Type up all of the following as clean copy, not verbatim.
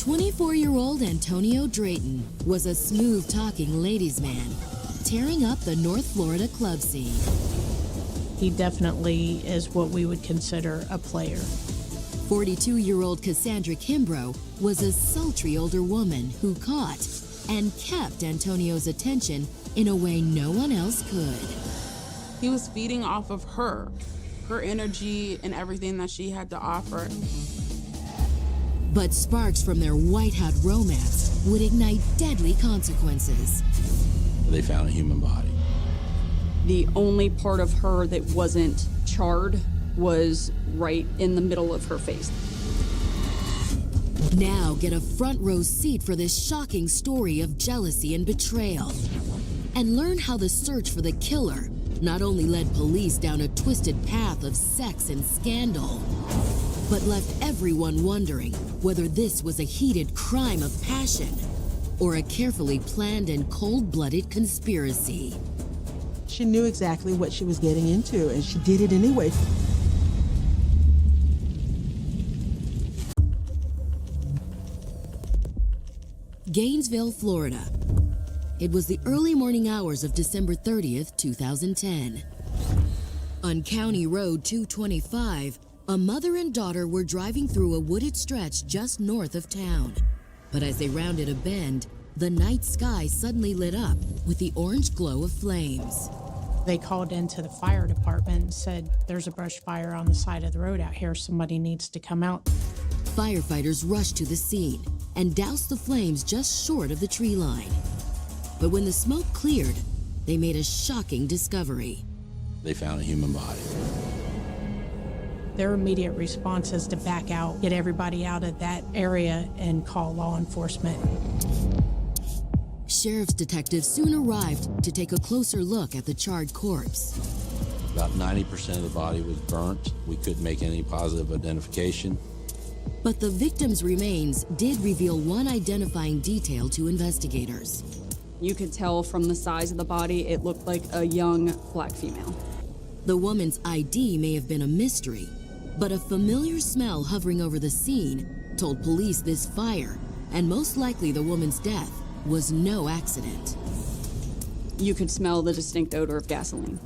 24-year-old Antonio Drayton was a smooth-talking ladies' man, tearing up the North Florida club scene. He definitely is what we would consider a player. 42-year-old Cassandra Kimbrough was a sultry older woman who caught and kept Antonio's attention in a way no one else could. He was feeding off of her energy and everything that she had to offer. But sparks from their white-hot romance would ignite deadly consequences. They found a human body. The only part of her that wasn't charred was right in the middle of her face. Now get a front row seat for this shocking story of jealousy and betrayal. And learn how the search for the killer not only led police down a twisted path of sex and scandal, but left everyone wondering whether this was a heated crime of passion or a carefully planned and cold-blooded conspiracy. She knew exactly what she was getting into, and she did it anyway. Gainesville, Florida. It was the early morning hours of December 30th, 2010. On County Road 225, a mother and daughter were driving through a wooded stretch just north of town. But as they rounded a bend, the night sky suddenly lit up with the orange glow of flames. They called into the fire department and said, "There's a brush fire on the side of the road out here. Somebody needs to come out." Firefighters rushed to the scene and doused the flames just short of the tree line. But when the smoke cleared, they made a shocking discovery. They found a human body. Their immediate response is to back out, get everybody out of that area, and call law enforcement. Sheriff's detectives soon arrived to take a closer look at the charred corpse. About 90% of the body was burnt. We couldn't make any positive identification. But the victim's remains did reveal one identifying detail to investigators. You could tell from the size of the body, it looked like a young black female. The woman's ID may have been a mystery, but a familiar smell hovering over the scene told police this fire, and most likely the woman's death, was no accident. You could smell the distinct odor of gasoline.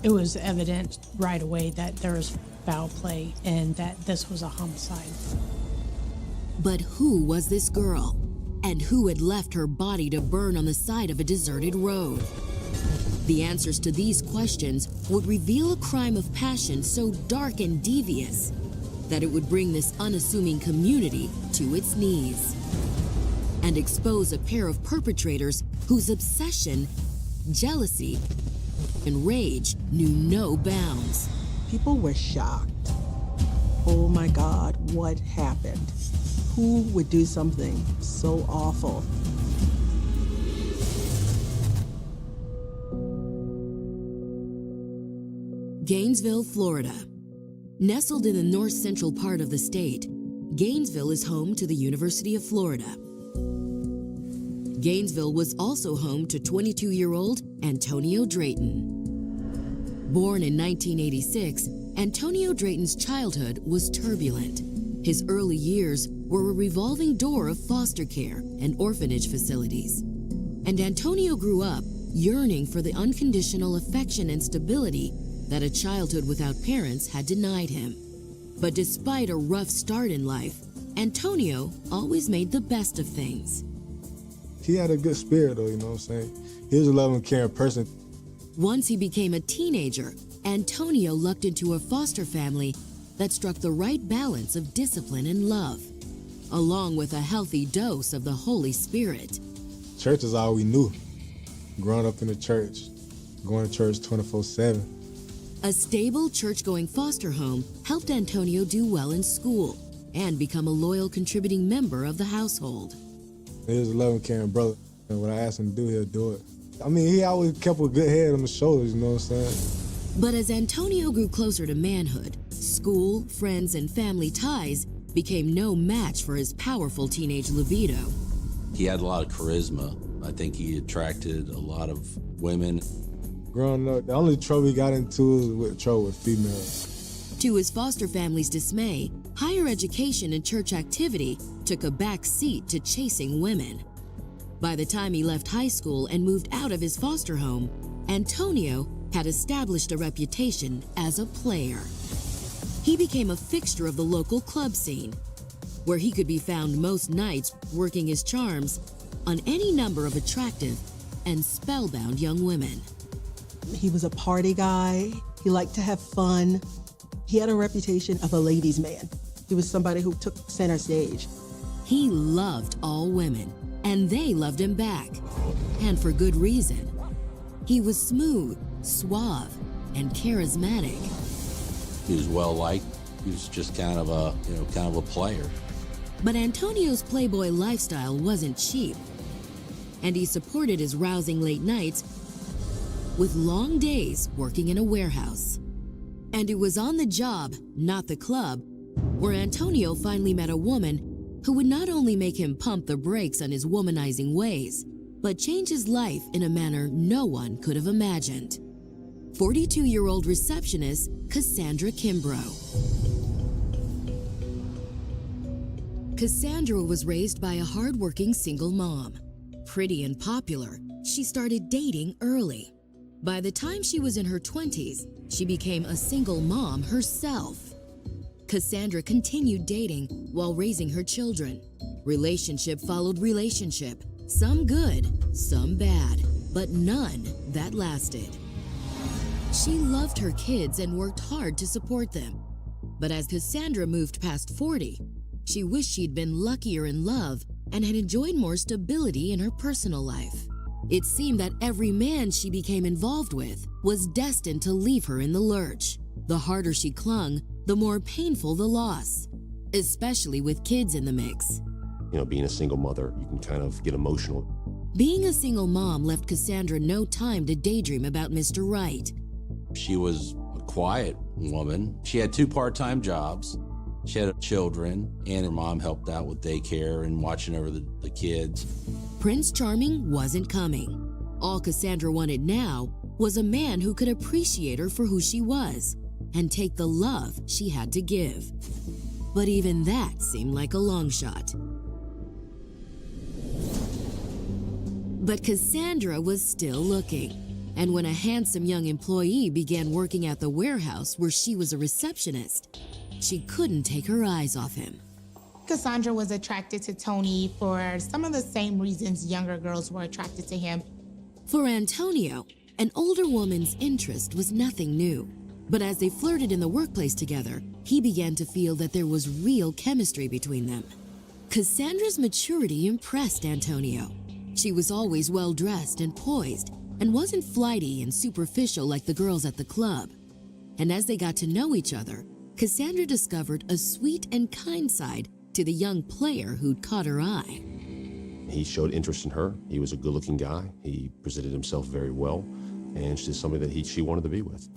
It was evident right away that there was foul play and that this was a homicide. But who was this girl? And who had left her body to burn on the side of a deserted road? The answers to these questions would reveal a crime of passion so dark and devious that it would bring this unassuming community to its knees and expose a pair of perpetrators whose obsession, jealousy, and rage knew no bounds. People were shocked. Oh my God, what happened? Who would do something so awful? Gainesville, Florida. Nestled in the north-central part of the state, Gainesville is home to the University of Florida. Gainesville was also home to 22-year-old Antonio Drayton. Born in 1986, Antonio Drayton's childhood was turbulent. His early years were a revolving door of foster care and orphanage facilities. And Antonio grew up yearning for the unconditional affection and stability that a childhood without parents had denied him. But despite a rough start in life, Antonio always made the best of things. He had a good spirit though, you know what I'm saying? He was a loving, caring person. Once he became a teenager, Antonio lucked into a foster family that struck the right balance of discipline and love, along with a healthy dose of the Holy Spirit. Church is all we knew. Growing up in the church, going to church 24/7. A stable church-going foster home helped Antonio do well in school and become a loyal contributing member of the household. He was a loving, caring brother, and what I asked him to do, he'll do it. I mean, he always kept a good head on the shoulders, you know what I'm saying? But as Antonio grew closer to manhood, school, friends, and family ties became no match for his powerful teenage libido. He had a lot of charisma. I think he attracted a lot of women. Growing up, the only trouble he got into was with trouble with females. To his foster family's dismay, Higher education and church activity took a back seat to chasing women. By the time he left high school and moved out of his foster home, Antonio had established a reputation as a player. He became a fixture of the local club scene, where he could be found most nights working his charms on any number of attractive and spellbound young women. He was a party guy. He liked to have fun. He had a reputation of a ladies' man. He was somebody who took center stage. He loved all women, and they loved him back, and for good reason. He was smooth, suave, and charismatic. He was well liked. He was just kind of a player. But Antonio's playboy lifestyle wasn't cheap, and he supported his rousing late nights with long days working in a warehouse. And it was on the job, not the club, where Antonio finally met a woman who would not only make him pump the brakes on his womanizing ways, but change his life in a manner no one could have imagined. 42-year-old receptionist Cassandra Kimbrough. Cassandra was raised by a hardworking single mom. Pretty and popular, she started dating early. By the time she was in her 20s, she became a single mom herself. Cassandra continued dating while raising her children. Relationship followed relationship, some good, some bad, but none that lasted. She loved her kids and worked hard to support them. But as Cassandra moved past 40, she wished she'd been luckier in love and had enjoyed more stability in her personal life. It seemed that every man she became involved with was destined to leave her in the lurch. The harder she clung, the more painful the loss, especially with kids in the mix. You know, being a single mother, you can kind of get emotional. Being a single mom left Cassandra no time to daydream about Mr. Right. She was a quiet woman. She had 2 part-time jobs. She had children, and her mom helped out with daycare and watching over the kids. Prince Charming wasn't coming. All Cassandra wanted now was a man who could appreciate her for who she was and take the love she had to give. But even that seemed like a long shot. But Cassandra was still looking. And when a handsome young employee began working at the warehouse where she was a receptionist, she couldn't take her eyes off him. Cassandra was attracted to Tony for some of the same reasons younger girls were attracted to him. For Antonio, an older woman's interest was nothing new. But as they flirted in the workplace together, he began to feel that there was real chemistry between them. Cassandra's maturity impressed Antonio. She was always well-dressed and poised, and wasn't flighty and superficial like the girls at the club. And as they got to know each other, Cassandra discovered a sweet and kind side to the young player who'd caught her eye. He showed interest in her. He was a good-looking guy. He presented himself very well, and she's somebody that she wanted to be with.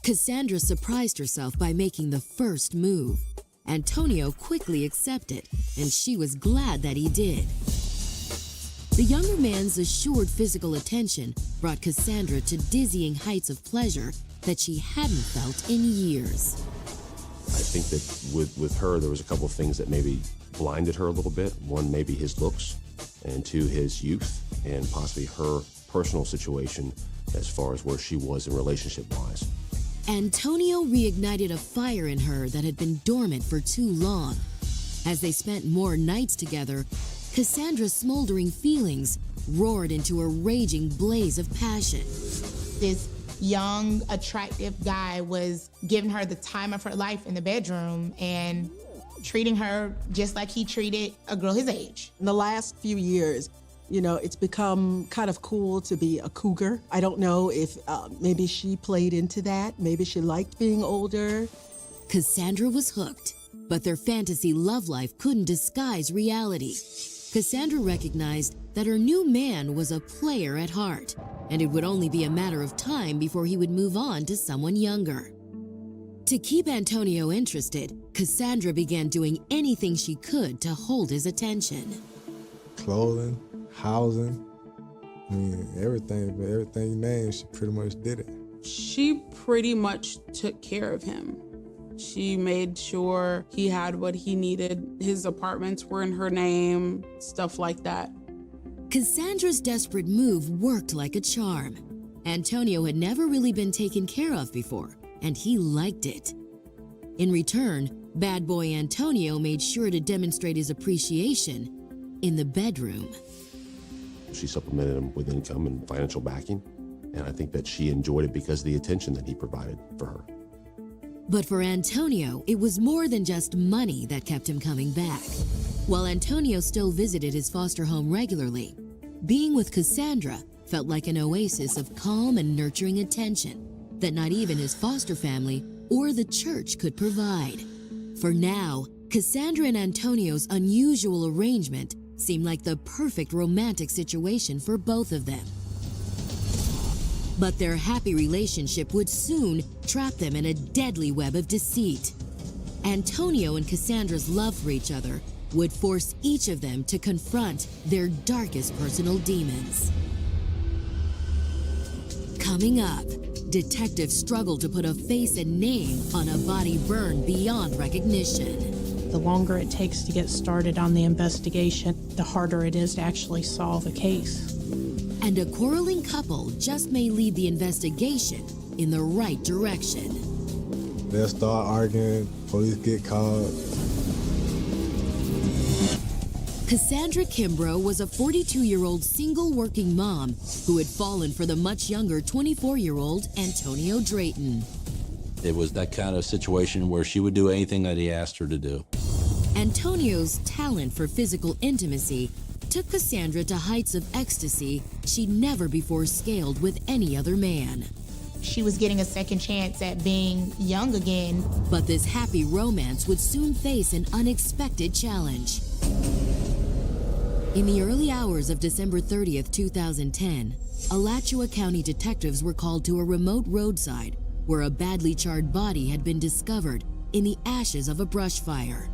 Cassandra surprised herself by making the first move. Antonio quickly accepted, and she was glad that he did. The younger man's assured physical attention brought Cassandra to dizzying heights of pleasure that she hadn't felt in years. I think that with her, there was a couple of things that maybe blinded her a little bit. One, maybe his looks, and 2, his youth, and possibly her personal situation as far as where she was in relationship-wise. Antonio reignited a fire in her that had been dormant for too long. As they spent more nights together, Cassandra's smoldering feelings roared into a raging blaze of passion. This young, attractive guy was giving her the time of her life in the bedroom and treating her just like he treated a girl his age. In the last few years, you know, it's become kind of cool to be a cougar. I don't know if maybe she played into that. Maybe she liked being older. Cassandra was hooked, but their fantasy love life couldn't disguise reality. Cassandra recognized that her new man was a player at heart, and it would only be a matter of time before he would move on to someone younger. To keep Antonio interested, Cassandra began doing anything she could to hold his attention. Clothing, housing, I mean, everything you name, she pretty much did it. She pretty much took care of him. She made sure he had what he needed. His apartments were in her name, stuff like that. Cassandra's desperate move worked like a charm. Antonio had never really been taken care of before, and he liked it. In return, bad boy Antonio made sure to demonstrate his appreciation in the bedroom. She supplemented him with income and financial backing, and I think that she enjoyed it because of the attention that he provided for her. But for Antonio, it was more than just money that kept him coming back. While Antonio still visited his foster home regularly, being with Cassandra felt like an oasis of calm and nurturing attention that not even his foster family or the church could provide. For now, Cassandra and Antonio's unusual arrangement seemed like the perfect romantic situation for both of them. But their happy relationship would soon trap them in a deadly web of deceit. Antonio and Cassandra's love for each other would force each of them to confront their darkest personal demons. Coming up, detectives struggle to put a face and name on a body burned beyond recognition. The longer it takes to get started on the investigation, the harder it is to actually solve a case. And a quarreling couple just may lead the investigation in the right direction. They'll start arguing, police get called. Cassandra Kimbrough was a 42-year-old single working mom who had fallen for the much younger 24-year-old Antonio Drayton. It was that kind of situation where she would do anything that he asked her to do. Antonio's talent for physical intimacy took Cassandra to heights of ecstasy she'd never before scaled with any other man. She was getting a second chance at being young again. But this happy romance would soon face an unexpected challenge. In the early hours of December 30th, 2010, Alachua County detectives were called to a remote roadside where a badly charred body had been discovered in the ashes of a brush fire.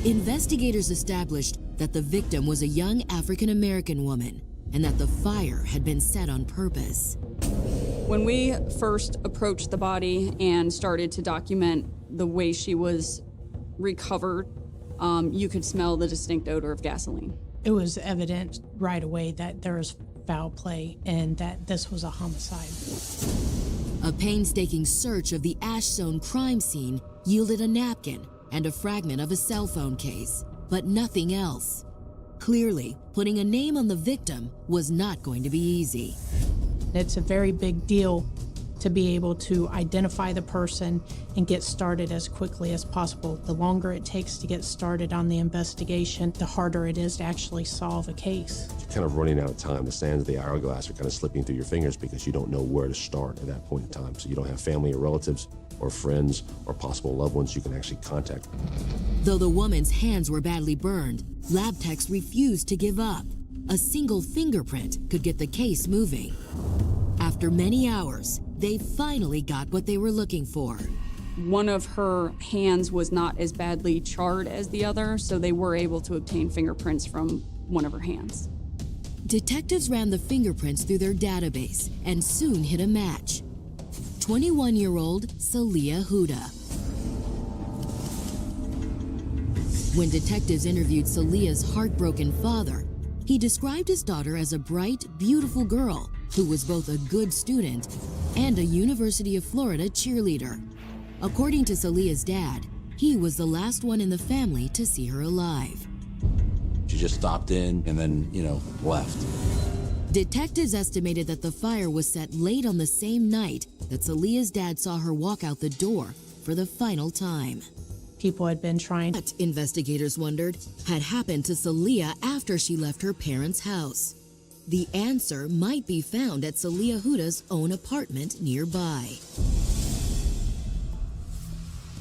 Investigators established that the victim was a young African-American woman and that the fire had been set on purpose. When we first approached the body and started to document the way she was recovered, you could smell the distinct odor of gasoline. It was evident right away that there was foul play and that this was a homicide. A painstaking search of the ash-sown crime scene yielded a napkin and a fragment of a cell phone case, but nothing else. Clearly, putting a name on the victim was not going to be easy. It's a very big deal to be able to identify the person and get started as quickly as possible. The longer it takes to get started on the investigation, the harder it is to actually solve a case. You're kind of running out of time. The sands of the hourglass are kind of slipping through your fingers because you don't know where to start at that point in time. So you don't have family or relatives or friends or possible loved ones you can actually contact. Though the woman's hands were badly burned, lab techs refused to give up. A single fingerprint could get the case moving. After many hours, they finally got what they were looking for. One of her hands was not as badly charred as the other, so they were able to obtain fingerprints from one of her hands. Detectives ran the fingerprints through their database and soon hit a match. 21-year-old Salia Huda. When detectives interviewed Salia's heartbroken father, he described his daughter as a bright, beautiful girl who was both a good student and a University of Florida cheerleader. According to Salia's dad, he was the last one in the family to see her alive. She just stopped in and then, left. Detectives estimated that the fire was set late on the same night that Salia's dad saw her walk out the door for the final time. People had been trying. What, investigators wondered, had happened to Salia after she left her parents' house? The answer might be found at Salia Huda's own apartment nearby.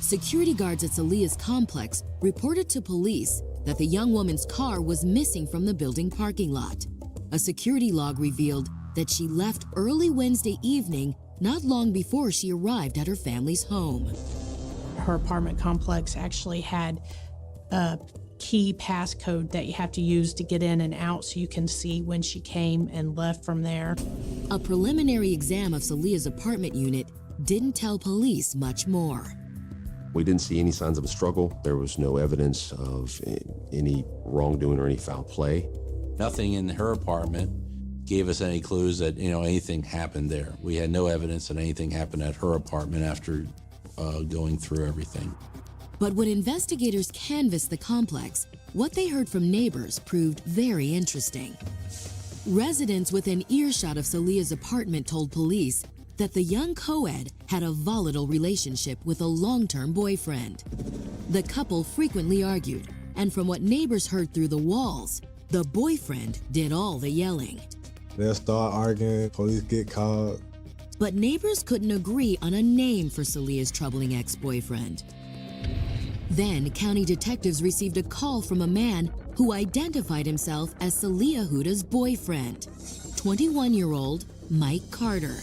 Security guards at Salia's complex reported to police that the young woman's car was missing from the building parking lot. A security log revealed that she left early Wednesday evening, not long before she arrived at her family's home. Her apartment complex actually had a key passcode that you have to use to get in and out so you can see when she came and left from there. A preliminary exam of Salia's apartment unit didn't tell police much more. We didn't see any signs of a struggle. There was no evidence of any wrongdoing or any foul play. Nothing in her apartment gave us any clues that, anything happened there. We had no evidence that anything happened at her apartment after going through everything. But when investigators canvassed the complex, what they heard from neighbors proved very interesting. Residents within earshot of Salia's apartment told police that the young co-ed had a volatile relationship with a long-term boyfriend. The couple frequently argued, and from what neighbors heard through the walls, the boyfriend did all the yelling. They'll start arguing, police get called. But neighbors couldn't agree on a name for Salia's troubling ex-boyfriend. Then, county detectives received a call from a man who identified himself as Salia Huda's boyfriend, 21-year-old Mike Carter.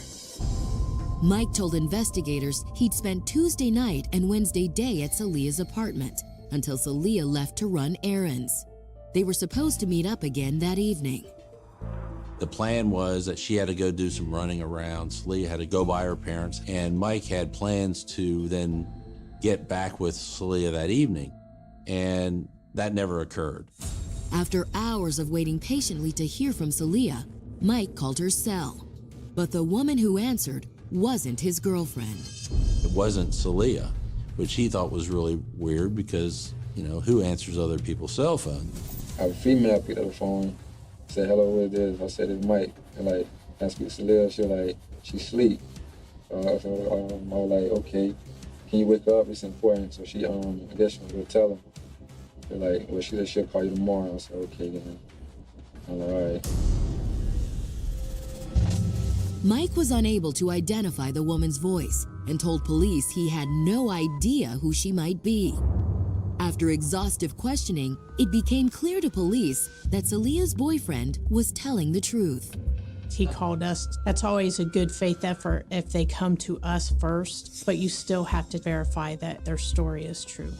Mike told investigators he'd spent Tuesday night and Wednesday day at Salia's apartment until Salia left to run errands. They were supposed to meet up again that evening. The plan was that she had to go do some running around. Salia had to go by her parents, and Mike had plans to then get back with Salia that evening, and that never occurred. After hours of waiting patiently to hear from Salia, Mike called her cell. But the woman who answered wasn't his girlfriend. It wasn't Salia, which he thought was really weird because, who answers other people's cell phone? I have a female picked up the phone, said, "Hello, what is this?" I said, "It's Mike." And I speak to Salia, she sleep. I was okay, can you wake up? It's important. So she, I guess she was gonna tell him. They're she said she'll call you tomorrow. I said, okay, then. I'm all right. Mike was unable to identify the woman's voice and told police he had no idea who she might be. After exhaustive questioning, it became clear to police that Salia's boyfriend was telling the truth. He called us. That's always a good faith effort if they come to us first, but you still have to verify that their story is true.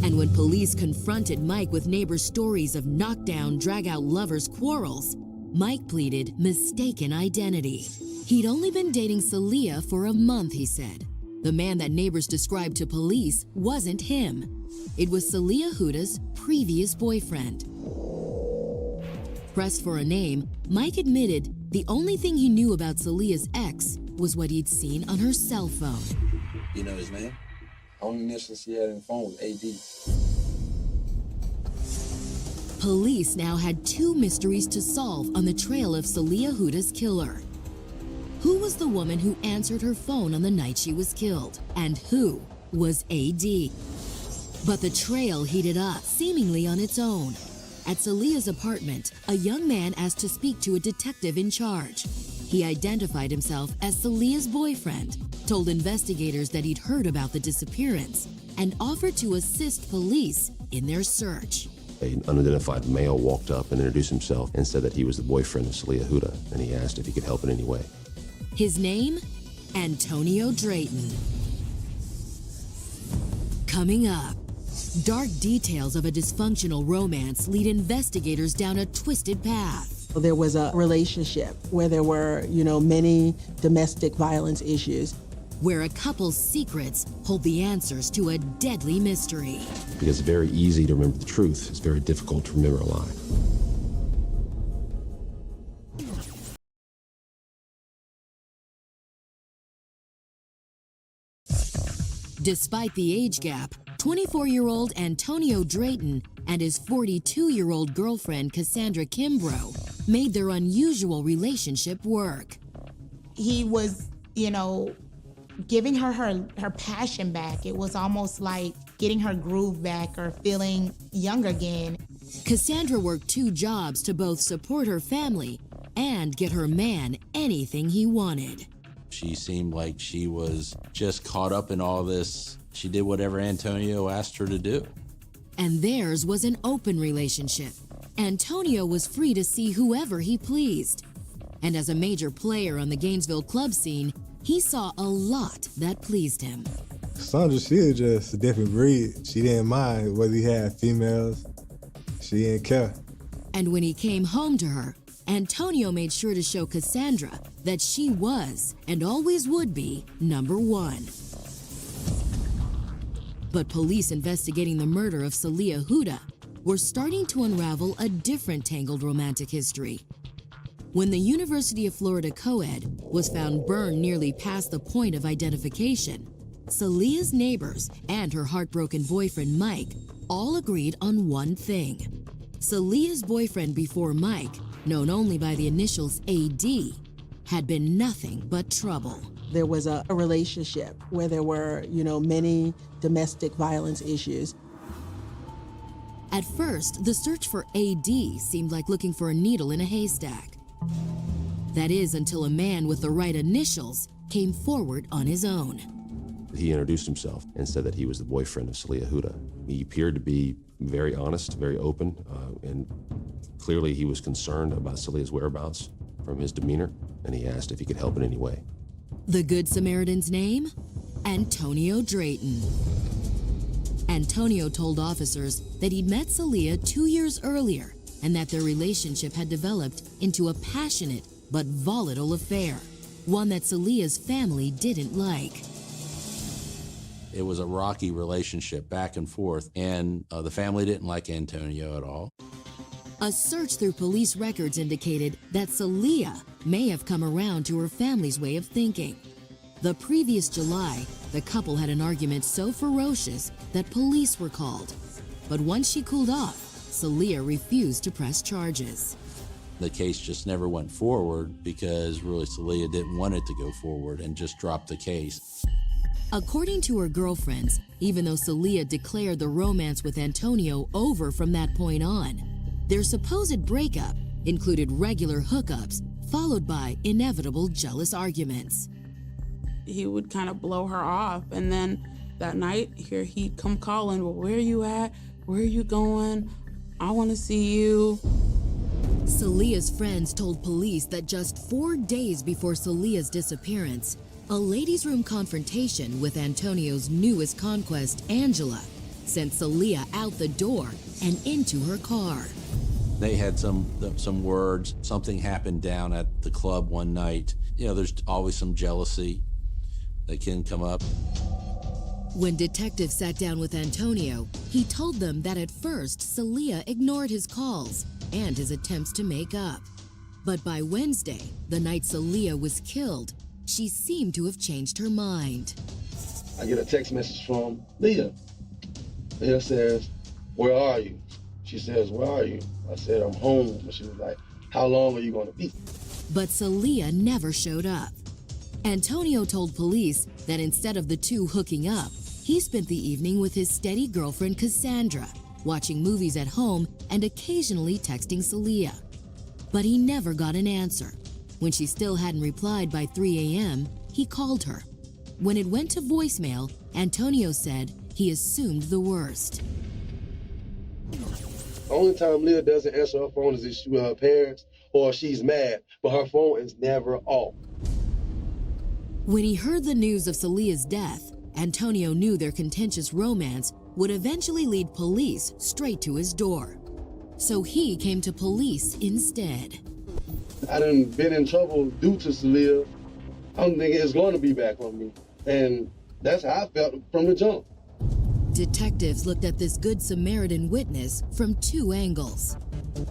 And when police confronted Mike with neighbors' stories of knockdown, drag-out lovers' quarrels, Mike pleaded mistaken identity. He'd only been dating Salia for a month, he said. The man that neighbors described to police wasn't him. It was Salia Huda's previous boyfriend. Pressed for a name, Mike admitted the only thing he knew about Salia's ex was what he'd seen on her cell phone. You know his name? Only initial she had in the phone was AD. Police now had two mysteries to solve on the trail of Salia Huda's killer. Who was the woman who answered her phone on the night she was killed? And who was AD? But the trail heated up, seemingly on its own. At Salia's apartment, a young man asked to speak to a detective in charge. He identified himself as Salia's boyfriend, told investigators that he'd heard about the disappearance, and offered to assist police in their search. An unidentified male walked up and introduced himself and said that he was the boyfriend of Salia Huda, and he asked if he could help in any way. His name? Antonio Drayton. Coming up, dark details of a dysfunctional romance lead investigators down a twisted path. There was a relationship where there were, many domestic violence issues. Where a couple's secrets hold the answers to a deadly mystery. Because it's very easy to remember the truth. It's very difficult to remember a lie. Despite the age gap, 24-year-old Antonio Drayton and his 42-year-old girlfriend Cassandra Kimbrough made their unusual relationship work. He was, giving her passion back. It was almost like getting her groove back or feeling young again. Cassandra worked 2 jobs to both support her family and get her man anything he wanted. She seemed like she was just caught up in all this. She did whatever Antonio asked her to do. And theirs was an open relationship. Antonio was free to see whoever he pleased. And as a major player on the Gainesville club scene, he saw a lot that pleased him. Sandra, she was just a different breed. She didn't mind whether he had females. She didn't care. And when he came home to her, Antonio made sure to show Cassandra that she was and always would be number one. But police investigating the murder of Celia Huda were starting to unravel a different tangled romantic history. When the University of Florida co-ed was found burned nearly past the point of identification, Celia's neighbors and her heartbroken boyfriend Mike all agreed on one thing. Celia's boyfriend before Mike, known only by the initials AD, had been nothing but trouble. There was a relationship where there were, many domestic violence issues. At first, the search for AD seemed like looking for a needle in a haystack. That is until a man with the right initials came forward on his own. He introduced himself and said that he was the boyfriend of Celia Huda. He appeared to be very honest, very open, and clearly he was concerned about Celia's whereabouts from his demeanor, and he asked if he could help in any way. The Good Samaritan's name? Antonio Drayton. Antonio told officers that he'd met Celia 2 years earlier and that their relationship had developed into a passionate but volatile affair, one that Celia's family didn't like. It was a rocky relationship back and forth, and the family didn't like Antonio at all. A search through police records indicated that Celia may have come around to her family's way of thinking. The previous July, the couple had an argument so ferocious that police were called. But once she cooled off, Celia refused to press charges. The case just never went forward because really Celia didn't want it to go forward and just dropped the case. According to her girlfriends, even though Celia declared the romance with Antonio over from that point on, their supposed breakup included regular hookups followed by inevitable jealous arguments. He would kind of blow her off, and then that night here he'd come calling, well, where are you at? Where are you going? I want to see you. Celia's friends told police that just 4 days before Celia's disappearance, a ladies' room confrontation with Antonio's newest conquest, Angela, sent Celia out the door and into her car. They had some words. Something happened down at the club one night. There's always some jealousy that can come up. When detectives sat down with Antonio, he told them that at first Celia ignored his calls and his attempts to make up. But by Wednesday, the night Celia was killed, she seemed to have changed her mind. I get a text message from Leah. Leah says, where are you? She says, where are you? I said, I'm home. And she was like, how long are you going to be? But Celia never showed up. Antonio told police that instead of the two hooking up, he spent the evening with his steady girlfriend Cassandra, watching movies at home and occasionally texting Celia. But he never got an answer. When she still hadn't replied by 3 a.m., he called her. When it went to voicemail, Antonio said he assumed the worst. The only time Leah doesn't answer her phone is if she's with her parents or she's mad, but her phone is never off. When he heard the news of Celia's death, Antonio knew their contentious romance would eventually lead police straight to his door. So he came to police instead. I done been in trouble due to Celia. I'm thinking it's going to be back on me. And that's how I felt from the jump. Detectives looked at this Good Samaritan witness from 2 angles.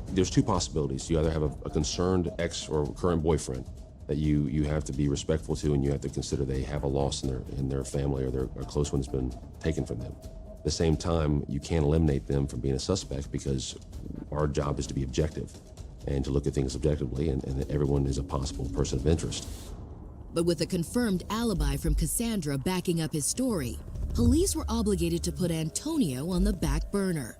There's 2 possibilities. You either have a concerned ex or current boyfriend that you have to be respectful to, and you have to consider they have a loss in their family, or a close one has been taken from them. At the same time, you can't eliminate them from being a suspect, because our job is to be objective and to look at things objectively, and that everyone is a possible person of interest. But with a confirmed alibi from Cassandra backing up his story, police were obligated to put Antonio on the back burner.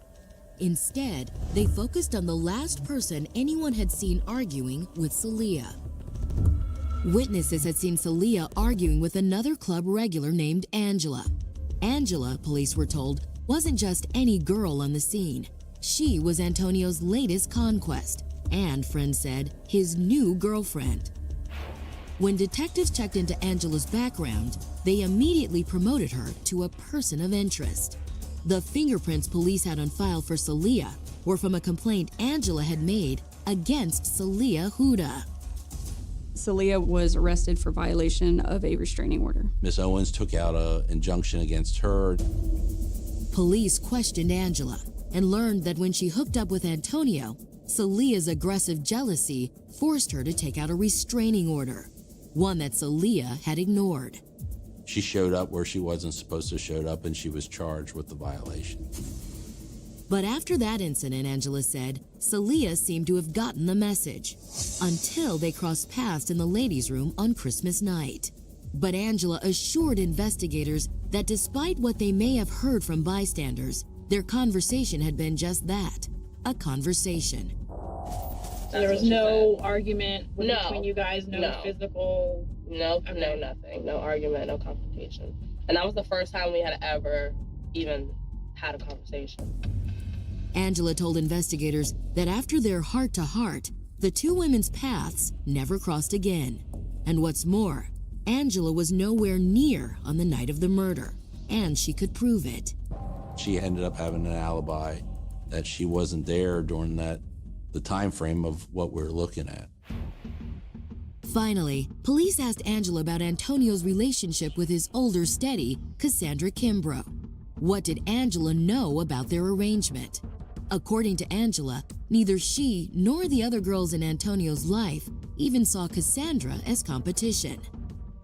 Instead, they focused on the last person anyone had seen arguing with Celia. Witnesses had seen Celia arguing with another club regular named Angela. Angela, police were told, wasn't just any girl on the scene. She was Antonio's latest conquest, and, friends said, his new girlfriend. When detectives checked into Angela's background, they immediately promoted her to a person of interest. The fingerprints police had on file for Celia were from a complaint Angela had made against Celia Huda. Celia was arrested for violation of a restraining order. Miss Owens took out an injunction against her. Police questioned Angela and learned that when she hooked up with Antonio, Celia's aggressive jealousy forced her to take out a restraining order, one that Celia had ignored. She showed up where she wasn't supposed to show up, and she was charged with the violation. But after that incident, Angela said, Celia seemed to have gotten the message, until they crossed paths in the ladies' room on Christmas night. But Angela assured investigators that despite what they may have heard from bystanders, their conversation had been just that, a conversation. There was no argument between you guys, no physical... No, nothing. No argument, no confrontation. And that was the first time we had ever even had a conversation. Angela told investigators that after their heart-to-heart, the two women's paths never crossed again. And what's more, Angela was nowhere near on the night of the murder, and she could prove it. She ended up having an alibi that she wasn't there during the time frame of what we're looking at. Finally, police asked Angela about Antonio's relationship with his older steady, Cassandra Kimbrough. What did Angela know about their arrangement? According to Angela, neither she nor the other girls in Antonio's life even saw Cassandra as competition.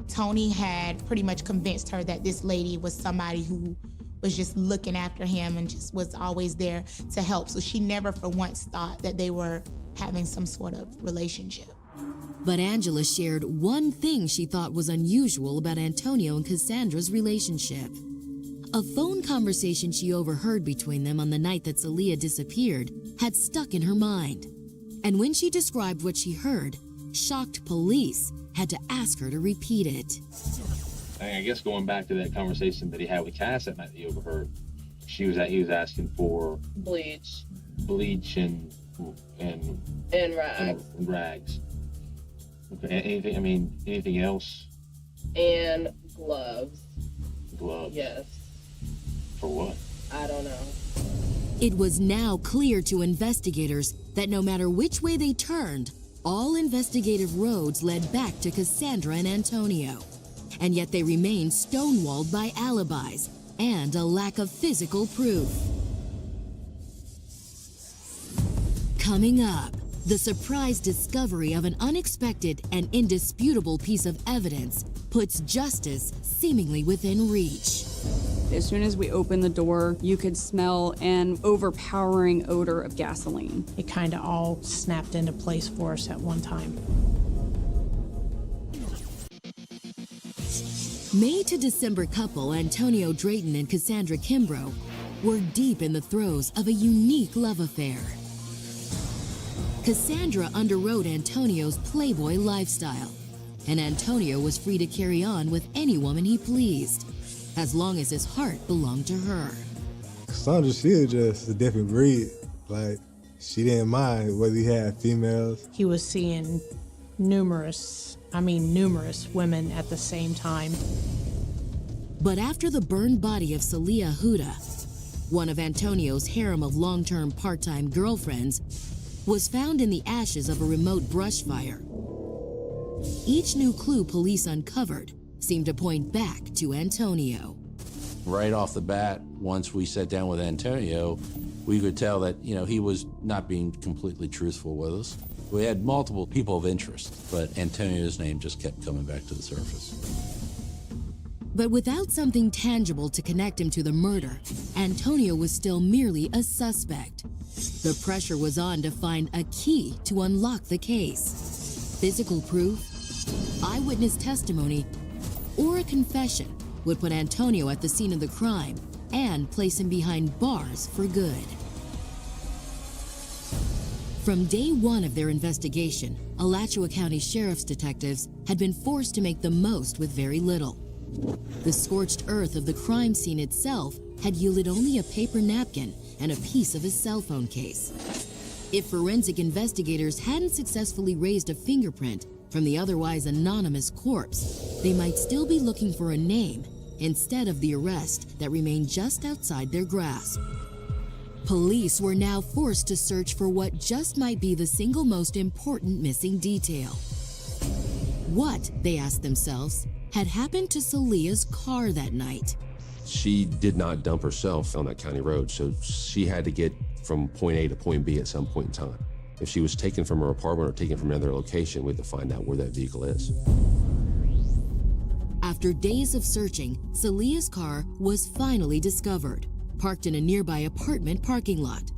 Tony had pretty much convinced her that this lady was somebody who was just looking after him and just was always there to help. So she never for once thought that they were having some sort of relationship. But Angela shared one thing she thought was unusual about Antonio and Cassandra's relationship. A phone conversation she overheard between them on the night that Celia disappeared had stuck in her mind. And when she described what she heard, shocked police had to ask her to repeat it. I guess going back to that conversation that he had with Cass that night that you overheard, he was asking for Bleach and rags. And rags. Okay. Anything else? And gloves. Gloves? Yes. For what? I don't know. It was now clear to investigators that no matter which way they turned, all investigative roads led back to Cassandra and Antonio. And yet they remained stonewalled by alibis and a lack of physical proof. Coming up, the surprise discovery of an unexpected and indisputable piece of evidence puts justice seemingly within reach. As soon as we opened the door, you could smell an overpowering odor of gasoline. It kind of all snapped into place for us at one time. May to December couple Antonio Drayton and Cassandra Kimbrough were deep in the throes of a unique love affair. Cassandra underwrote Antonio's playboy lifestyle, and Antonio was free to carry on with any woman he pleased, as long as his heart belonged to her. Cassandra, she was just a different breed. Like, she didn't mind whether he had females. He was seeing numerous women at the same time. But after the burned body of Celia Huda, one of Antonio's harem of long-term part-time girlfriends, was found in the ashes of a remote brush fire. Each new clue police uncovered seemed to point back to Antonio. Right off the bat, once we sat down with Antonio, we could tell that, he was not being completely truthful with us. We had multiple people of interest, but Antonio's name just kept coming back to the surface. But without something tangible to connect him to the murder, Antonio was still merely a suspect. The pressure was on to find a key to unlock the case. Physical proof, eyewitness testimony, or a confession would put Antonio at the scene of the crime and place him behind bars for good. From day one of their investigation, Alachua County Sheriff's detectives had been forced to make the most with very little. The scorched earth of the crime scene itself had yielded only a paper napkin and a piece of his cell phone case. If forensic investigators hadn't successfully raised a fingerprint from the otherwise anonymous corpse, they might still be looking for a name instead of the arrest that remained just outside their grasp. Police were now forced to search for what just might be the single most important missing detail. What, they asked themselves, had happened to Saleha's car that night? She did not dump herself on that county road, so she had to get from point A to point B at some point in time. If she was taken from her apartment or taken from another location, we had to find out where that vehicle is. After days of searching, Saleha's car was finally discovered, parked in a nearby apartment parking lot.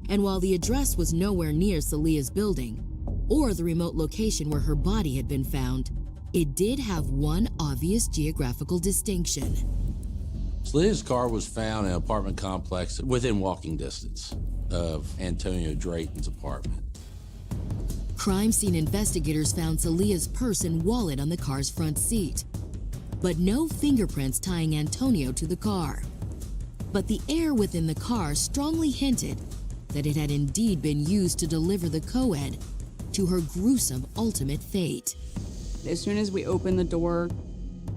And while the address was nowhere near Saleha's building, or the remote location where her body had been found, it did have one obvious geographical distinction. Saleha's car was found in an apartment complex within walking distance of Antonio Drayton's apartment. Crime scene investigators found Saleha's purse and wallet on the car's front seat, but no fingerprints tying Antonio to the car. But the air within the car strongly hinted that it had indeed been used to deliver the co-ed to her gruesome ultimate fate. As soon as we opened the door,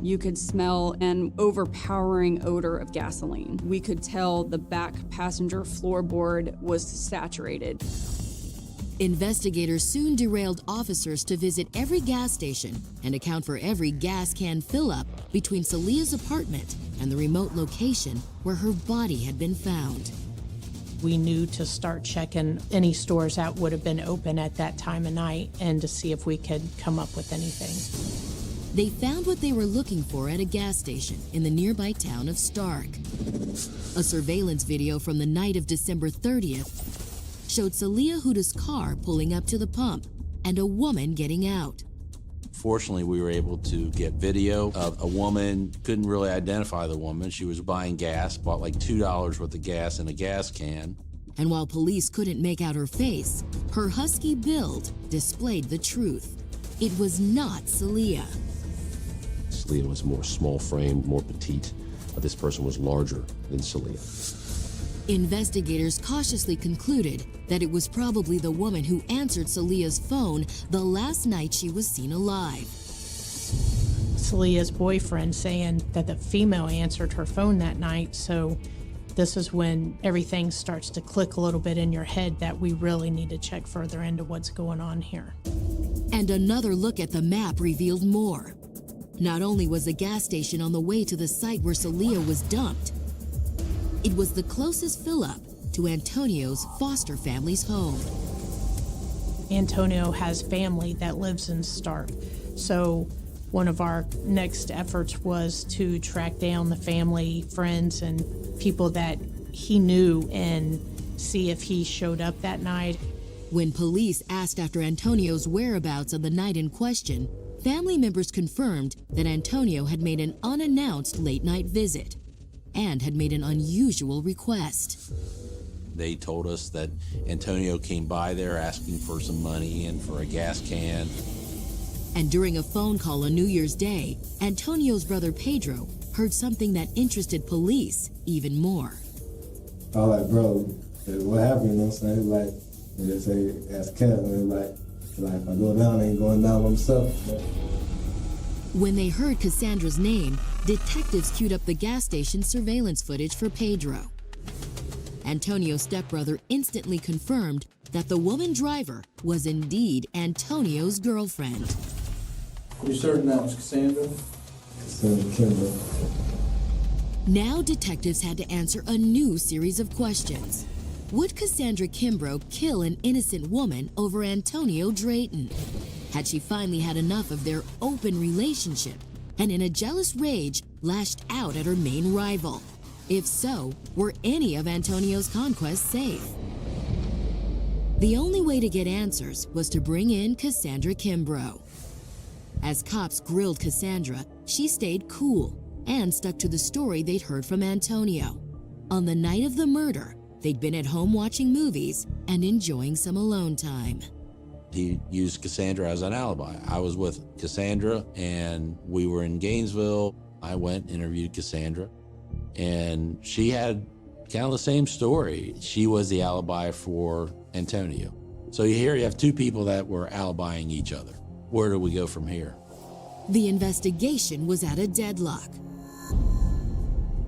you could smell an overpowering odor of gasoline. We could tell the back passenger floorboard was saturated. Investigators soon derailed officers to visit every gas station and account for every gas can fill-up between Saleha's apartment and the remote location where her body had been found. We knew to start checking any stores that would have been open at that time of night and to see if we could come up with anything. They found what they were looking for at a gas station in the nearby town of Stark. A surveillance video from the night of December 30th showed Saleha Huda's car pulling up to the pump and a woman getting out. Fortunately, we were able to get video of a woman. Couldn't really identify the woman. She was buying gas, bought like $2 worth of gas in a gas can. And while police couldn't make out her face, her husky build displayed the truth. It was not Saleha. Saleha was more small framed, more petite. This person was larger than Saleha. Investigators cautiously concluded that it was probably the woman who answered Saleha's phone the last night she was seen alive. Saleha's boyfriend saying that the female answered her phone that night, so this is when everything starts to click a little bit in your head that we really need to check further into what's going on here. And another look at the map revealed more. Not only was a gas station on the way to the site where Saleha was dumped, it was the closest fill-up to Antonio's foster family's home. Antonio has family that lives in Stark, so one of our next efforts was to track down the family, friends, and people that he knew and see if he showed up that night. When police asked after Antonio's whereabouts on the night in question, family members confirmed that Antonio had made an unannounced late-night visit and had made an unusual request. They told us that Antonio came by there asking for some money and for a gas can. And during a phone call on New Year's Day, Antonio's brother Pedro heard something that interested police even more. I was like, bro, what happened? You know what I'm saying? Like, and they say, ask Kevin, like if I go down, I ain't going down by myself. When they heard Cassandra's name, detectives queued up the gas station surveillance footage for Pedro. Antonio's stepbrother instantly confirmed that the woman driver was indeed Antonio's girlfriend. You certain that was Cassandra? Cassandra Kimbrough. Now detectives had to answer a new series of questions. Would Cassandra Kimbrough kill an innocent woman over Antonio Drayton? Had she finally had enough of their open relationship and in a jealous rage lashed out at her main rival? If so, were any of Antonio's conquests safe? The only way to get answers was to bring in Cassandra Kimbrough. As cops grilled Cassandra, she stayed cool and stuck to the story they'd heard from Antonio. On the night of the murder, they'd been at home watching movies and enjoying some alone time. He used Cassandra as an alibi. I was with Cassandra and we were in Gainesville. I went and interviewed Cassandra and she had kind of the same story. She was the alibi for Antonio. So here you have two people that were alibying each other. Where do we go from here? The investigation was at a deadlock.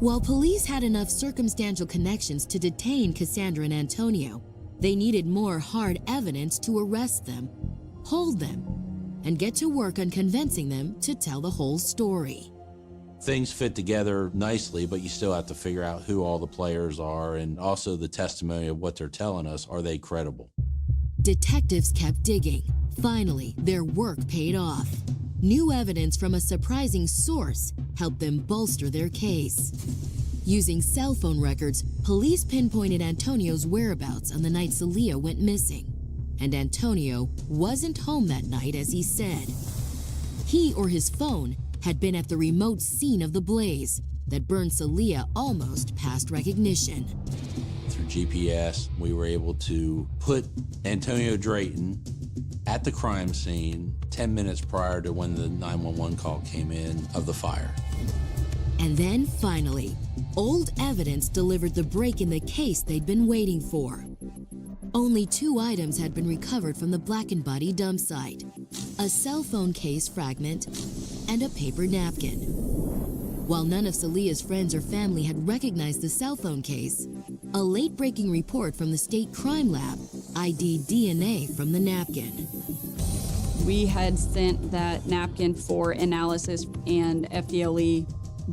While police had enough circumstantial connections to detain Cassandra and Antonio, they needed more hard evidence to arrest them, hold them, and get to work on convincing them to tell the whole story. Things fit together nicely, but you still have to figure out who all the players are and also the testimony of what they're telling us. Are they credible? Detectives kept digging. Finally, their work paid off. New evidence from a surprising source helped them bolster their case. Using cell phone records, police pinpointed Antonio's whereabouts on the night Celia went missing. And Antonio wasn't home that night as he said. He or his phone had been at the remote scene of the blaze that burned Celia almost past recognition. Through GPS, we were able to put Antonio Drayton at the crime scene 10 minutes prior to when the 911 call came in of the fire. And then finally, old evidence delivered the break in the case they'd been waiting for. Only 2 items had been recovered from the blackened body dump site: a cell phone case fragment and a paper napkin. While none of Celia's friends or family had recognized the cell phone case, a late-breaking report from the state crime lab ID'd DNA from the napkin. We had sent that napkin for analysis, and FDLE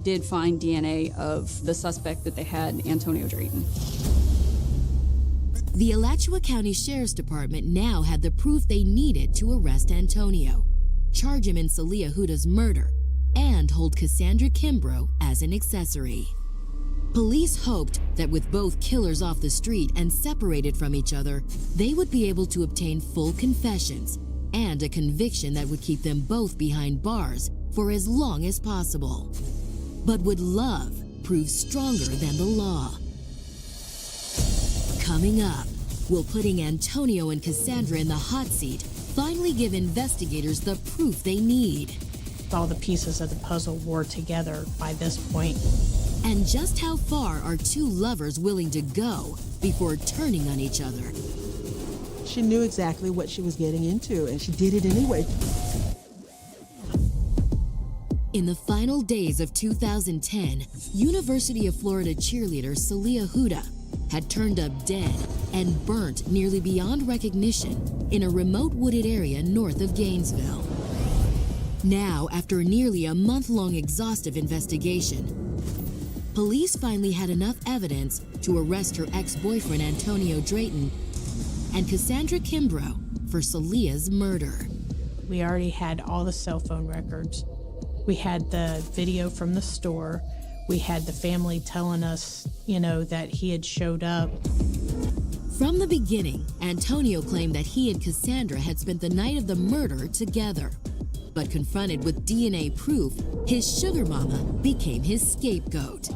did find DNA of the suspect that they had, Antonio Drayton. The Alachua County Sheriff's Department now had the proof they needed to arrest Antonio, charge him in Celia Huda's murder, and hold Cassandra Kimbrough as an accessory. Police hoped that with both killers off the street and separated from each other, they would be able to obtain full confessions and a conviction that would keep them both behind bars for as long as possible. But would love prove stronger than the law? Coming up, will putting Antonio and Cassandra in the hot seat finally give investigators the proof they need? All the pieces of the puzzle were together by this point. And just how far are 2 lovers willing to go before turning on each other? She knew exactly what she was getting into, and she did it anyway. In the final days of 2010, University of Florida cheerleader Celia Huda had turned up dead and burnt nearly beyond recognition in a remote wooded area north of Gainesville. Now, after nearly a month-long exhaustive investigation, police finally had enough evidence to arrest her ex-boyfriend Antonio Drayton and Cassandra Kimbrough for Celia's murder. We already had all the cell phone records. We had the video from the store. We had the family telling us, that he had showed up. From the beginning, Antonio claimed that he and Cassandra had spent the night of the murder together. But confronted with DNA proof, his sugar mama became his scapegoat.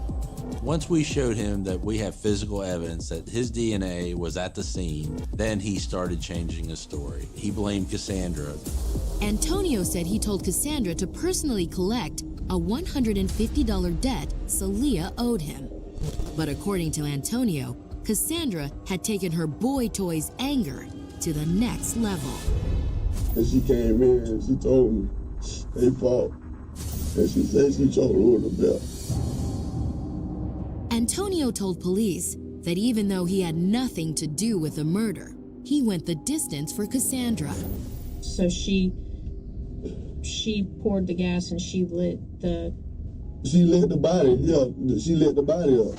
Once we showed him that we have physical evidence that his DNA was at the scene, then he started changing his story. He blamed Cassandra. Antonio said he told Cassandra to personally collect a $150 debt Celia owed him. But according to Antonio, Cassandra had taken her boy toy's anger to the next level. And she came in and she told me they fought. And she said she told her the belt. Antonio told police that even though he had nothing to do with the murder, he went the distance for Cassandra. So she poured the gas and she lit the... She lit the body, yeah. She lit the body up.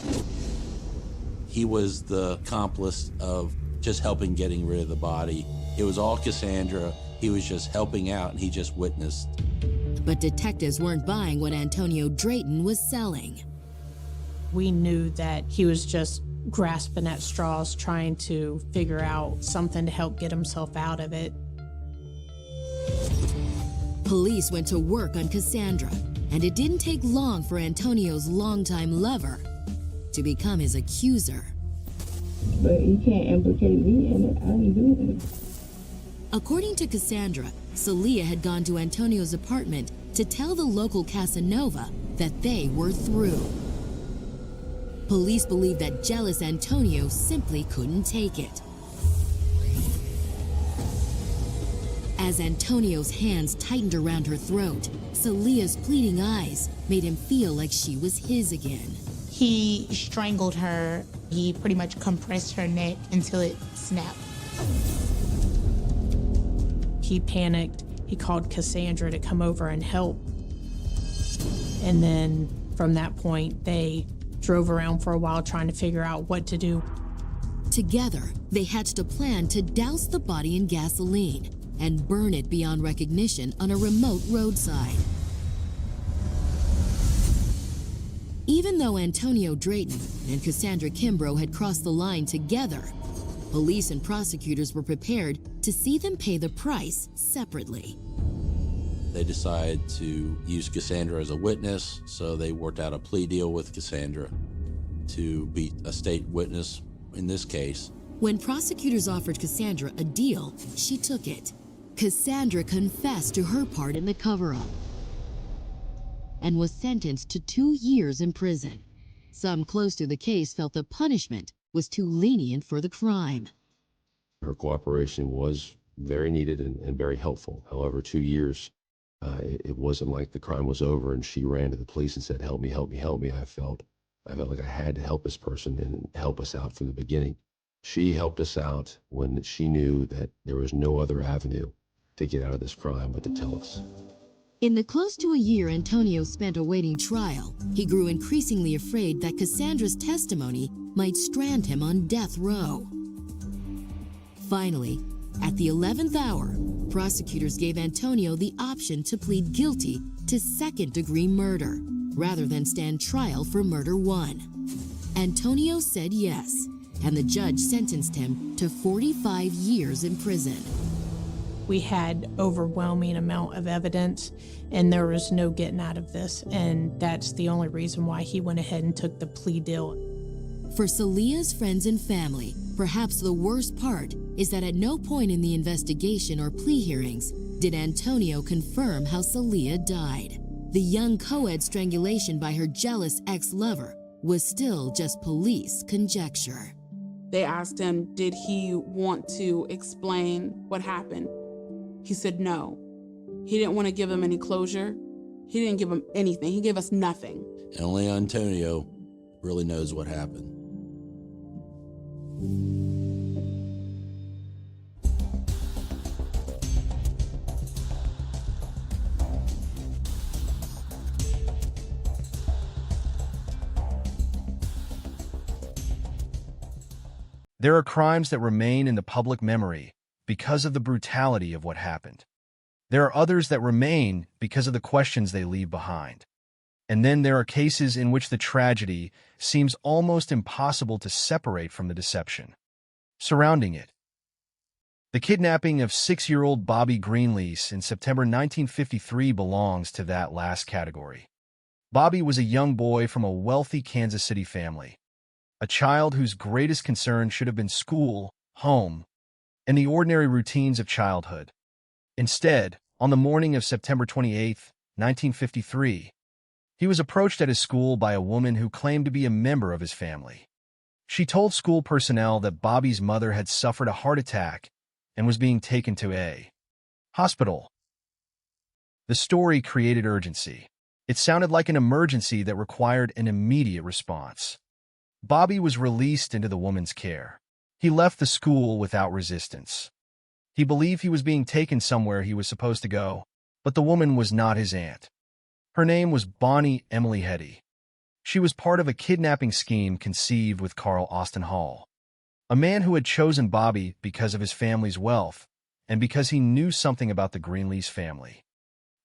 He was the accomplice of just helping getting rid of the body. It was all Cassandra. He was just helping out, and he just witnessed. But detectives weren't buying what Antonio Drayton was selling. We knew that he was just grasping at straws, trying to figure out something to help get himself out of it. Police went to work on Cassandra, and it didn't take long for Antonio's longtime lover to become his accuser. But you can't implicate me in it. I didn't do it. According to Cassandra, Celia had gone to Antonio's apartment to tell the local Casanova that they were through. Police believe that jealous Antonio simply couldn't take it. As Antonio's hands tightened around her throat, Celia's pleading eyes made him feel like she was his again. He strangled her. He pretty much compressed her neck until it snapped. He panicked. He called Cassandra to come over and help. And then from that point, they drove around for a while trying to figure out what to do. Together, they hatched a plan to douse the body in gasoline and burn it beyond recognition on a remote roadside. Even though Antonio Drayton and Cassandra Kimbrough had crossed the line together, police and prosecutors were prepared to see them pay the price separately. They decided to use Cassandra as a witness, so they worked out a plea deal with Cassandra to be a state witness in this case. When prosecutors offered Cassandra a deal, she took it. Cassandra confessed to her part in the cover-up and was sentenced to 2 years in prison. Some close to the case felt the punishment was too lenient for the crime. Her cooperation was very needed and very helpful. However, 2 years, it wasn't like the crime was over and she ran to the police and said, help me, help me, help me. I felt like I had to help this person and help us out from the beginning. She helped us out when she knew that there was no other avenue to get out of this crime but to tell us. In the close to a year Antonio spent awaiting trial, he grew increasingly afraid that Cassandra's testimony might strand him on death row. Finally, at the 11th hour, prosecutors gave Antonio the option to plead guilty to second-degree murder, rather than stand trial for murder 1. Antonio said yes, and the judge sentenced him to 45 years in prison. We had overwhelming amount of evidence, and there was no getting out of this, and that's the only reason why he went ahead and took the plea deal. For Salia's friends and family, perhaps the worst part is that at no point in the investigation or plea hearings did Antonio confirm how Salia died. The young co-ed strangulation by her jealous ex-lover was still just police conjecture. They asked him, did he want to explain what happened? He said no. He didn't want to give them any closure. He didn't give them anything. He gave us nothing. And only Antonio really knows what happened. There are crimes that remain in the public memory because of the brutality of what happened. There are others that remain because of the questions they leave behind. And then there are cases in which the tragedy seems almost impossible to separate from the deception surrounding it. The kidnapping of 6-year-old Bobby Greenlease in September 1953 belongs to that last category. Bobby was a young boy from a wealthy Kansas City family, a child whose greatest concern should have been school, home, and the ordinary routines of childhood. Instead, on the morning of September 28, 1953, he was approached at his school by a woman who claimed to be a member of his family. She told school personnel that Bobby's mother had suffered a heart attack and was being taken to a hospital. The story created urgency. It sounded like an emergency that required an immediate response. Bobby was released into the woman's care. He left the school without resistance. He believed he was being taken somewhere he was supposed to go, but the woman was not his aunt. Her name was Bonnie Emily Hetty. She was part of a kidnapping scheme conceived with Carl Austin Hall, a man who had chosen Bobby because of his family's wealth and because he knew something about the Greenlease family.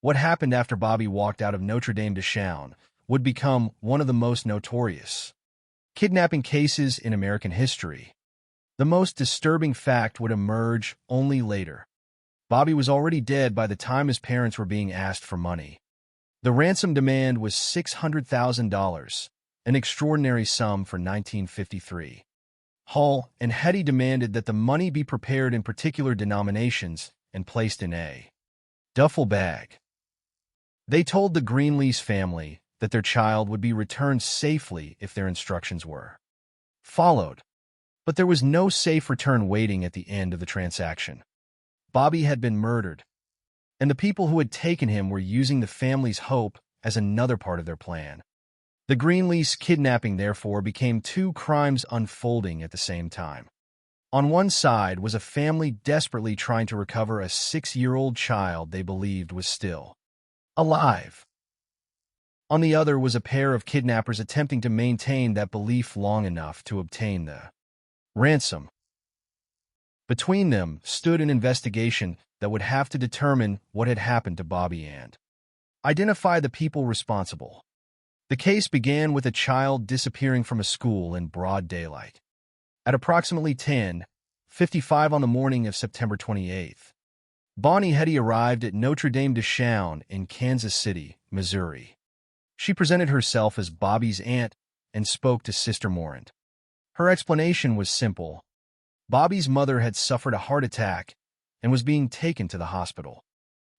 What happened after Bobby walked out of Notre Dame de Chauvin would become one of the most notorious kidnapping cases in American history. The most disturbing fact would emerge only later. Bobby was already dead by the time his parents were being asked for money. The ransom demand was $600,000, an extraordinary sum for 1953. Hall and Hetty demanded that the money be prepared in particular denominations and placed in a duffel bag. They told the Greenlease family that their child would be returned safely if their instructions were followed. But there was no safe return waiting at the end of the transaction. Bobby had been murdered, and the people who had taken him were using the family's hope as another part of their plan. The Greenlease kidnapping, therefore, became two crimes unfolding at the same time. On one side was a family desperately trying to recover a 6-year-old child they believed was still alive. On the other was a pair of kidnappers attempting to maintain that belief long enough to obtain the ransom. Between them stood an investigation that would have to determine what had happened to Bobby and identify the people responsible. The case began with a child disappearing from a school in broad daylight. At approximately 10:55 on the morning of September 28th, Bonnie Hetty arrived at Notre Dame de Chaune in Kansas City, Missouri. She presented herself as Bobby's aunt and spoke to Sister Morant. Her explanation was simple. Bobby's mother had suffered a heart attack and was being taken to the hospital.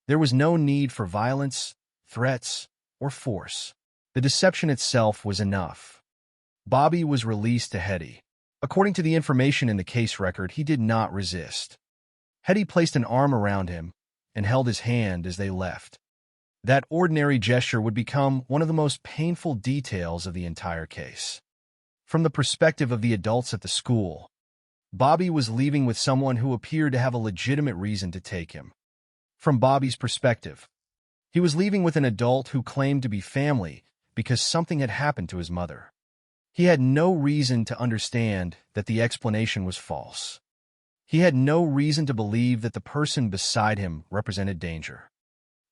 There was no need for violence, threats, or force. The deception itself was enough. Bobby was released to Hetty. According to the information in the case record, he did not resist. Hetty placed an arm around him and held his hand as they left. That ordinary gesture would become one of the most painful details of the entire case. From the perspective of the adults at the school, Bobby was leaving with someone who appeared to have a legitimate reason to take him. From Bobby's perspective, he was leaving with an adult who claimed to be family because something had happened to his mother. He had no reason to understand that the explanation was false. He had no reason to believe that the person beside him represented danger.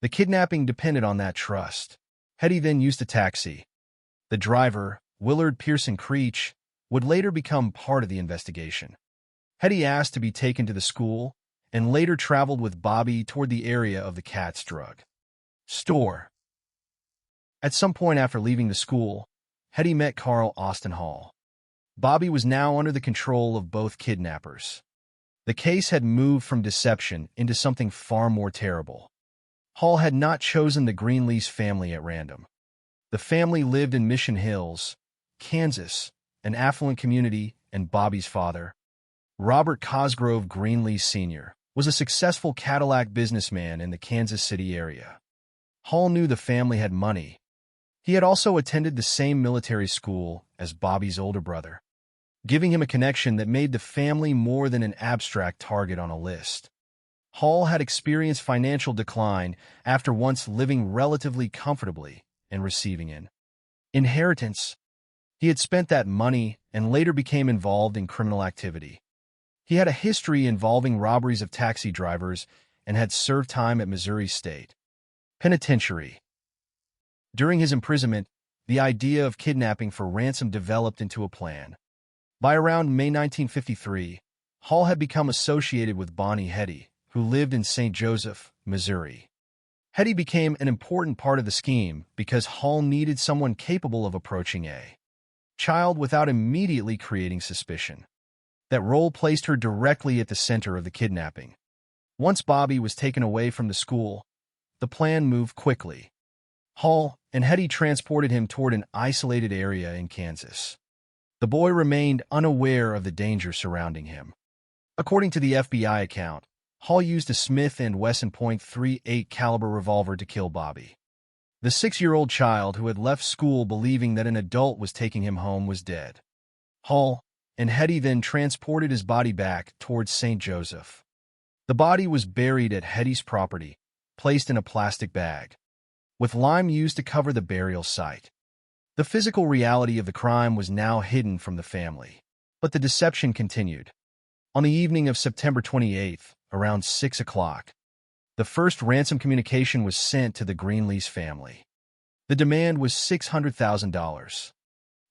The kidnapping depended on that trust. Hetty then used a taxi. The driver, Willard Pearson Creech, would later become part of the investigation. Hetty asked to be taken to the school and later traveled with Bobby toward the area of the Cat's drug store. At some point after leaving the school, Hetty met Carl Austin Hall. Bobby was now under the control of both kidnappers. The case had moved from deception into something far more terrible. Hall had not chosen the Greenlease family at random. The family lived in Mission Hills, Kansas, an affluent community, and Bobby's father, Robert Cosgrove Greenlease Sr., was a successful Cadillac businessman in the Kansas City area. Hall knew the family had money. He had also attended the same military school as Bobby's older brother, giving him a connection that made the family more than an abstract target on a list. Hall had experienced financial decline after once living relatively comfortably and receiving an inheritance. He had spent that money and later became involved in criminal activity. He had a history involving robberies of taxi drivers and had served time at Missouri State Penitentiary. During his imprisonment, the idea of kidnapping for ransom developed into a plan. By around May 1953, Hall had become associated with Bonnie Hetty, who lived in St. Joseph, Missouri. Hetty became an important part of the scheme because Hall needed someone capable of approaching a child without immediately creating suspicion. That role placed her directly at the center of the kidnapping. Once Bobby was taken away from the school, the plan moved quickly. Hall and Hetty transported him toward an isolated area in Kansas. The boy remained unaware of the danger surrounding him. According to the FBI account, Hall used a Smith & Wesson .38 caliber revolver to kill Bobby. The 6-year-old child who had left school believing that an adult was taking him home was dead. Hall and Hetty then transported his body back towards St. Joseph. The body was buried at Hetty's property, placed in a plastic bag, with lime used to cover the burial site. The physical reality of the crime was now hidden from the family, but the deception continued. On the evening of September 28th, around 6 o'clock, the first ransom communication was sent to the Greenlease family. The demand was $600,000.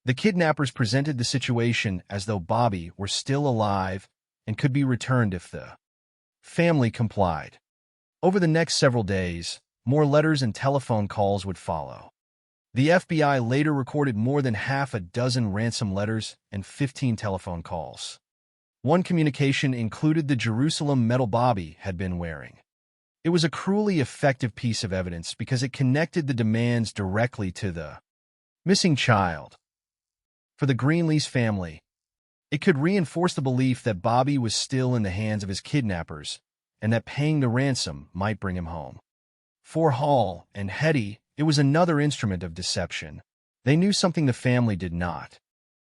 The kidnappers presented the situation as though Bobby were still alive and could be returned if the family complied. Over the next several days, more letters and telephone calls would follow. The FBI later recorded more than half a dozen ransom letters and 15 telephone calls. One communication included the Jerusalem medal Bobby had been wearing. It was a cruelly effective piece of evidence because it connected the demands directly to the missing child. For the Greenlease family, it could reinforce the belief that Bobby was still in the hands of his kidnappers and that paying the ransom might bring him home. For Hall and Hetty, it was another instrument of deception. They knew something the family did not.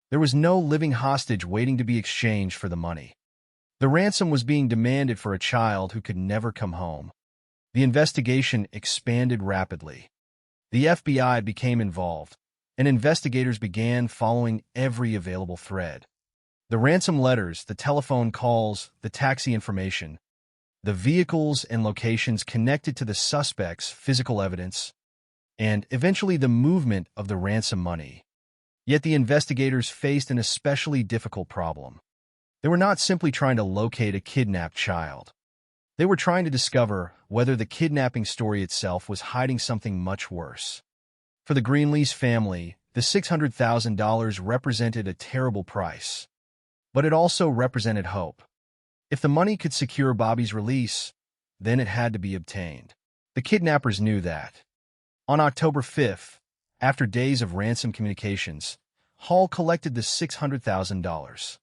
There was no living hostage waiting to be exchanged for the money. The ransom was being demanded for a child who could never come home. The investigation expanded rapidly. The FBI became involved, and investigators began following every available thread. The ransom letters, the telephone calls, the taxi information, the vehicles and locations connected to the suspect's physical evidence, and eventually the movement of the ransom money. Yet the investigators faced an especially difficult problem. They were not simply trying to locate a kidnapped child. They were trying to discover whether the kidnapping story itself was hiding something much worse. For the Greenlease family, the $600,000 represented a terrible price. But it also represented hope. If the money could secure Bobby's release, then it had to be obtained. The kidnappers knew that. On October 5th, after days of ransom communications, Hall collected the $600,000.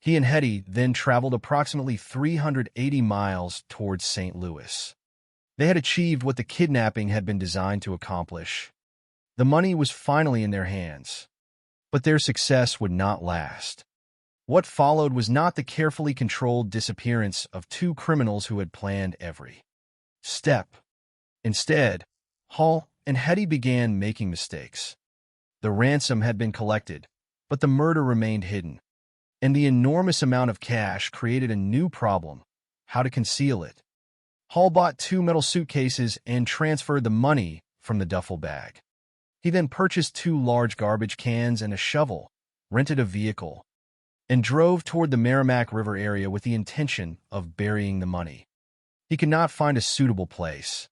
He and Hetty then traveled approximately 380 miles towards St. Louis. They had achieved what the kidnapping had been designed to accomplish. The money was finally in their hands. But their success would not last. What followed was not the carefully controlled disappearance of two criminals who had planned every step. Instead, Hall and Hetty began making mistakes. The ransom had been collected, but the murder remained hidden. And the enormous amount of cash created a new problem: how to conceal it. Hall bought 2 metal suitcases and transferred the money from the duffel bag. He then purchased 2 large garbage cans and a shovel, rented a vehicle, and drove toward the Merrimack River area with the intention of burying the money. He could not find a suitable place.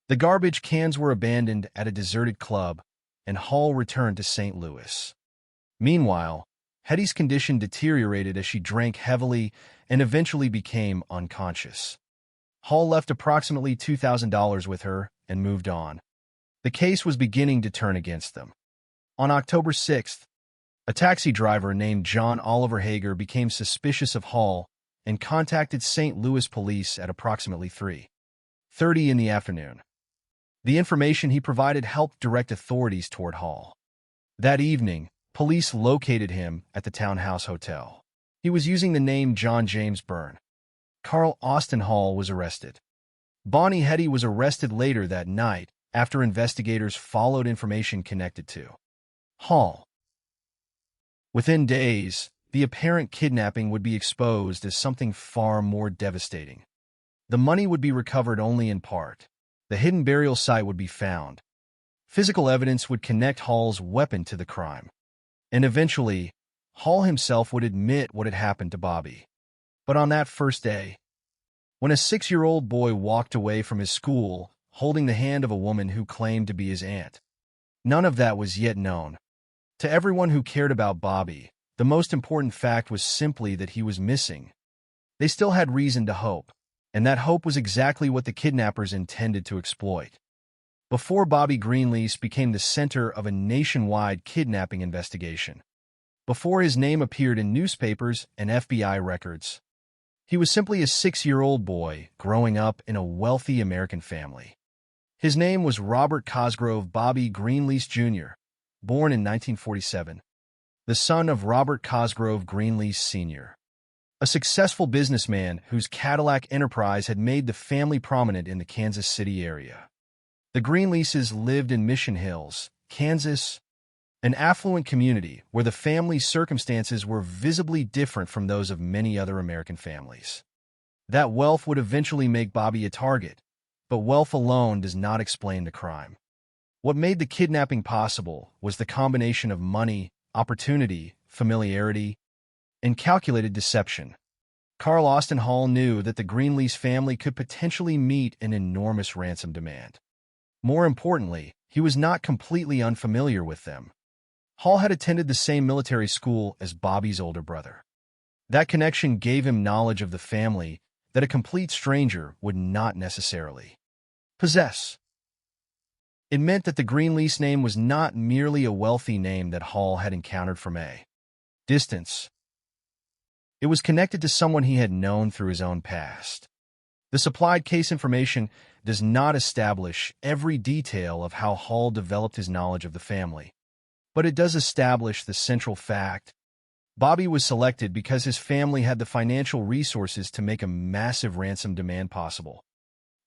The garbage cans were abandoned at a deserted club, and Hall returned to St. Louis. Meanwhile, Hetty's condition deteriorated as she drank heavily and eventually became unconscious. Hall left approximately $2,000 with her and moved on. The case was beginning to turn against them. On October 6th, a taxi driver named John Oliver Hager became suspicious of Hall and contacted St. Louis police at approximately 3:30 in the afternoon. The information he provided helped direct authorities toward Hall. That evening, police located him at the Townhouse Hotel. He was using the name John James Byrne. Carl Austin Hall was arrested. Bonnie Hetty was arrested later that night after investigators followed information connected to Hall. Within days, the apparent kidnapping would be exposed as something far more devastating. The money would be recovered only in part. The hidden burial site would be found. Physical evidence would connect Hall's weapon to the crime. And eventually, Hall himself would admit what had happened to Bobby. But on that first day, when a 6-year-old boy walked away from his school holding the hand of a woman who claimed to be his aunt, none of that was yet known. To everyone who cared about Bobby, the most important fact was simply that he was missing. They still had reason to hope, and that hope was exactly what the kidnappers intended to exploit. Before Bobby Greenlease became the center of a nationwide kidnapping investigation, before his name appeared in newspapers and FBI records, he was simply a 6-year-old boy growing up in a wealthy American family. His name was Robert Cosgrove Bobby Greenlease Jr., born in 1947, the son of Robert Cosgrove Greenlease Sr., a successful businessman whose Cadillac enterprise had made the family prominent in the Kansas City area. The Greenleases lived in Mission Hills, Kansas, an affluent community where the family's circumstances were visibly different from those of many other American families. That wealth would eventually make Bobby a target, but wealth alone does not explain the crime. What made the kidnapping possible was the combination of money, opportunity, familiarity, and calculated deception. Carl Austin Hall knew that the Greenlease family could potentially meet an enormous ransom demand. More importantly, he was not completely unfamiliar with them. Hall had attended the same military school as Bobby's older brother. That connection gave him knowledge of the family that a complete stranger would not necessarily possess. It meant that the Greenlease name was not merely a wealthy name that Hall had encountered from a distance. It was connected to someone he had known through his own past. The supplied case information does not establish every detail of how Hall developed his knowledge of the family, But it does establish the central fact. Bobby was selected because his family had the financial resources to make a massive ransom demand possible.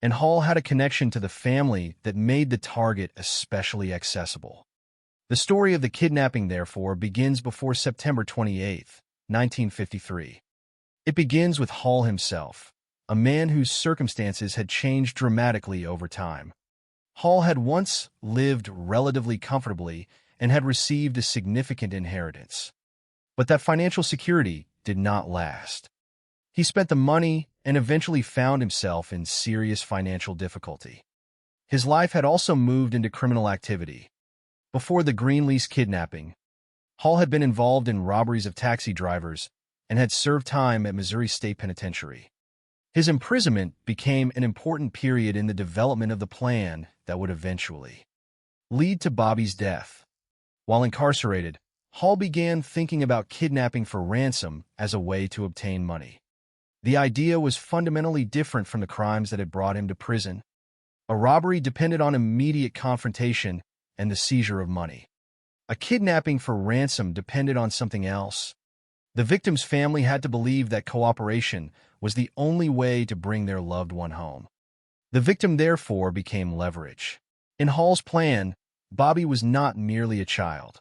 And Hall had a connection to the family that made the target especially accessible. The story of the kidnapping, therefore, begins before September 28, 1953. It begins with Hall himself, a man whose circumstances had changed dramatically over time. Hall had once lived relatively comfortably and had received a significant inheritance. But that financial security did not last. He spent the money and eventually found himself in serious financial difficulty. His life had also moved into criminal activity. Before the Greenlease kidnapping, Hall had been involved in robberies of taxi drivers and had served time at Missouri State Penitentiary. His imprisonment became an important period in the development of the plan that would eventually lead to Bobby's death. While incarcerated, Hall began thinking about kidnapping for ransom as a way to obtain money. The idea was fundamentally different from the crimes that had brought him to prison. A robbery depended on immediate confrontation and the seizure of money. A kidnapping for ransom depended on something else. The victim's family had to believe that cooperation was the only way to bring their loved one home. The victim, therefore, became leverage. In Hall's plan, Bobby was not merely a child.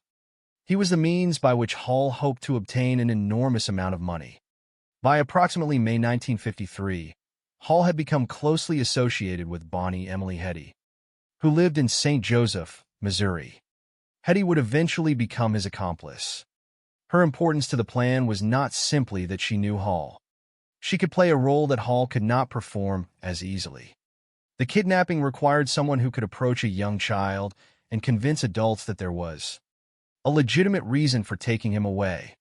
He was the means by which Hall hoped to obtain an enormous amount of money. By approximately May 1953, Hall had become closely associated with Bonnie Emily Hetty, who lived in St. Joseph, Missouri. Hetty would eventually become his accomplice. Her importance to the plan was not simply that she knew Hall. She could play a role that Hall could not perform as easily. The kidnapping required someone who could approach a young child and convince adults that there was a legitimate reason for taking him away.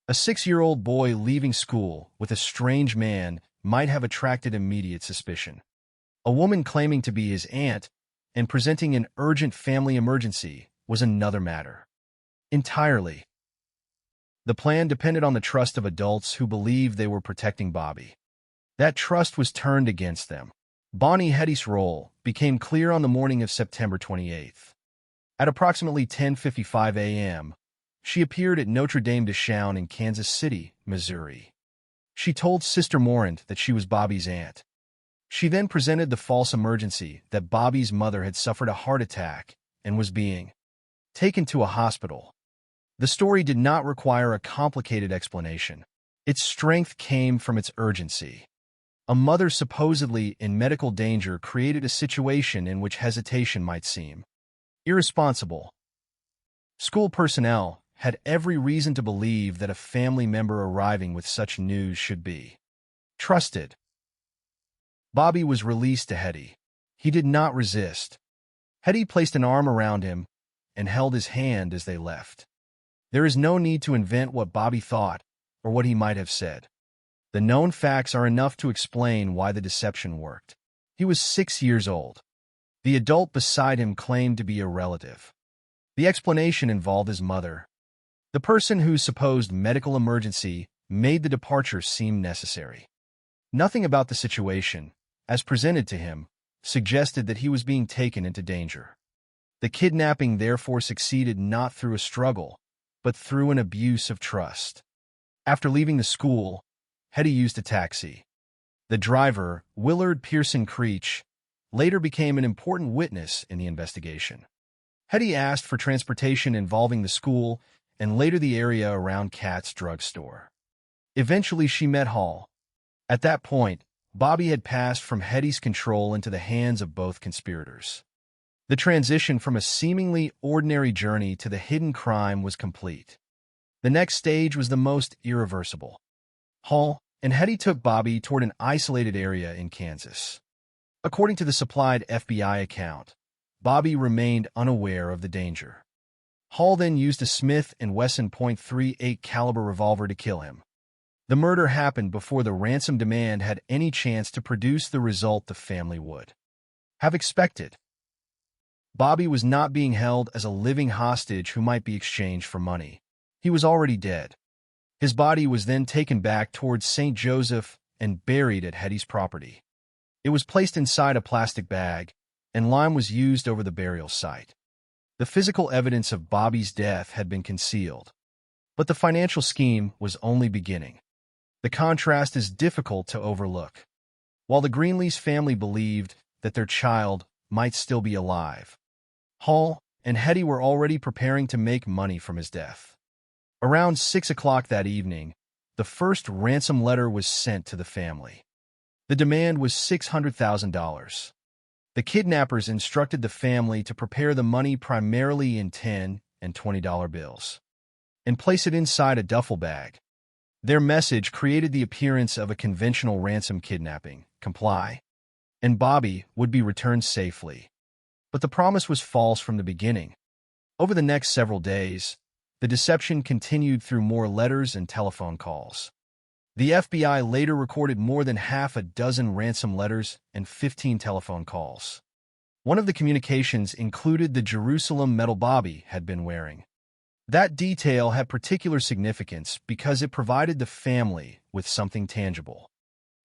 A 6-year-old boy leaving school with a strange man might have attracted immediate suspicion. A woman claiming to be his aunt and presenting an urgent family emergency was another matter entirely. The plan depended on the trust of adults who believed they were protecting Bobby. That trust was turned against them. Bonnie Hetty's role became clear on the morning of September 28th. At approximately 10:55 a.m., she appeared at Notre Dame de Chaune in Kansas City, Missouri. She told Sister Morant that she was Bobby's aunt. She then presented the false emergency that Bobby's mother had suffered a heart attack and was being taken to a hospital. The story did not require a complicated explanation. Its strength came from its urgency. A mother supposedly in medical danger created a situation in which hesitation might seem irresponsible. School personnel had every reason to believe that a family member arriving with such news should be trusted. Bobby was released to Hetty. He did not resist. Hetty placed an arm around him and held his hand as they left. There is no need to invent what Bobby thought or what he might have said. The known facts are enough to explain why the deception worked. He was 6 years old. The adult beside him claimed to be a relative. The explanation involved his mother. The person whose supposed medical emergency made the departure seem necessary. Nothing about the situation, as presented to him, suggested that he was being taken into danger. The kidnapping therefore succeeded not through a struggle, but through an abuse of trust. After leaving the school, Hetty used a taxi. The driver, Willard Pearson Creech, later became an important witness in the investigation. Hetty asked for transportation involving the school and later the area around Katz Drug Store. Eventually, she met Hall. At that point, Bobby had passed from Hetty's control into the hands of both conspirators. The transition from a seemingly ordinary journey to the hidden crime was complete. The next stage was the most irreversible. Hall and Hetty took Bobby toward an isolated area in Kansas. According to the supplied FBI account, Bobby remained unaware of the danger. Hall then used a Smith & Wesson .38 caliber revolver to kill him. The murder happened before the ransom demand had any chance to produce the result the family would have expected. Bobby was not being held as a living hostage who might be exchanged for money. He was already dead. His body was then taken back towards St. Joseph and buried at Hetty's property. It was placed inside a plastic bag, and lime was used over the burial site. The physical evidence of Bobby's death had been concealed, but the financial scheme was only beginning. The contrast is difficult to overlook. While the Greenlease family believed that their child might still be alive, Hall and Hetty were already preparing to make money from his death. Around 6 o'clock that evening, the first ransom letter was sent to the family. The demand was $600,000. The kidnappers instructed the family to prepare the money primarily in $10 and $20 bills and place it inside a duffel bag. Their message created the appearance of a conventional ransom kidnapping, comply, and Bobby would be returned safely. But the promise was false from the beginning. Over the next several days, the deception continued through more letters and telephone calls. The FBI later recorded more than half a dozen ransom letters and 15 telephone calls. One of the communications included the Jerusalem medal Bobby had been wearing. That detail had particular significance because it provided the family with something tangible,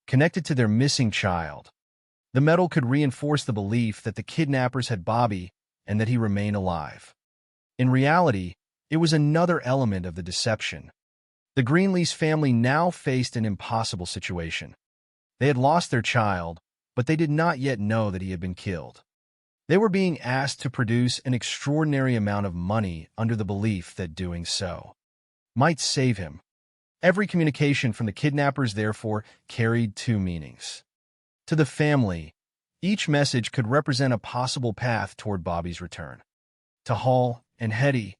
connected to their missing child. The medal could reinforce the belief that the kidnappers had Bobby and that he remained alive. In reality, it was another element of the deception. The Greenlease family now faced an impossible situation. They had lost their child, but they did not yet know that he had been killed. They were being asked to produce an extraordinary amount of money under the belief that doing so might save him. Every communication from the kidnappers, therefore, carried two meanings. To the family, each message could represent a possible path toward Bobby's return. To Hall and Hetty,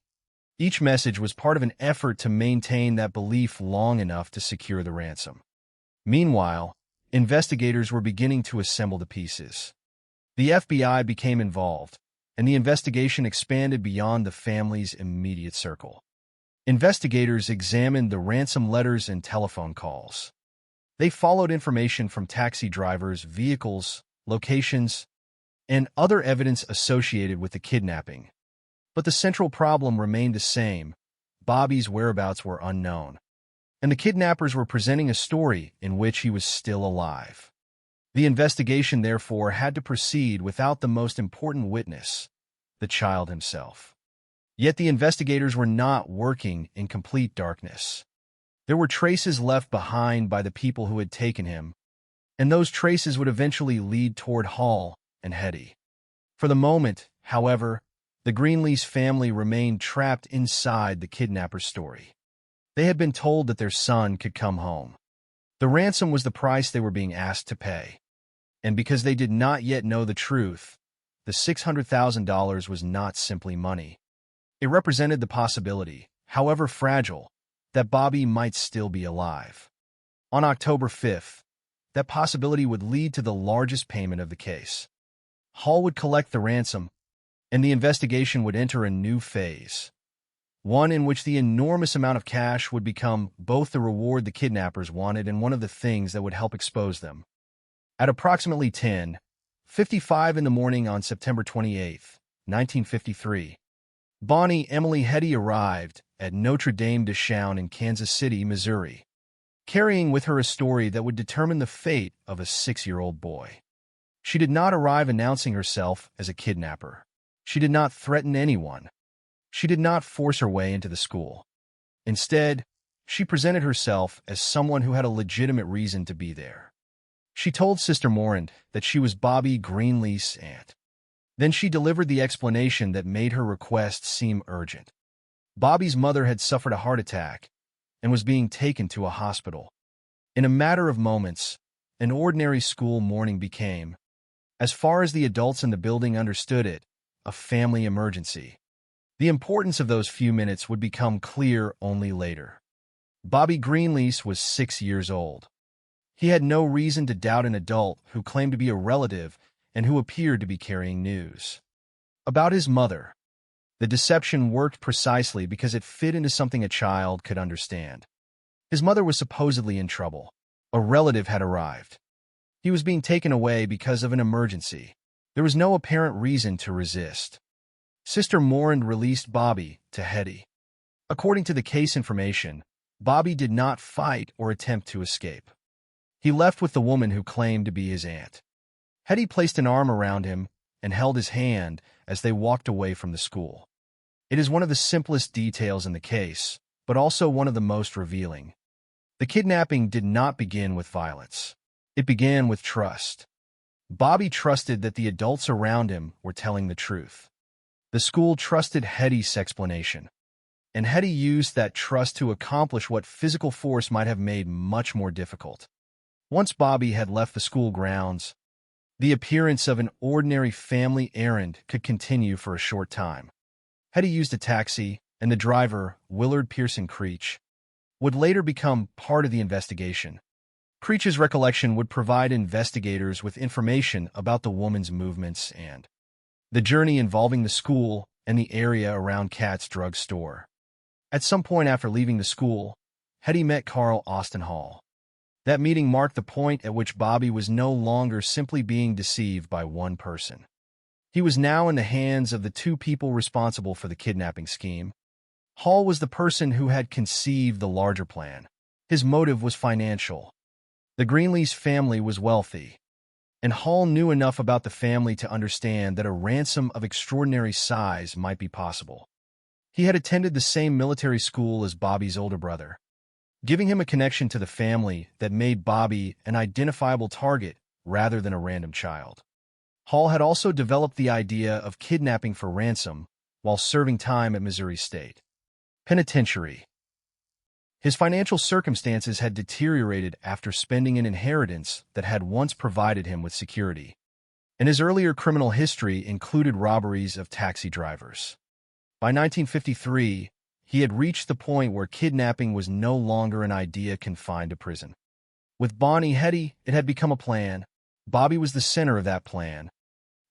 each message was part of an effort to maintain that belief long enough to secure the ransom. Meanwhile, investigators were beginning to assemble the pieces. The FBI became involved, and the investigation expanded beyond the family's immediate circle. Investigators examined the ransom letters and telephone calls. They followed information from taxi drivers, vehicles, locations, and other evidence associated with the kidnapping. But the central problem remained the same. Bobby's whereabouts were unknown, and the kidnappers were presenting a story in which he was still alive. The investigation, therefore, had to proceed without the most important witness, the child himself. Yet the investigators were not working in complete darkness. There were traces left behind by the people who had taken him, and those traces would eventually lead toward Hall and Hetty. For the moment, however, the Greenlease family remained trapped inside the kidnapper's story. They had been told that their son could come home. The ransom was the price they were being asked to pay. And because they did not yet know the truth, the $600,000 was not simply money. It represented the possibility, however fragile, that Bobby might still be alive. On October 5th, that possibility would lead to the largest payment of the case. Hall would collect the ransom, and the investigation would enter a new phase, one in which the enormous amount of cash would become both the reward the kidnappers wanted and one of the things that would help expose them. At approximately 10:55 in the morning on September 28, 1953, Bonnie Emily Hetty arrived at Notre Dame de Chauny in Kansas City, Missouri, carrying with her a story that would determine the fate of a 6-year-old boy. She did not arrive announcing herself as a kidnapper. She did not threaten anyone. She did not force her way into the school. Instead, she presented herself as someone who had a legitimate reason to be there. She told Sister Morand that she was Bobby Greenlease's aunt. Then she delivered the explanation that made her request seem urgent. Bobby's mother had suffered a heart attack and was being taken to a hospital. In a matter of moments, an ordinary school morning became, as far as the adults in the building understood it, a family emergency. The importance of those few minutes would become clear only later. Bobby Greenlease was 6 years old. He had no reason to doubt an adult who claimed to be a relative and who appeared to be carrying news about his mother. The deception worked precisely because it fit into something a child could understand. His mother was supposedly in trouble. A relative had arrived. He was being taken away because of an emergency. There was no apparent reason to resist. Sister Morand released Bobby to Hetty. According to the case information, Bobby did not fight or attempt to escape. He left with the woman who claimed to be his aunt. Hetty placed an arm around him and held his hand as they walked away from the school. It is one of the simplest details in the case, but also one of the most revealing. The kidnapping did not begin with violence. It began with trust. Bobby trusted that the adults around him were telling the truth. The school trusted Hetty's explanation, and Hetty used that trust to accomplish what physical force might have made much more difficult. Once Bobby had left the school grounds, the appearance of an ordinary family errand could continue for a short time. Hetty used a taxi, and the driver, Willard Pearson Creech, would later become part of the investigation. Creech's recollection would provide investigators with information about the woman's movements and the journey involving the school and the area around Kat's drug store. At some point after leaving the school, Hetty met Carl Austin Hall. That meeting marked the point at which Bobby was no longer simply being deceived by one person. He was now in the hands of the two people responsible for the kidnapping scheme. Hall was the person who had conceived the larger plan. His motive was financial. The Greenlees family was wealthy, and Hall knew enough about the family to understand that a ransom of extraordinary size might be possible. He had attended the same military school as Bobby's older brother, giving him a connection to the family that made Bobby an identifiable target rather than a random child. Hall had also developed the idea of kidnapping for ransom while serving time at Missouri State Penitentiary. His financial circumstances had deteriorated after spending an inheritance that had once provided him with security, and his earlier criminal history included robberies of taxi drivers. By 1953, he had reached the point where kidnapping was no longer an idea confined to prison. With Bonnie Hetty, it had become a plan. Bobby was the center of that plan.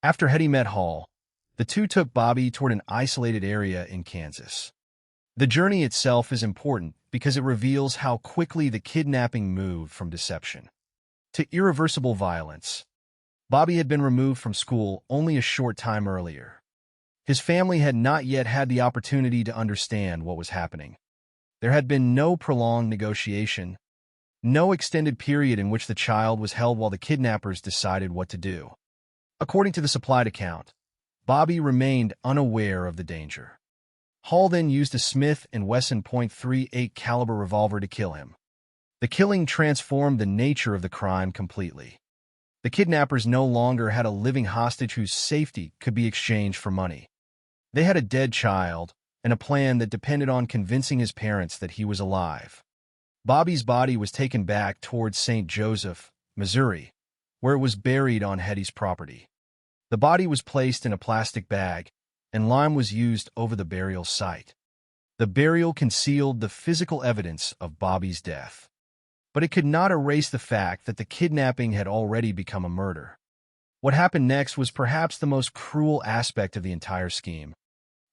After Hetty met Hall, the two took Bobby toward an isolated area in Kansas. The journey itself is important because it reveals how quickly the kidnapping moved from deception to irreversible violence. Bobby had been removed from school only a short time earlier. His family had not yet had the opportunity to understand what was happening. There had been no prolonged negotiation, no extended period in which the child was held while the kidnappers decided what to do. According to the supplied account, Bobby remained unaware of the danger. Hall then used a Smith & Wesson .38 caliber revolver to kill him. The killing transformed the nature of the crime completely. The kidnappers no longer had a living hostage whose safety could be exchanged for money. They had a dead child and a plan that depended on convincing his parents that he was alive. Bobby's body was taken back towards St. Joseph, Missouri, where it was buried on Hetty's property. The body was placed in a plastic bag, and lime was used over the burial site. The burial concealed the physical evidence of Bobby's death, but it could not erase the fact that the kidnapping had already become a murder. What happened next was perhaps the most cruel aspect of the entire scheme.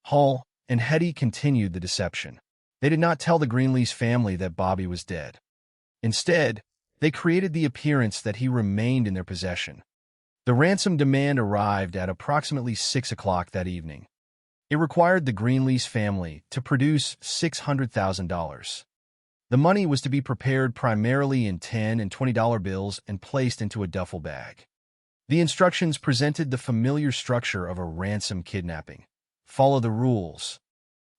Hall and Hetty continued the deception. They did not tell the Greenlees family that Bobby was dead. Instead, they created the appearance that he remained in their possession. The ransom demand arrived at approximately 6 o'clock that evening. It required the Greenlees family to produce $600,000. The money was to be prepared primarily in $10 and $20 bills and placed into a duffel bag. The instructions presented the familiar structure of a ransom kidnapping. Follow the rules.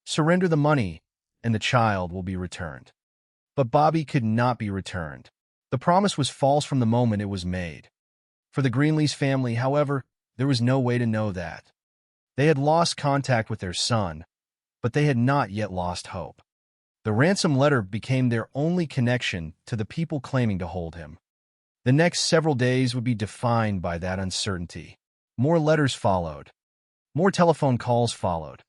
Surrender the money, and the child will be returned. But Bobby could not be returned. The promise was false from the moment it was made. For the Greenlees family, however, there was no way to know that. They had lost contact with their son, but they had not yet lost hope. The ransom letter became their only connection to the people claiming to hold him. The next several days would be defined by that uncertainty. More letters followed. More telephone calls followed.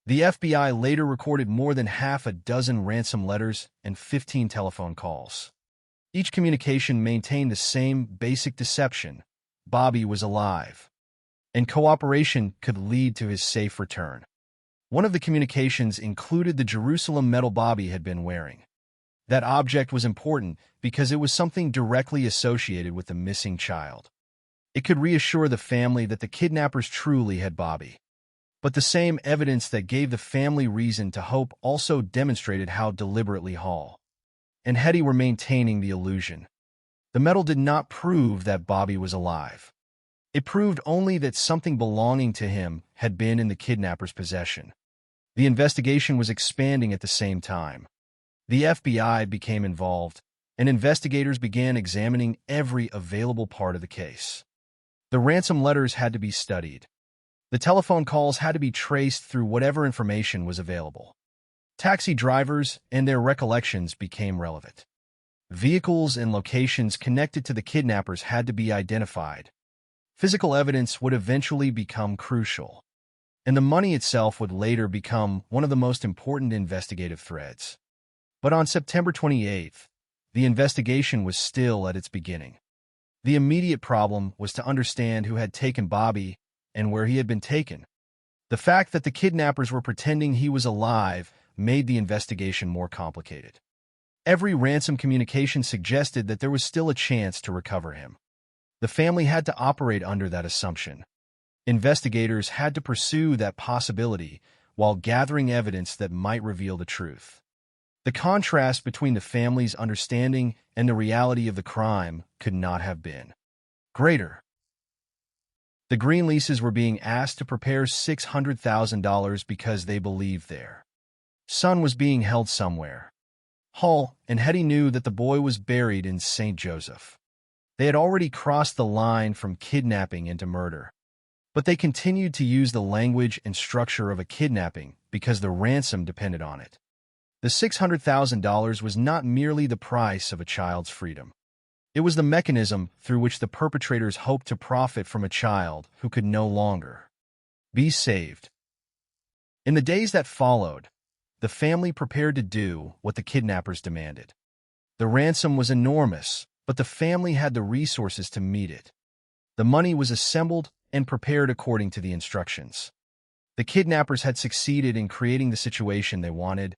The FBI later recorded more than half a dozen ransom letters and 15 telephone calls. Each communication maintained the same basic deception: Bobby was alive, and cooperation could lead to his safe return. One of the communications included the Jerusalem medal Bobby had been wearing. That object was important because it was something directly associated with the missing child. It could reassure the family that the kidnappers truly had Bobby. But the same evidence that gave the family reason to hope also demonstrated how deliberately Hall and Hetty were maintaining the illusion. The medal did not prove that Bobby was alive. It proved only that something belonging to him had been in the kidnapper's possession. The investigation was expanding at the same time. The FBI became involved, and investigators began examining every available part of the case. The ransom letters had to be studied. The telephone calls had to be traced through whatever information was available. Taxi drivers and their recollections became relevant. Vehicles and locations connected to the kidnappers had to be identified. Physical evidence would eventually become crucial, and the money itself would later become one of the most important investigative threads. But on September 28th, the investigation was still at its beginning. The immediate problem was to understand who had taken Bobby and where he had been taken. The fact that the kidnappers were pretending he was alive made the investigation more complicated. Every ransom communication suggested that there was still a chance to recover him. The family had to operate under that assumption. Investigators had to pursue that possibility while gathering evidence that might reveal the truth. The contrast between the family's understanding and the reality of the crime could not have been greater. The Greenleases were being asked to prepare $600,000 because they believed their son was being held somewhere. Hall and Hetty knew that the boy was buried in St. Joseph. They had already crossed the line from kidnapping into murder, but they continued to use the language and structure of a kidnapping because the ransom depended on it. The $600,000 was not merely the price of a child's freedom. It was the mechanism through which the perpetrators hoped to profit from a child who could no longer be saved. In the days that followed, the family prepared to do what the kidnappers demanded. The ransom was enormous, but the family had the resources to meet it. The money was assembled and prepared according to the instructions. The kidnappers had succeeded in creating the situation they wanted,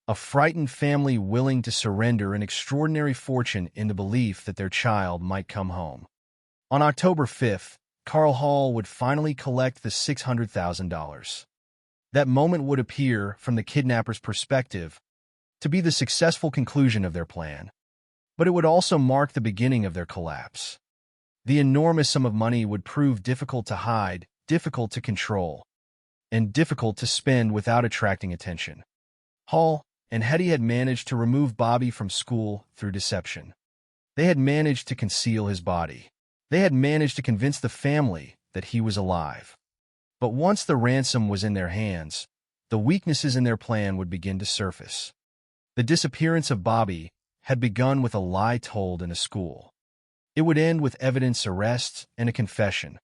a frightened family willing to surrender an extraordinary fortune in the belief that their child might come home. On October 5th, Carl Hall would finally collect the $600,000. That moment would appear, from the kidnappers' perspective, to be the successful conclusion of their plan, but it would also mark the beginning of their collapse. The enormous sum of money would prove difficult to hide, difficult to control, and difficult to spend without attracting attention. Hall and Hetty had managed to remove Bobby from school through deception. They had managed to conceal his body. They had managed to convince the family that he was alive. But once the ransom was in their hands, the weaknesses in their plan would begin to surface. The disappearance of Bobby had begun with a lie told in a school. It would end with evidence, arrests, and a confession.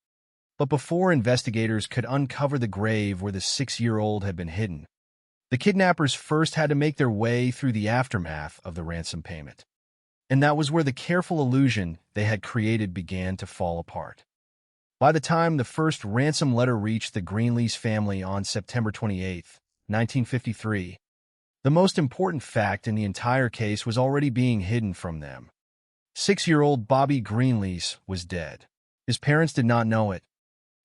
But before investigators could uncover the grave where the 6-year-old had been hidden, the kidnappers first had to make their way through the aftermath of the ransom payment. And that was where the careful illusion they had created began to fall apart. By the time the first ransom letter reached the Greenlease family on September 28, 1953, the most important fact in the entire case was already being hidden from them. 6-year-old Bobby Greenlease was dead. His parents did not know it.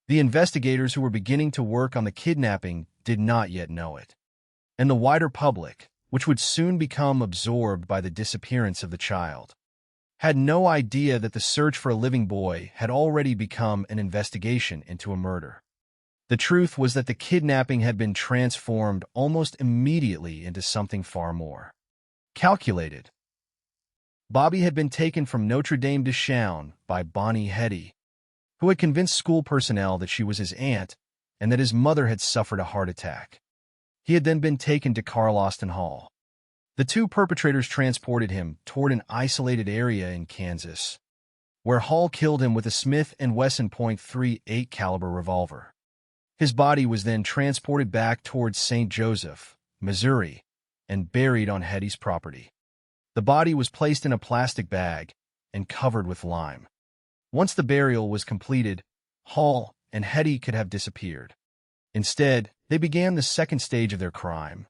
The investigators who were beginning to work on the kidnapping did not yet know it. And the wider public, which would soon become absorbed by the disappearance of the child, had no idea that the search for a living boy had already become an investigation into a murder. The truth was that the kidnapping had been transformed almost immediately into something far more calculated. Bobby had been taken from Notre Dame de Chaon by Bonnie Hetty, who had convinced school personnel that she was his aunt and that his mother had suffered a heart attack. He had then been taken to Carl Austin Hall. The two perpetrators transported him toward an isolated area in Kansas, where Hall killed him with a Smith & Wesson .38 caliber revolver. His body was then transported back towards St. Joseph, Missouri, and buried on Hetty's property. The body was placed in a plastic bag and covered with lime. Once the burial was completed, Hall and Hetty could have disappeared. Instead, they began the second stage of their crime.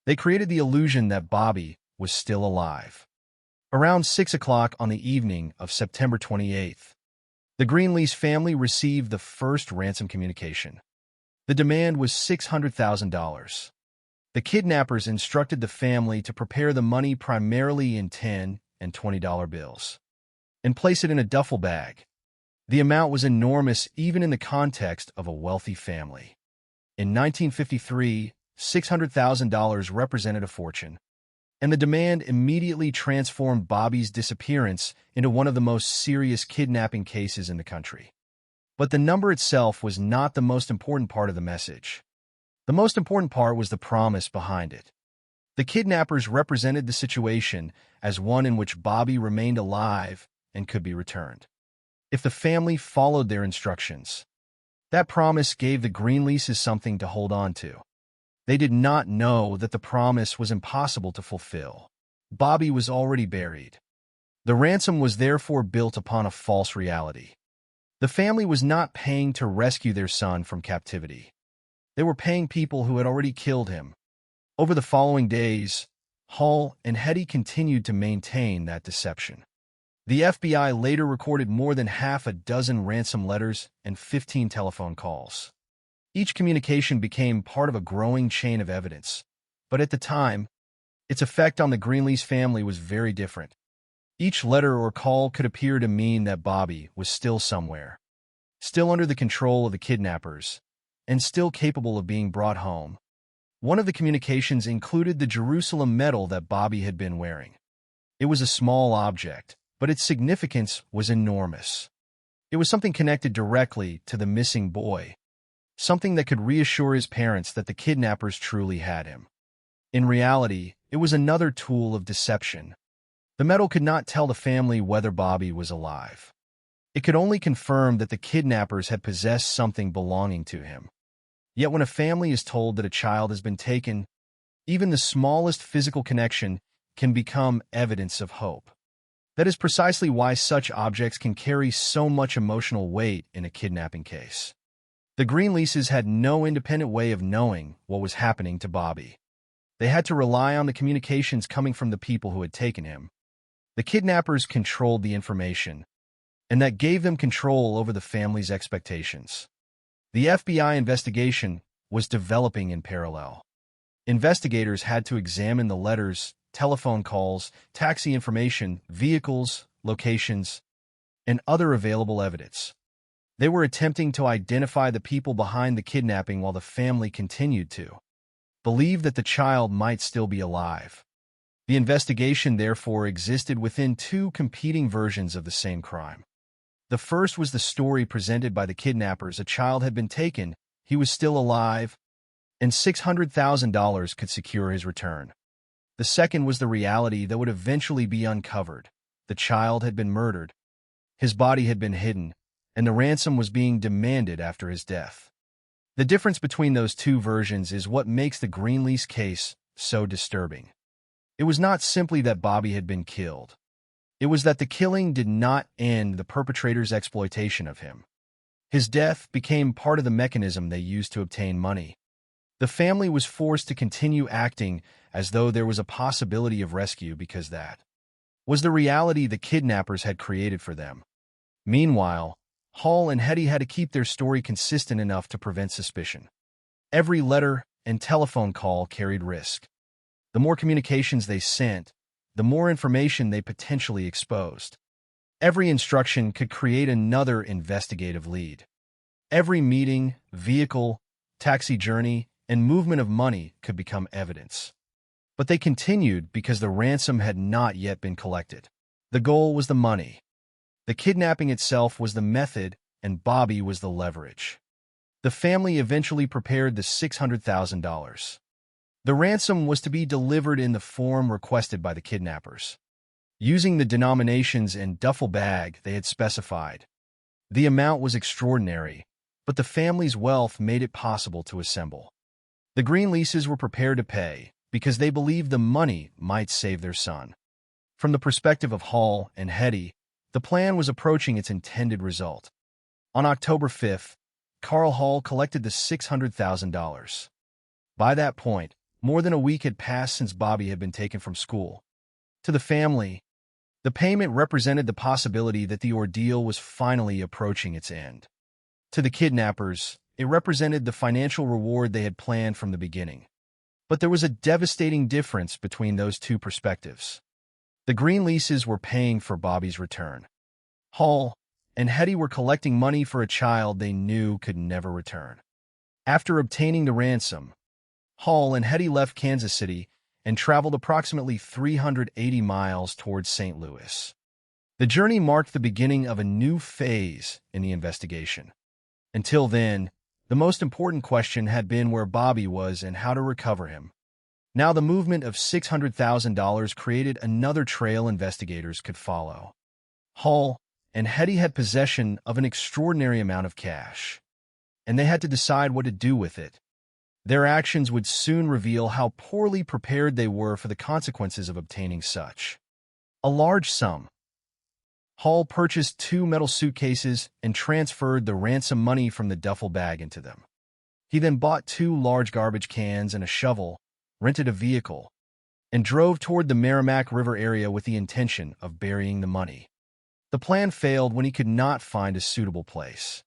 They created the illusion that Bobby was still alive. Around 6 o'clock on the evening of September 28th, the Greenlease family received the first ransom communication. The demand was $600,000. The kidnappers instructed the family to prepare the money primarily in $10 and $20 bills and place it in a duffel bag. The amount was enormous even in the context of a wealthy family. In 1953, $600,000 represented a fortune, and the demand immediately transformed Bobby's disappearance into one of the most serious kidnapping cases in the country. But the number itself was not the most important part of the message. The most important part was the promise behind it. The kidnappers represented the situation as one in which Bobby remained alive and could be returned if the family followed their instructions. That promise gave the Greenleases something to hold on to. They did not know that the promise was impossible to fulfill. Bobby was already buried. The ransom was therefore built upon a false reality. The family was not paying to rescue their son from captivity. They were paying people who had already killed him. Over the following days, Hall and Hetty continued to maintain that deception. The FBI later recorded more than half a dozen ransom letters and 15 telephone calls. Each communication became part of a growing chain of evidence, but at the time, its effect on the Greenlease family was very different. Each letter or call could appear to mean that Bobby was still somewhere, still under the control of the kidnappers, and still capable of being brought home. One of the communications included the Jerusalem medal that Bobby had been wearing. It was a small object, but its significance was enormous. It was something connected directly to the missing boy, something that could reassure his parents that the kidnappers truly had him. In reality, it was another tool of deception. The medal could not tell the family whether Bobby was alive. It could only confirm that the kidnappers had possessed something belonging to him. Yet when a family is told that a child has been taken, even the smallest physical connection can become evidence of hope. That is precisely why such objects can carry so much emotional weight in a kidnapping case. The Greenleases had no independent way of knowing what was happening to Bobby. They had to rely on the communications coming from the people who had taken him. The kidnappers controlled the information, and that gave them control over the family's expectations. The FBI investigation was developing in parallel. Investigators had to examine the letters, telephone calls, taxi information, vehicles, locations, and other available evidence. They were attempting to identify the people behind the kidnapping while the family continued to believe that the child might still be alive. The investigation therefore existed within two competing versions of the same crime. The first was the story presented by the kidnappers: a child had been taken, he was still alive, and $600,000 could secure his return. The second was the reality that would eventually be uncovered. The child had been murdered, his body had been hidden, and the ransom was being demanded after his death. The difference between those two versions is what makes the Greenlease case so disturbing. It was not simply that Bobby had been killed. It was that the killing did not end the perpetrator's exploitation of him. His death became part of the mechanism they used to obtain money. The family was forced to continue acting as though there was a possibility of rescue because that was the reality the kidnappers had created for them. Meanwhile, Hall and Hetty had to keep their story consistent enough to prevent suspicion. Every letter and telephone call carried risk. The more communications they sent, the more information they potentially exposed. Every instruction could create another investigative lead. Every meeting, vehicle, taxi journey, and movement of money could become evidence. But they continued because the ransom had not yet been collected. The goal was the money. The kidnapping itself was the method, and Bobby was the leverage. The family eventually prepared the $600,000. The ransom was to be delivered in the form requested by the kidnappers, using the denominations and duffel bag they had specified. The amount was extraordinary, but the family's wealth made it possible to assemble. The Greenleases were prepared to pay because they believed the money might save their son. From the perspective of Hall and Hetty, the plan was approaching its intended result. On October 5th, Carl Hall collected the $600,000. By that point, more than a week had passed since Bobby had been taken from school. To the family, the payment represented the possibility that the ordeal was finally approaching its end. To the kidnappers, it represented the financial reward they had planned from the beginning. But there was a devastating difference between those two perspectives. The Greenleases were paying for Bobby's return. Hall and Hetty were collecting money for a child they knew could never return. After obtaining the ransom, Hall and Hetty left Kansas City and traveled approximately 380 miles towards St. Louis. The journey marked the beginning of a new phase in the investigation. Until then, the most important question had been where Bobby was and how to recover him. Now the movement of $600,000 created another trail investigators could follow. Hall and Hetty had possession of an extraordinary amount of cash, and they had to decide what to do with it. Their actions would soon reveal how poorly prepared they were for the consequences of obtaining such a large sum. Hall purchased 2 metal suitcases and transferred the ransom money from the duffel bag into them. He then bought 2 large garbage cans and a shovel, rented a vehicle, and drove toward the Merrimack River area with the intention of burying the money. The plan failed when he could not find a suitable place.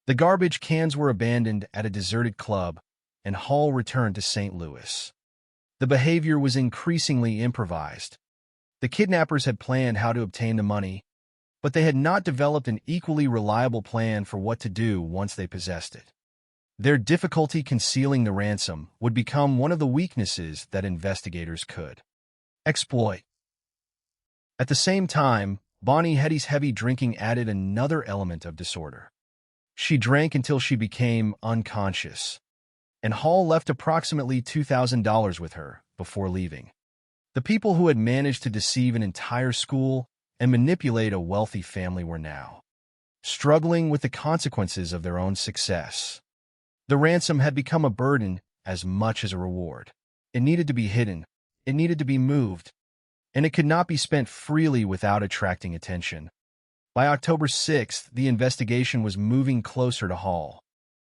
The garbage cans were abandoned at a deserted club, and Hall returned to St. Louis. The behavior was increasingly improvised. The kidnappers had planned how to obtain the money, but they had not developed an equally reliable plan for what to do once they possessed it. Their difficulty concealing the ransom would become one of the weaknesses that investigators could exploit. At the same time, Bonnie Hetty's heavy drinking added another element of disorder. She drank until she became unconscious, and Hall left approximately $2,000 with her before leaving. The people who had managed to deceive an entire school and manipulate a wealthy family were now struggling with the consequences of their own success. The ransom had become a burden as much as a reward. It needed to be hidden, it needed to be moved, and it could not be spent freely without attracting attention. By October 6th, the investigation was moving closer to Hall.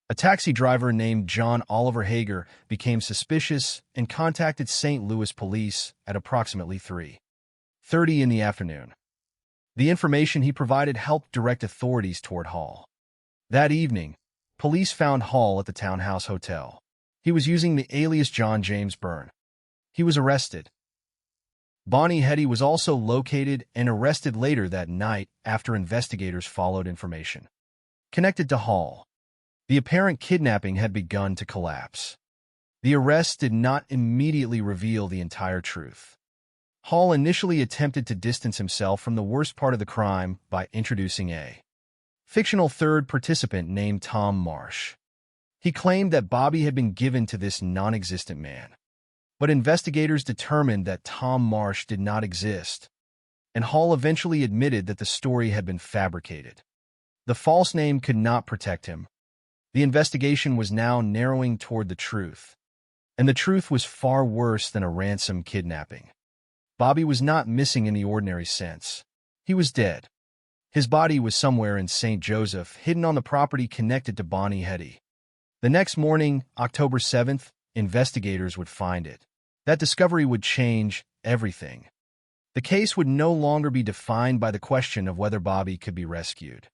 A taxi driver named John Oliver Hager became suspicious and contacted St. Louis police at approximately 3:30 in the afternoon. The information he provided helped direct authorities toward Hall. That evening, police found Hall at the Townhouse Hotel. He was using the alias John James Byrne. He was arrested. Bonnie Hetty was also located and arrested later that night after investigators followed information connected to Hall. The apparent kidnapping had begun to collapse. The arrest did not immediately reveal the entire truth. Hall initially attempted to distance himself from the worst part of the crime by introducing a fictional third participant named Tom Marsh. He claimed that Bobby had been given to this non-existent man. But investigators determined that Tom Marsh did not exist, and Hall eventually admitted that the story had been fabricated. The false name could not protect him. The investigation was now narrowing toward the truth, and the truth was far worse than a ransom kidnapping. Bobby was not missing in the ordinary sense. He was dead. His body was somewhere in St. Joseph, hidden on the property connected to Bonnie Hetty. The next morning, October 7th, investigators would find it. That discovery would change everything. The case would no longer be defined by the question of whether Bobby could be rescued.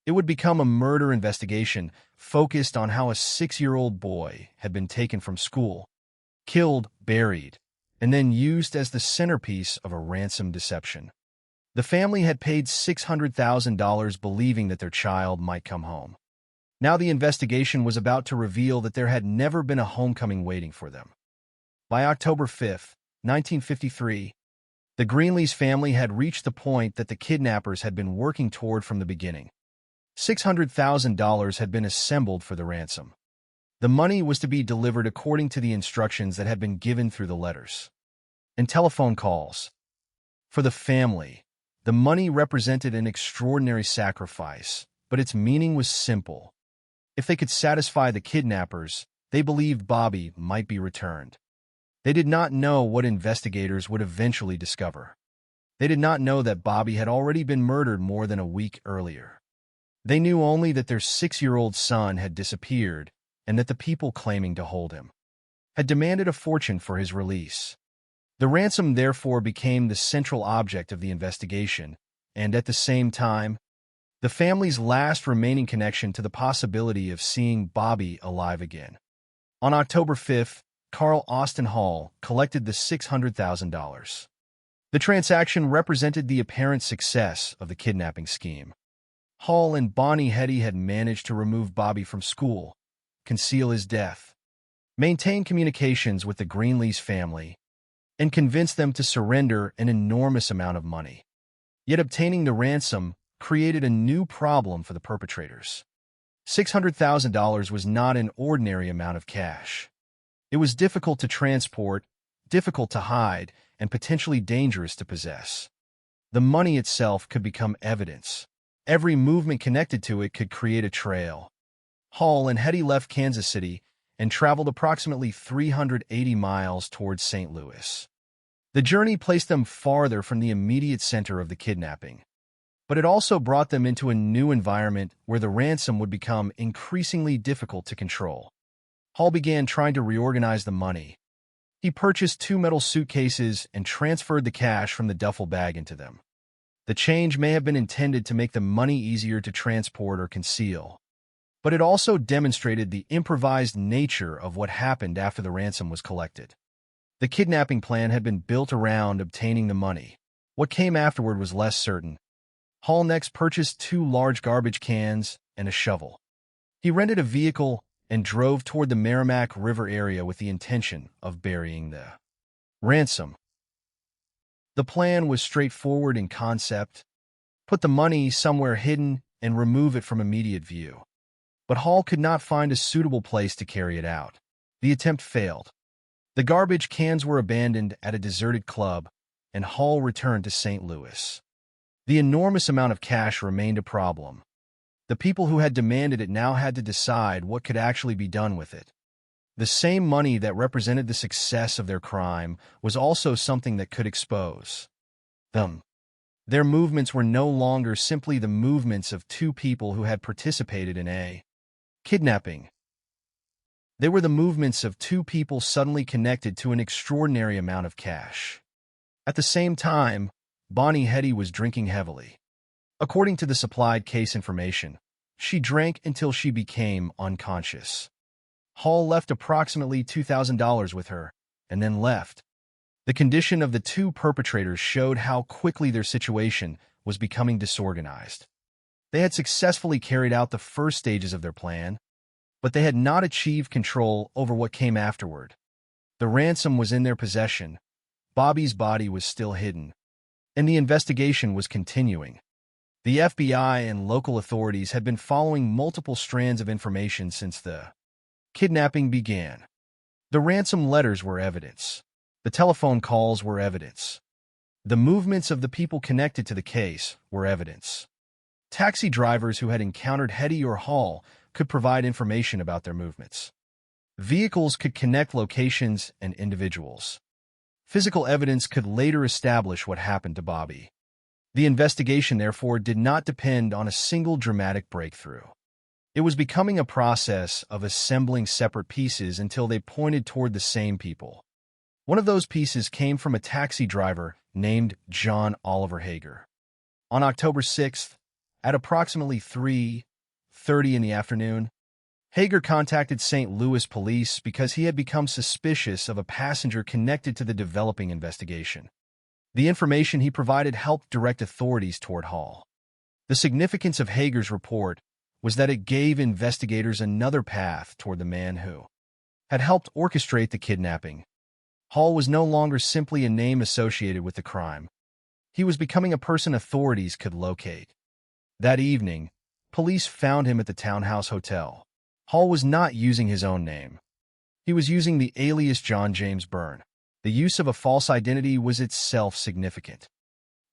It would become a murder investigation focused on how a 6-year-old boy had been taken from school, killed, buried, and then used as the centerpiece of a ransom deception. The family had paid $600,000 believing that their child might come home. Now the investigation was about to reveal that there had never been a homecoming waiting for them. By October 5, 1953, the Greenlees family had reached the point that the kidnappers had been working toward from the beginning. $600,000 had been assembled for the ransom. The money was to be delivered according to the instructions that had been given through the letters and telephone calls. For the family, the money represented an extraordinary sacrifice, but its meaning was simple. If they could satisfy the kidnappers, they believed Bobby might be returned. They did not know what investigators would eventually discover. They did not know that Bobby had already been murdered more than a week earlier. They knew only that their 6-year-old son had disappeared and that the people claiming to hold him had demanded a fortune for his release. The ransom therefore became the central object of the investigation, and at the same time, the family's last remaining connection to the possibility of seeing Bobby alive again. On October 5th, Carl Austin Hall collected the $600,000. The transaction represented the apparent success of the kidnapping scheme. Hall and Bonnie Hetty had managed to remove Bobby from school, conceal his death, maintain communications with the Greenlees family, and convince them to surrender an enormous amount of money. Yet obtaining the ransom created a new problem for the perpetrators. $600,000 was not an ordinary amount of cash. It was difficult to transport, difficult to hide, and potentially dangerous to possess. The money itself could become evidence. Every movement connected to it could create a trail. Hall and Hetty left Kansas City and traveled approximately 380 miles towards St. Louis. The journey placed them farther from the immediate center of the kidnapping, but it also brought them into a new environment where the ransom would become increasingly difficult to control. Hall began trying to reorganize the money. He purchased 2 metal suitcases and transferred the cash from the duffel bag into them. The change may have been intended to make the money easier to transport or conceal, but it also demonstrated the improvised nature of what happened after the ransom was collected. The kidnapping plan had been built around obtaining the money. What came afterward was less certain. Hall next purchased 2 large garbage cans and a shovel. He rented a vehicle and drove toward the Merrimack River area with the intention of burying the ransom. The plan was straightforward in concept: put the money somewhere hidden and remove it from immediate view. But Hall could not find a suitable place to carry it out. The attempt failed. The garbage cans were abandoned at a deserted club, and Hall returned to St. Louis. The enormous amount of cash remained a problem. The people who had demanded it now had to decide what could actually be done with it. The same money that represented the success of their crime was also something that could expose them. Their movements were no longer simply the movements of 2 people who had participated in a kidnapping. They were the movements of 2 people suddenly connected to an extraordinary amount of cash. At the same time, Bonnie Hetty was drinking heavily. According to the supplied case information, she drank until she became unconscious. Hall left approximately $2,000 with her, and then left. The condition of the 2 perpetrators showed how quickly their situation was becoming disorganized. They had successfully carried out the first stages of their plan, but they had not achieved control over what came afterward. The ransom was in their possession, Bobby's body was still hidden, and the investigation was continuing. The FBI and local authorities had been following multiple strands of information since the kidnapping began. The ransom letters were evidence. The telephone calls were evidence. The movements of the people connected to the case were evidence. Taxi drivers who had encountered Hetty or Hall could provide information about their movements. Vehicles could connect locations and individuals. Physical evidence could later establish what happened to Bobby. The investigation, therefore, did not depend on a single dramatic breakthrough. It was becoming a process of assembling separate pieces until they pointed toward the same people. One of those pieces came from a taxi driver named John Oliver Hager. On October 6th, at approximately 3:30 in the afternoon, Hager contacted St. Louis police because he had become suspicious of a passenger connected to the developing investigation. The information he provided helped direct authorities toward Hall. The significance of Hager's report was that it gave investigators another path toward the man who had helped orchestrate the kidnapping. Hall was no longer simply a name associated with the crime. He was becoming a person authorities could locate. That evening, police found him at the Townhouse Hotel. Hall was not using his own name. He was using the alias John James Byrne. The use of a false identity was itself significant.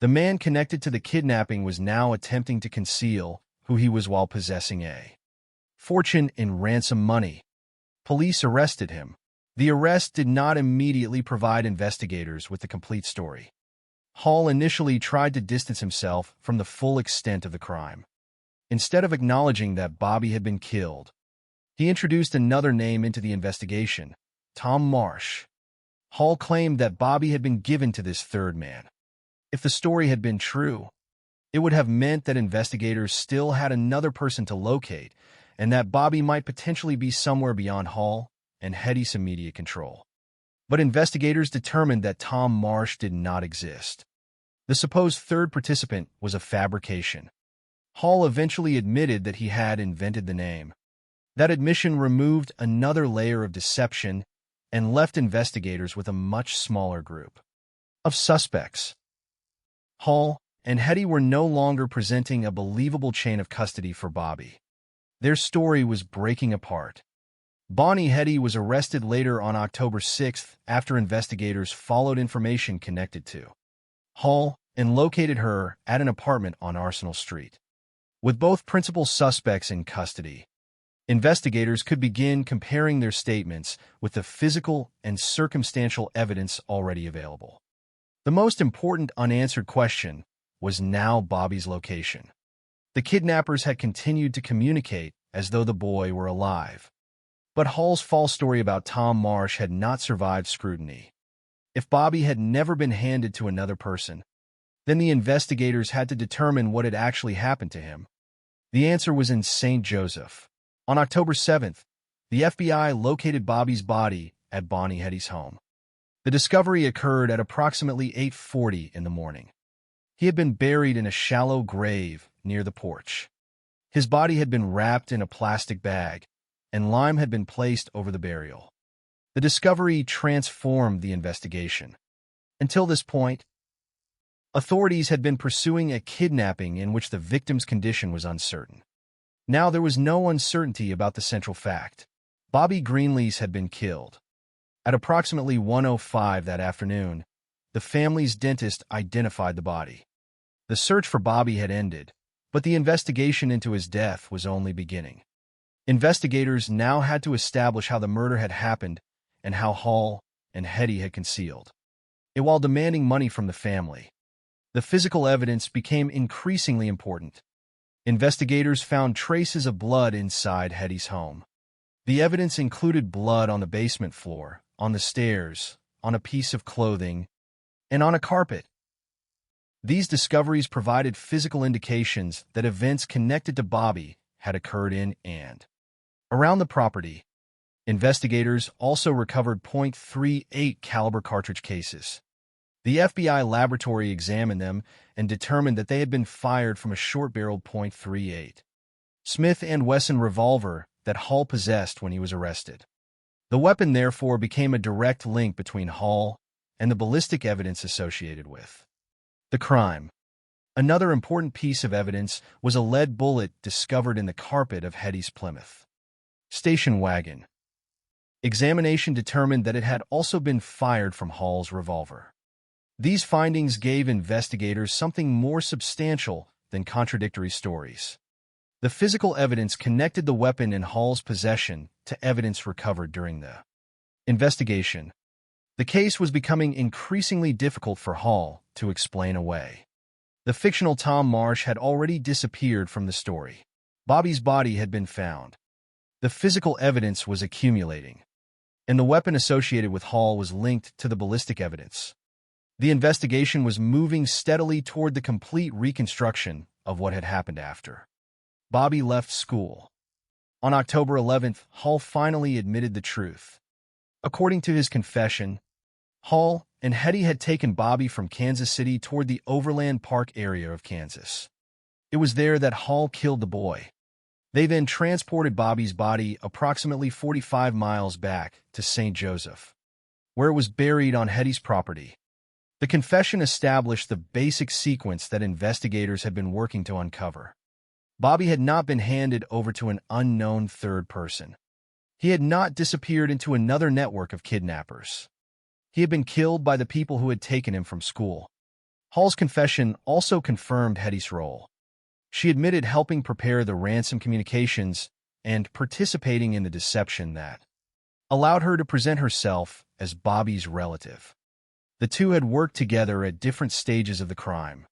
The man connected to the kidnapping was now attempting to conceal who he was while possessing a fortune in ransom money. Police arrested him. The arrest did not immediately provide investigators with the complete story. Hall initially tried to distance himself from the full extent of the crime. Instead of acknowledging that Bobby had been killed, he introduced another name into the investigation, Tom Marsh. Hall claimed that Bobby had been given to this third man. If the story had been true, it would have meant that investigators still had another person to locate, and that Bobby might potentially be somewhere beyond Hall and Hetty's immediate control. But investigators determined that Tom Marsh did not exist. The supposed third participant was a fabrication. Hall eventually admitted that he had invented the name. That admission removed another layer of deception and left investigators with a much smaller group of suspects. Hall and Hetty were no longer presenting a believable chain of custody for Bobby. Their story was breaking apart. Bonnie Hetty was arrested later on October 6th after investigators followed information connected to Hall and located her at an apartment on Arsenal Street. With both principal suspects in custody, investigators could begin comparing their statements with the physical and circumstantial evidence already available. The most important unanswered question was now Bobby's location. The kidnappers had continued to communicate as though the boy were alive. But Hall's false story about Tom Marsh had not survived scrutiny. If Bobby had never been handed to another person, then the investigators had to determine what had actually happened to him. The answer was in St. Joseph. On October 7th, the FBI located Bobby's body at Bonnie Hetty's home. The discovery occurred at approximately 8:40 in the morning. He had been buried in a shallow grave near the porch. His body had been wrapped in a plastic bag, and lime had been placed over the burial. The discovery transformed the investigation. Until this point, authorities had been pursuing a kidnapping in which the victim's condition was uncertain. Now there was no uncertainty about the central fact. Bobby Greenlease had been killed. At approximately 1:05 that afternoon, the family's dentist identified the body. The search for Bobby had ended, but the investigation into his death was only beginning. Investigators now had to establish how the murder had happened and how Hall and Hetty had concealed it while demanding money from the family. The physical evidence became increasingly important. Investigators found traces of blood inside Hetty's home. The evidence included blood on the basement floor, on the stairs, on a piece of clothing, and on a carpet. These discoveries provided physical indications that events connected to Bobby had occurred in and around the property. Investigators also recovered .38 caliber cartridge cases. The FBI laboratory examined them and determined that they had been fired from a short-barreled .38 Smith & Wesson revolver that Hall possessed when he was arrested. The weapon therefore became a direct link between Hall and the ballistic evidence associated with the crime. Another important piece of evidence was a lead bullet discovered in the carpet of Hetty's Plymouth station wagon. Examination determined that it had also been fired from Hall's revolver. These findings gave investigators something more substantial than contradictory stories. The physical evidence connected the weapon in Hall's possession to evidence recovered during the investigation. The case was becoming increasingly difficult for Hall to explain away. The fictional Tom Marsh had already disappeared from the story. Bobby's body had been found. The physical evidence was accumulating, and the weapon associated with Hall was linked to the ballistic evidence. The investigation was moving steadily toward the complete reconstruction of what had happened after Bobby left school. On October 11th, Hall finally admitted the truth. According to his confession, Hall and Hetty had taken Bobby from Kansas City toward the Overland Park area of Kansas. It was there that Hall killed the boy. They then transported Bobby's body approximately 45 miles back to St. Joseph, where it was buried on Hetty's property. The confession established the basic sequence that investigators had been working to uncover. Bobby had not been handed over to an unknown third person. He had not disappeared into another network of kidnappers. He had been killed by the people who had taken him from school. Hall's confession also confirmed Hetty's role. She admitted helping prepare the ransom communications and participating in the deception that allowed her to present herself as Bobby's relative. The two had worked together at different stages of the crime.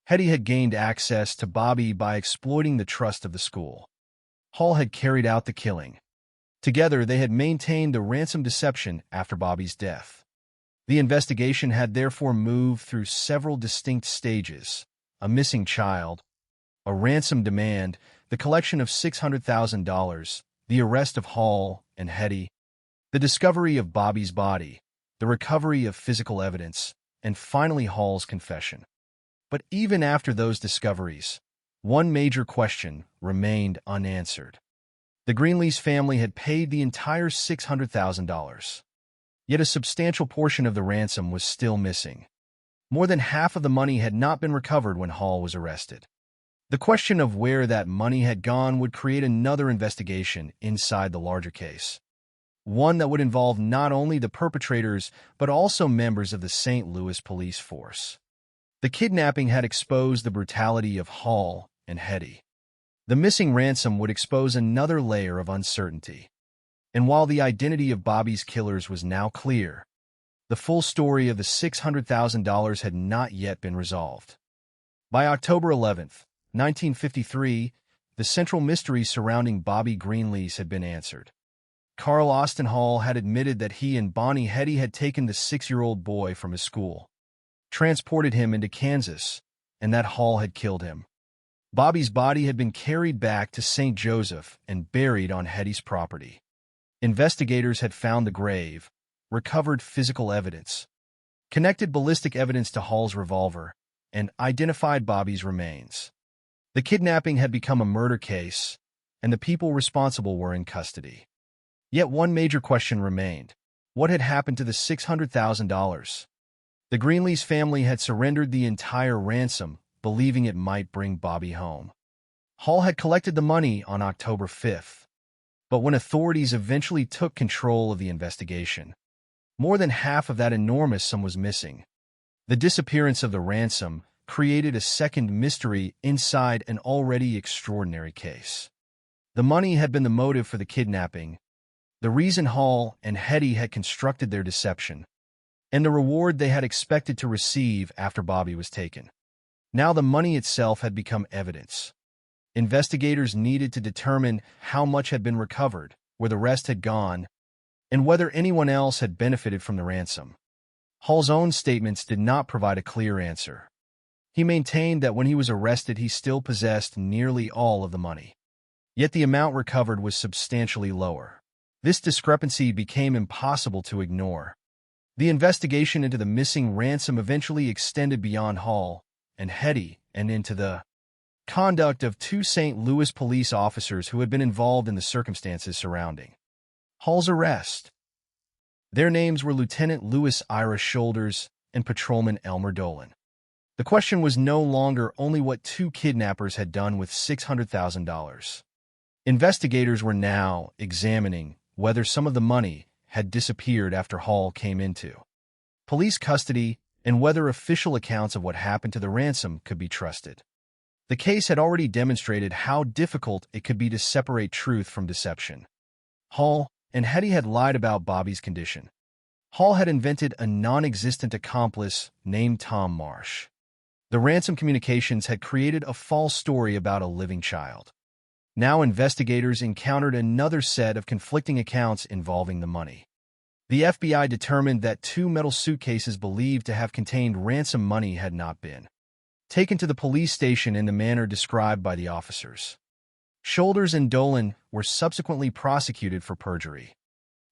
Hetty had gained access to Bobby by exploiting the trust of the school. Hall had carried out the killing. Together, they had maintained the ransom deception after Bobby's death. The investigation had therefore moved through several distinct stages: a missing child, a ransom demand, the collection of $600,000, the arrest of Hall and Hetty, the discovery of Bobby's body, the recovery of physical evidence, and finally Hall's confession. But even after those discoveries, one major question remained unanswered. The Greenlease family had paid the entire $600,000. Yet a substantial portion of the ransom was still missing. More than half of the money had not been recovered when Hall was arrested. The question of where that money had gone would create another investigation inside the larger case, one that would involve not only the perpetrators but also members of the St. Louis police force. The kidnapping had exposed the brutality of Hall and Hetty. The missing ransom would expose another layer of uncertainty. And while the identity of Bobby's killers was now clear, the full story of the $600,000 had not yet been resolved. By October 11th, 1953, the central mystery surrounding Bobby Greenlease had been answered. Carl Austin Hall had admitted that he and Bonnie Hetty had taken the 6-year-old boy from his school, transported him into Kansas, and that Hall had killed him. Bobby's body had been carried back to St. Joseph and buried on Hetty's property. Investigators had found the grave, recovered physical evidence, connected ballistic evidence to Hall's revolver, and identified Bobby's remains. The kidnapping had become a murder case, and the people responsible were in custody. Yet one major question remained. What had happened to the $600,000? The Greenlease family had surrendered the entire ransom, believing it might bring Bobby home. Hall had collected the money on October 5th, but when authorities eventually took control of the investigation, more than half of that enormous sum was missing. The disappearance of the ransom created a second mystery inside an already extraordinary case. The money had been the motive for the kidnapping, the reason Hall and Hetty had constructed their deception, and the reward they had expected to receive after Bobby was taken. Now the money itself had become evidence. Investigators needed to determine how much had been recovered, where the rest had gone, and whether anyone else had benefited from the ransom. Hall's own statements did not provide a clear answer. He maintained that when he was arrested he still possessed nearly all of the money. Yet the amount recovered was substantially lower. This discrepancy became impossible to ignore. The investigation into the missing ransom eventually extended beyond Hall and Hetty and into the conduct of 2 St. Louis police officers who had been involved in the circumstances surrounding Hall's arrest. Their names were Lieutenant Louis Ira Shoulders and Patrolman Elmer Dolan. The question was no longer only what 2 kidnappers had done with $600,000. Investigators were now examining whether some of the money had disappeared after Hall came into police custody and whether official accounts of what happened to the ransom could be trusted. The case had already demonstrated how difficult it could be to separate truth from deception. Hall and Hetty had lied about Bobby's condition. Hall had invented a non-existent accomplice named Tom Marsh. The ransom communications had created a false story about a living child. Now investigators encountered another set of conflicting accounts involving the money. The FBI determined that 2 metal suitcases believed to have contained ransom money had not been taken to the police station in the manner described by the officers. Shoulders and Dolan were subsequently prosecuted for perjury.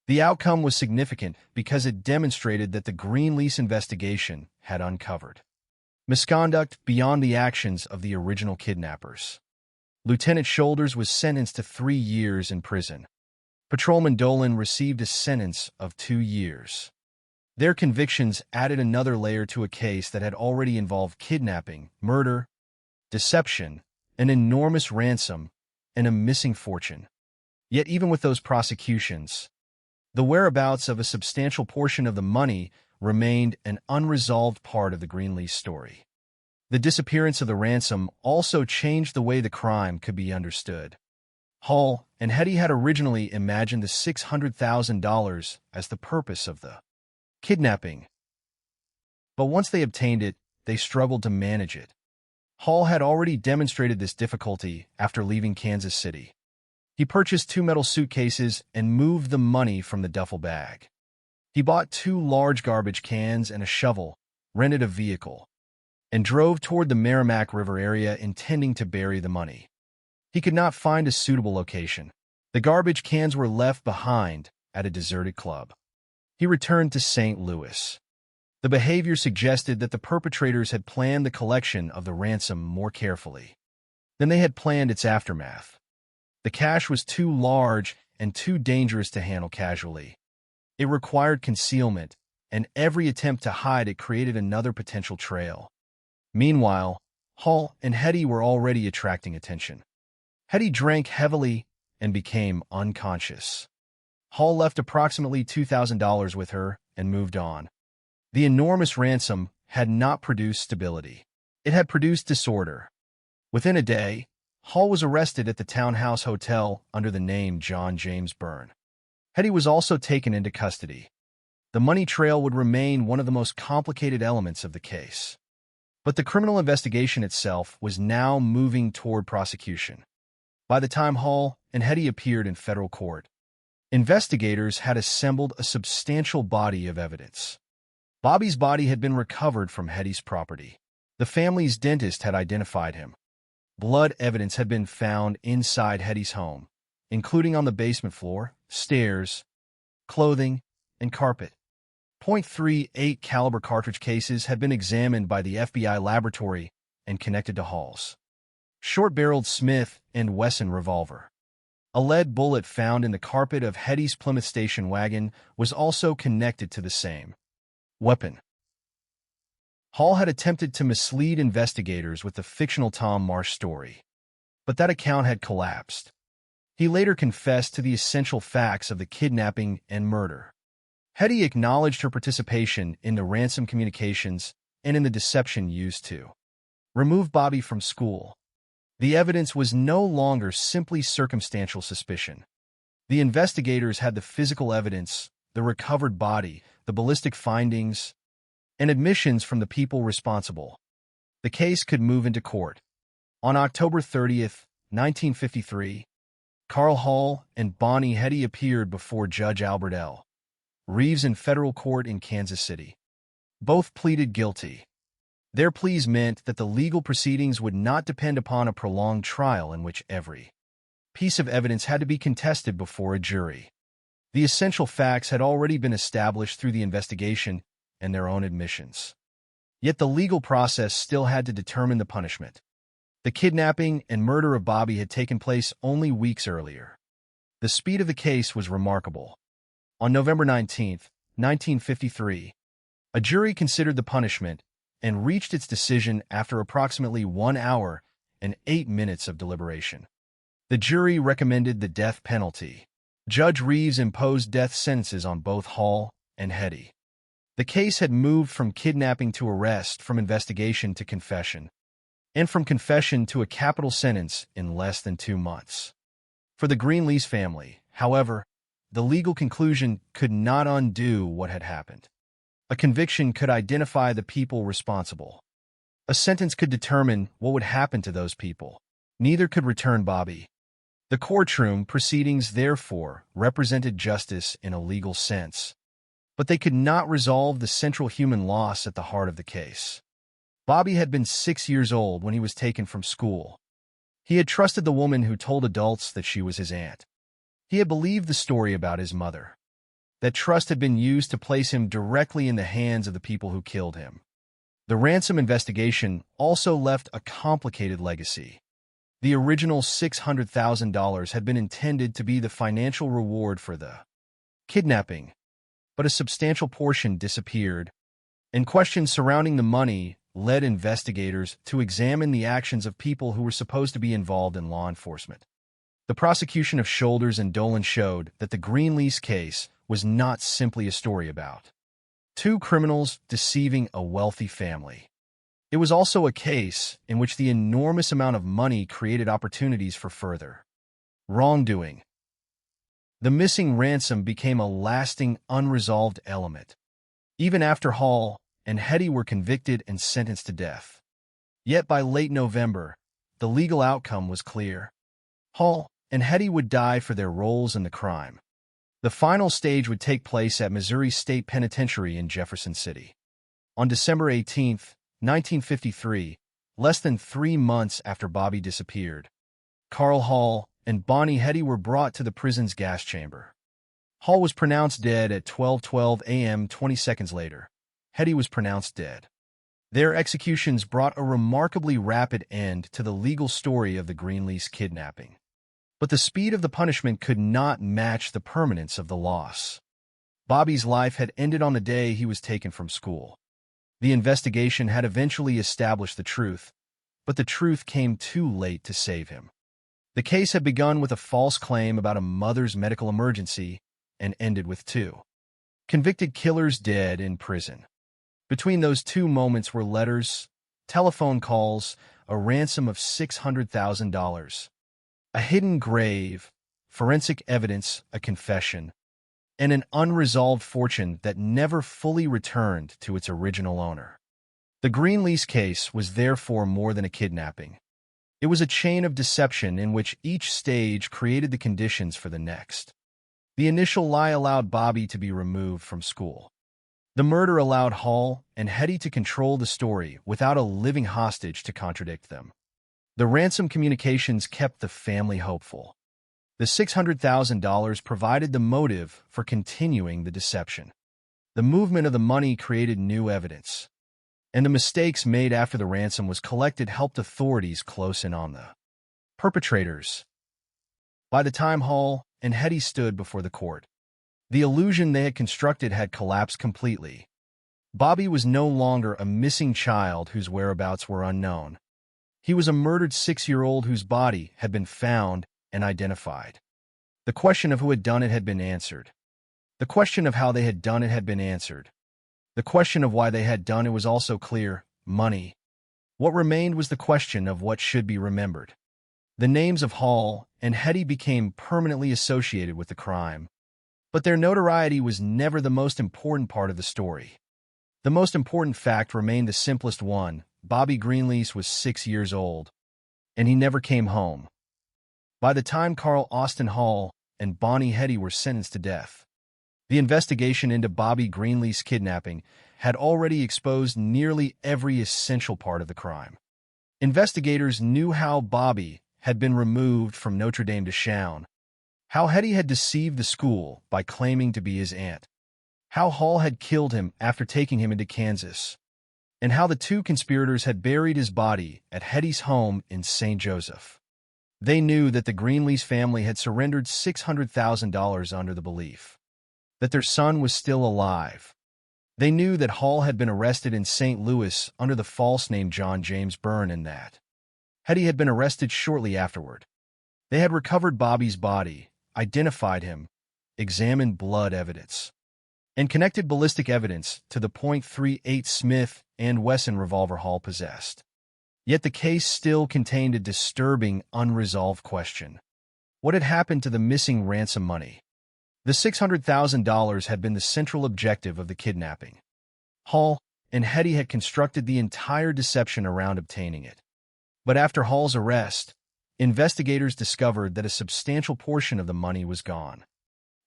The outcome was significant because it demonstrated that the Greenlease investigation had uncovered misconduct beyond the actions of the original kidnappers. Lieutenant Shoulders was sentenced to 3 years in prison. Patrolman Dolan received a sentence of 2 years. Their convictions added another layer to a case that had already involved kidnapping, murder, deception, an enormous ransom, and a missing fortune. Yet even with those prosecutions, the whereabouts of a substantial portion of the money remained an unresolved part of the Greenlease story. The disappearance of the ransom also changed the way the crime could be understood. Hall and Hetty had originally imagined the $600,000 as the purpose of the kidnapping. But once they obtained it, they struggled to manage it. Hall had already demonstrated this difficulty after leaving Kansas City. He purchased 2 metal suitcases and moved the money from the duffel bag. He bought 2 large garbage cans and a shovel, rented a vehicle, and drove toward the Merrimack River area intending to bury the money. He could not find a suitable location. The garbage cans were left behind at a deserted club. He returned to St. Louis. The behavior suggested that the perpetrators had planned the collection of the ransom more carefully. than they had planned its aftermath. The cache was too large and too dangerous to handle casually. It required concealment, and every attempt to hide it created another potential trail. Meanwhile, Hall and Hetty were already attracting attention. Hetty drank heavily and became unconscious. Hall left approximately $2,000 with her and moved on. The enormous ransom had not produced stability. It had produced disorder. Within a day, Hall was arrested at the Townhouse Hotel under the name John James Byrne. Hetty was also taken into custody. The money trail would remain one of the most complicated elements of the case. But the criminal investigation itself was now moving toward prosecution. By the time Hall and Hetty appeared in federal court, investigators had assembled a substantial body of evidence. Bobby's body had been recovered from Hetty's property. The family's dentist had identified him. Blood evidence had been found inside Hetty's home, including on the basement floor, stairs, clothing, and carpet. .38 caliber cartridge cases had been examined by the FBI laboratory and connected to Hall's short-barreled Smith & Wesson revolver. A lead bullet found in the carpet of Hetty's Plymouth station wagon was also connected to the same weapon. Hall had attempted to mislead investigators with the fictional Tom Marsh story, but that account had collapsed. He later confessed to the essential facts of the kidnapping and murder. Hetty acknowledged her participation in the ransom communications and in the deception used to remove Bobby from school. The evidence was no longer simply circumstantial suspicion. The investigators had the physical evidence, the recovered body, the ballistic findings, and admissions from the people responsible. The case could move into court. On October 30th, 1953, Carl Hall and Bonnie Hetty appeared before Judge Albert L. Reeves in federal court in Kansas City. Both pleaded guilty. Their pleas meant that the legal proceedings would not depend upon a prolonged trial in which every piece of evidence had to be contested before a jury. The essential facts had already been established through the investigation and their own admissions. Yet the legal process still had to determine the punishment. The kidnapping and murder of Bobby had taken place only weeks earlier. The speed of the case was remarkable. On November 19, 1953, a jury considered the punishment and reached its decision after approximately 1 hour and 8 minutes of deliberation. The jury recommended the death penalty. Judge Reeves imposed death sentences on both Hall and Hetty. The case had moved from kidnapping to arrest, from investigation to confession, and from confession to a capital sentence in less than 2 months. For the Greenlease family, however, the legal conclusion could not undo what had happened. A conviction could identify the people responsible. A sentence could determine what would happen to those people. Neither could return Bobby. The courtroom proceedings, therefore, represented justice in a legal sense, but they could not resolve the central human loss at the heart of the case. Bobby had been 6 years old when he was taken from school. He had trusted the woman who told adults that she was his aunt. He had believed the story about his mother. That trust had been used to place him directly in the hands of the people who killed him. The ransom investigation also left a complicated legacy. The original $600,000 had been intended to be the financial reward for the kidnapping, but a substantial portion disappeared, and questions surrounding the money led investigators to examine the actions of people who were supposed to be involved in law enforcement. The prosecution of Shoulders and Dolan showed that the Greenlease case was not simply a story about two criminals deceiving a wealthy family. It was also a case in which the enormous amount of money created opportunities for further wrongdoing. The missing ransom became a lasting, unresolved element, even after Hall and Hetty were convicted and sentenced to death. Yet by late November, the legal outcome was clear. Hall and Hetty would die for their roles in the crime. The final stage would take place at Missouri State Penitentiary in Jefferson City. On December 18, 1953, less than 3 months after Bobby disappeared, Carl Hall and Bonnie Hetty were brought to the prison's gas chamber. Hall was pronounced dead at 12:12 a.m. 20 seconds later. Hetty was pronounced dead. Their executions brought a remarkably rapid end to the legal story of the Greenlease kidnapping. But the speed of the punishment could not match the permanence of the loss. Bobby's life had ended on the day he was taken from school. The investigation had eventually established the truth, but the truth came too late to save him. The case had begun with a false claim about a mother's medical emergency and ended with two convicted killers dead in prison. Between those two moments were letters, telephone calls, a ransom of $600,000, a hidden grave, forensic evidence, a confession, and an unresolved fortune that never fully returned to its original owner. The Greenlease case was therefore more than a kidnapping. It was a chain of deception in which each stage created the conditions for the next. The initial lie allowed Bobby to be removed from school. The murder allowed Hall and Hetty to control the story without a living hostage to contradict them. The ransom communications kept the family hopeful. The $600,000 provided the motive for continuing the deception. The movement of the money created new evidence, and the mistakes made after the ransom was collected helped authorities close in on the perpetrators. By the time Hall and Hetty stood before the court, the illusion they had constructed had collapsed completely. Bobby was no longer a missing child whose whereabouts were unknown. He was a murdered 6-year-old whose body had been found and identified. The question of who had done it had been answered. The question of how they had done it had been answered. The question of why they had done it was also clear: money. What remained was the question of what should be remembered. The names of Hall and Hetty became permanently associated with the crime, but their notoriety was never the most important part of the story. The most important fact remained the simplest one: Bobby Greenlease was 6 years old, and he never came home. By the time Carl Austin Hall and Bonnie Hetty were sentenced to death, the investigation into Bobby Greenlease kidnapping had already exposed nearly every essential part of the crime. Investigators knew how Bobby had been removed from Notre Dame de Chaon, how Hetty had deceived the school by claiming to be his aunt, how Hall had killed him after taking him into Kansas, and how the two conspirators had buried his body at Hetty's home in St. Joseph. They knew that the Greenlease family had surrendered $600,000 under the belief that their son was still alive. They knew that Hall had been arrested in St. Louis under the false name John James Byrne and that Hetty had been arrested shortly afterward. They had recovered Bobby's body, identified him, examined blood evidence, and connected ballistic evidence to the .38 Smith & Wesson revolver Hall possessed. Yet the case still contained a disturbing, unresolved question. What had happened to the missing ransom money? The $600,000 had been the central objective of the kidnapping. Hall and Hetty had constructed the entire deception around obtaining it. But after Hall's arrest, investigators discovered that a substantial portion of the money was gone.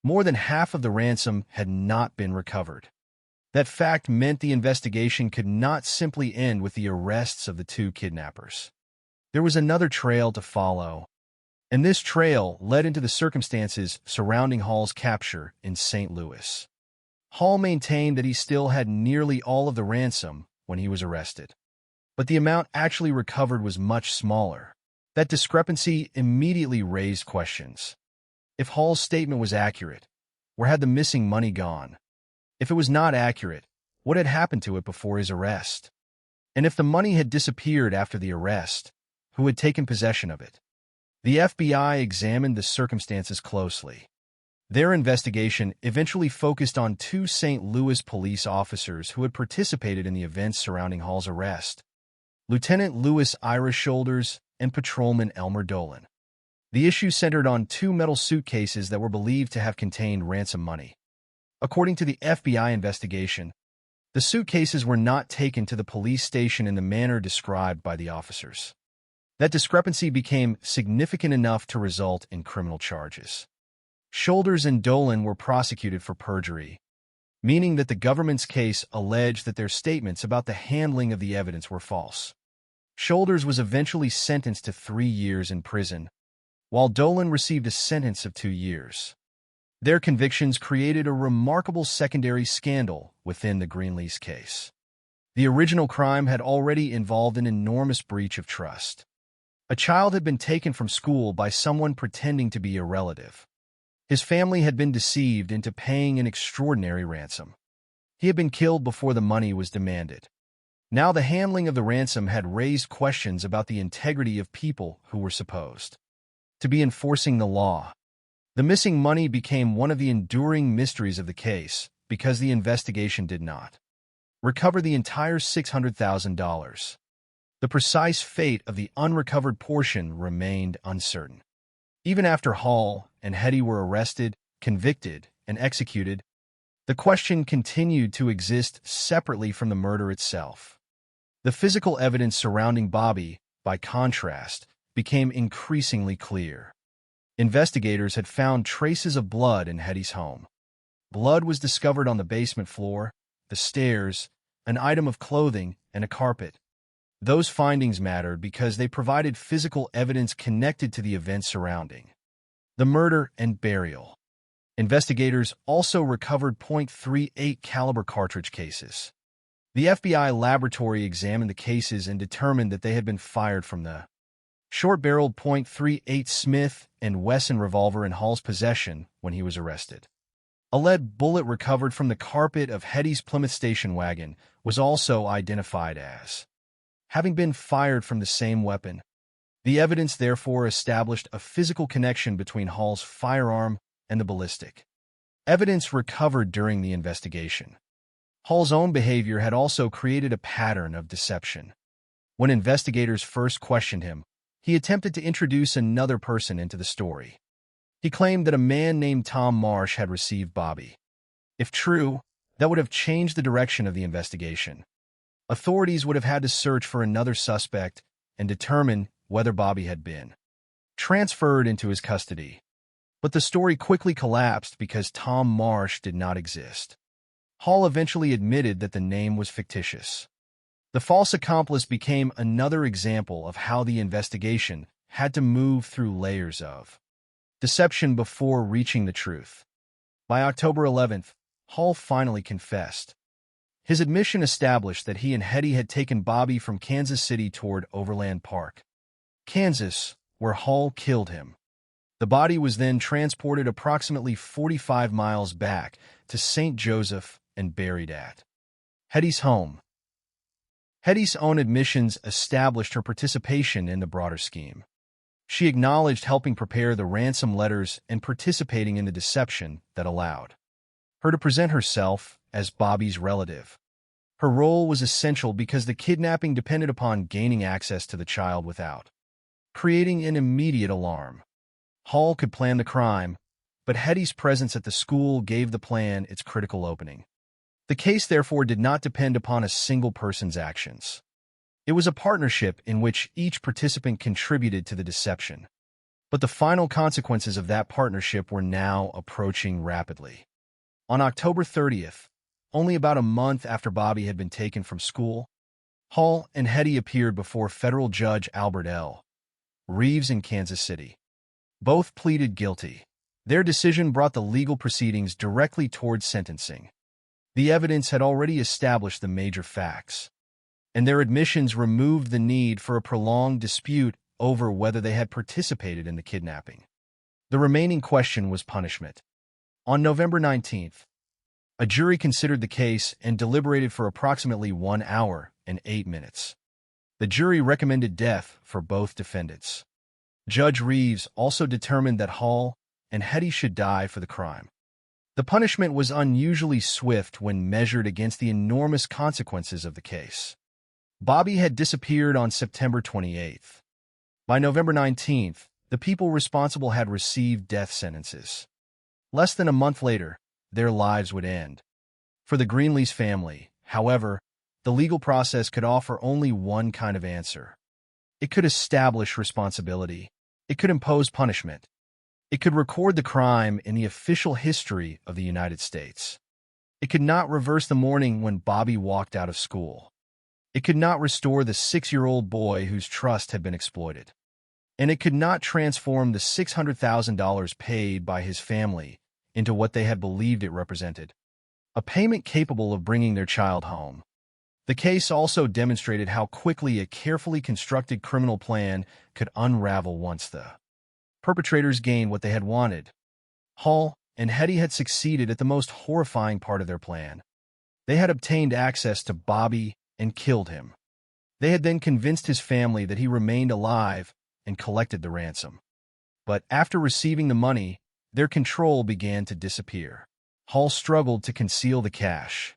More than half of the ransom had not been recovered. That fact meant the investigation could not simply end with the arrests of the two kidnappers. There was another trail to follow, and this trail led into the circumstances surrounding Hall's capture in St. Louis. Hall maintained that he still had nearly all of the ransom when he was arrested, but the amount actually recovered was much smaller. That discrepancy immediately raised questions. If Hall's statement was accurate, where had the missing money gone? If it was not accurate, what had happened to it before his arrest? And if the money had disappeared after the arrest, who had taken possession of it? The FBI examined the circumstances closely. Their investigation eventually focused on two St. Louis police officers who had participated in the events surrounding Hall's arrest: Lieutenant Louis Ira Shoulders and Patrolman Elmer Dolan. The issue centered on two metal suitcases that were believed to have contained ransom money. According to the FBI investigation, the suitcases were not taken to the police station in the manner described by the officers. That discrepancy became significant enough to result in criminal charges. Shoulders and Dolan were prosecuted for perjury, meaning that the government's case alleged that their statements about the handling of the evidence were false. Shoulders was eventually sentenced to 3 years in prison, while Dolan received a sentence of 2 years. Their convictions created a remarkable secondary scandal within the Greenlease case. The original crime had already involved an enormous breach of trust. A child had been taken from school by someone pretending to be a relative. His family had been deceived into paying an extraordinary ransom. He had been killed before the money was demanded. Now the handling of the ransom had raised questions about the integrity of people who were supposed to be enforcing the law. The missing money became one of the enduring mysteries of the case because the investigation did not recover the entire $600,000. The precise fate of the unrecovered portion remained uncertain. Even after Hall and Hetty were arrested, convicted, and executed, the question continued to exist separately from the murder itself. The physical evidence surrounding Bobby, by contrast, became increasingly clear. Investigators had found traces of blood in Hetty's home. Blood was discovered on the basement floor, the stairs, an item of clothing, and a carpet. Those findings mattered because they provided physical evidence connected to the events surrounding the murder and burial. Investigators also recovered .38 caliber cartridge cases. The FBI laboratory examined the cases and determined that they had been fired from the short-barreled .38 Smith & Wesson revolver in Hall's possession when he was arrested. A lead bullet recovered from the carpet of Hetty's Plymouth station wagon was also identified as having been fired from the same weapon. The evidence therefore established a physical connection between Hall's firearm and the ballistic evidence recovered during the investigation. Hall's own behavior had also created a pattern of deception. When investigators first questioned him, he attempted to introduce another person into the story. He claimed that a man named Tom Marsh had received Bobby. If true, that would have changed the direction of the investigation. Authorities would have had to search for another suspect and determine whether Bobby had been transferred into his custody. But the story quickly collapsed because Tom Marsh did not exist. Hall eventually admitted that the name was fictitious. The false accomplice became another example of how the investigation had to move through layers of deception before reaching the truth. By October 11th, Hall finally confessed. His admission established that he and Hetty had taken Bobby from Kansas City toward Overland Park, Kansas, where Hall killed him. The body was then transported approximately 45 miles back to St. Joseph and buried at Hetty's home. Hetty's own admissions established her participation in the broader scheme. She acknowledged helping prepare the ransom letters and participating in the deception that allowed her to present herself as Bobby's relative. Her role was essential because the kidnapping depended upon gaining access to the child without creating an immediate alarm. Hall could plan the crime, but Hetty's presence at the school gave the plan its critical opening. The case therefore did not depend upon a single person's actions. It was a partnership in which each participant contributed to the deception. But the final consequences of that partnership were now approaching rapidly. On October 30th, only about a month after Bobby had been taken from school, Hall and Hetty appeared before federal judge Albert L. Reeves in Kansas City. Both pleaded guilty. Their decision brought the legal proceedings directly towards sentencing. The evidence had already established the major facts, and their admissions removed the need for a prolonged dispute over whether they had participated in the kidnapping. The remaining question was punishment. On November 19th, a jury considered the case and deliberated for approximately 1 hour and 8 minutes. The jury recommended death for both defendants. Judge Reeves also determined that Hall and Hetty should die for the crime. The punishment was unusually swift when measured against the enormous consequences of the case. Bobby had disappeared on September 28th. By November 19th, the people responsible had received death sentences. Less than a month later, their lives would end. For the Greenlease family, however, the legal process could offer only one kind of answer. It could establish responsibility. It could impose punishment. It could record the crime in the official history of the United States. It could not reverse the morning when Bobby walked out of school. It could not restore the 6-year-old boy whose trust had been exploited. And it could not transform the $600,000 paid by his family into what they had believed it represented, a payment capable of bringing their child home. The The case also demonstrated how quickly a carefully constructed criminal plan could unravel once the perpetrators gained what they had wanted. Hall and Hetty had succeeded at the most horrifying part of their plan. They had obtained access to Bobby and killed him. They had then convinced his family that he remained alive and collected the ransom. But after receiving the money, their control began to disappear. Hall struggled to conceal the cash.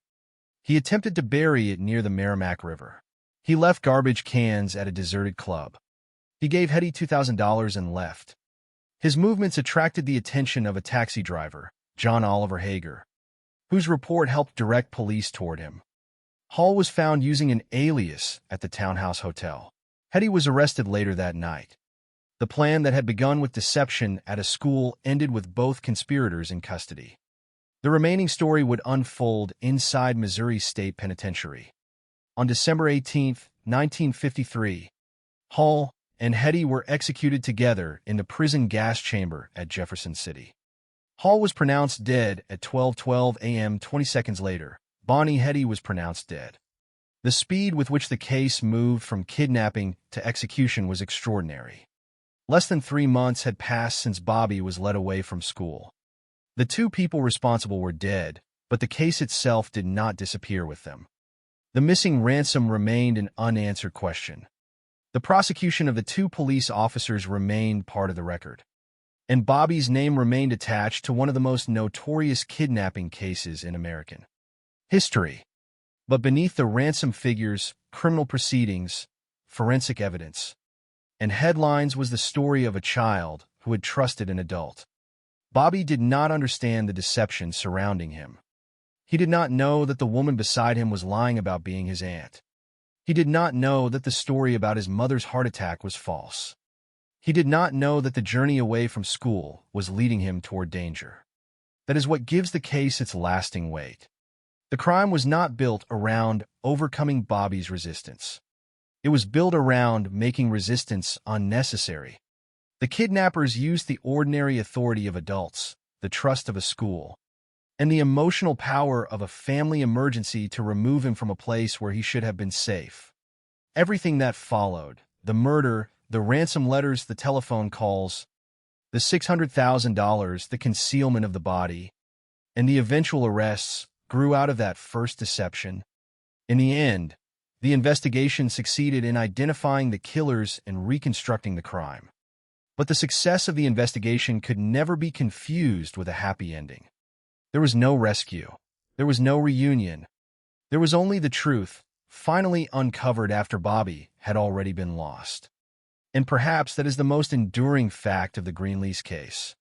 He attempted to bury it near the Merrimack River. He left garbage cans at a deserted club. He gave Hetty $2,000 and left. His movements attracted the attention of a taxi driver, John Oliver Hager, whose report helped direct police toward him. Hall was found using an alias at the Townhouse Hotel. Hetty was arrested later that night. The plan that had begun with deception at a school ended with both conspirators in custody. The remaining story would unfold inside Missouri State Penitentiary. On December 18, 1953, Hall and Hetty were executed together in the prison gas chamber at Jefferson City. Hall was pronounced dead at 12:12 a.m. 20 seconds later. Bonnie Hetty was pronounced dead. The speed with which the case moved from kidnapping to execution was extraordinary. Less than 3 months had passed since Bobby was led away from school. The two people responsible were dead, but the case itself did not disappear with them. The missing ransom remained an unanswered question. The prosecution of the two police officers remained part of the record, and Bobby's name remained attached to one of the most notorious kidnapping cases in American history. But beneath the ransom figures, criminal proceedings, forensic evidence, and headlines was the story of a child who had trusted an adult. Bobby did not understand the deception surrounding him. He did not know that the woman beside him was lying about being his aunt. He did not know that the story about his mother's heart attack was false. He did not know that the journey away from school was leading him toward danger. That is what gives the case its lasting weight. The crime was not built around overcoming Bobby's resistance. It was built around making resistance unnecessary. The kidnappers used the ordinary authority of adults, the trust of a school, and the emotional power of a family emergency to remove him from a place where he should have been safe. Everything that followed, the murder, the ransom letters, the telephone calls, the $600,000, the concealment of the body, and the eventual arrests, grew out of that first deception. In the end, the investigation succeeded in identifying the killers and reconstructing the crime. But the success of the investigation could never be confused with a happy ending. There was no rescue. There was no reunion. There was only the truth, finally uncovered after Bobby had already been lost. And perhaps that is the most enduring fact of the Greenlease case.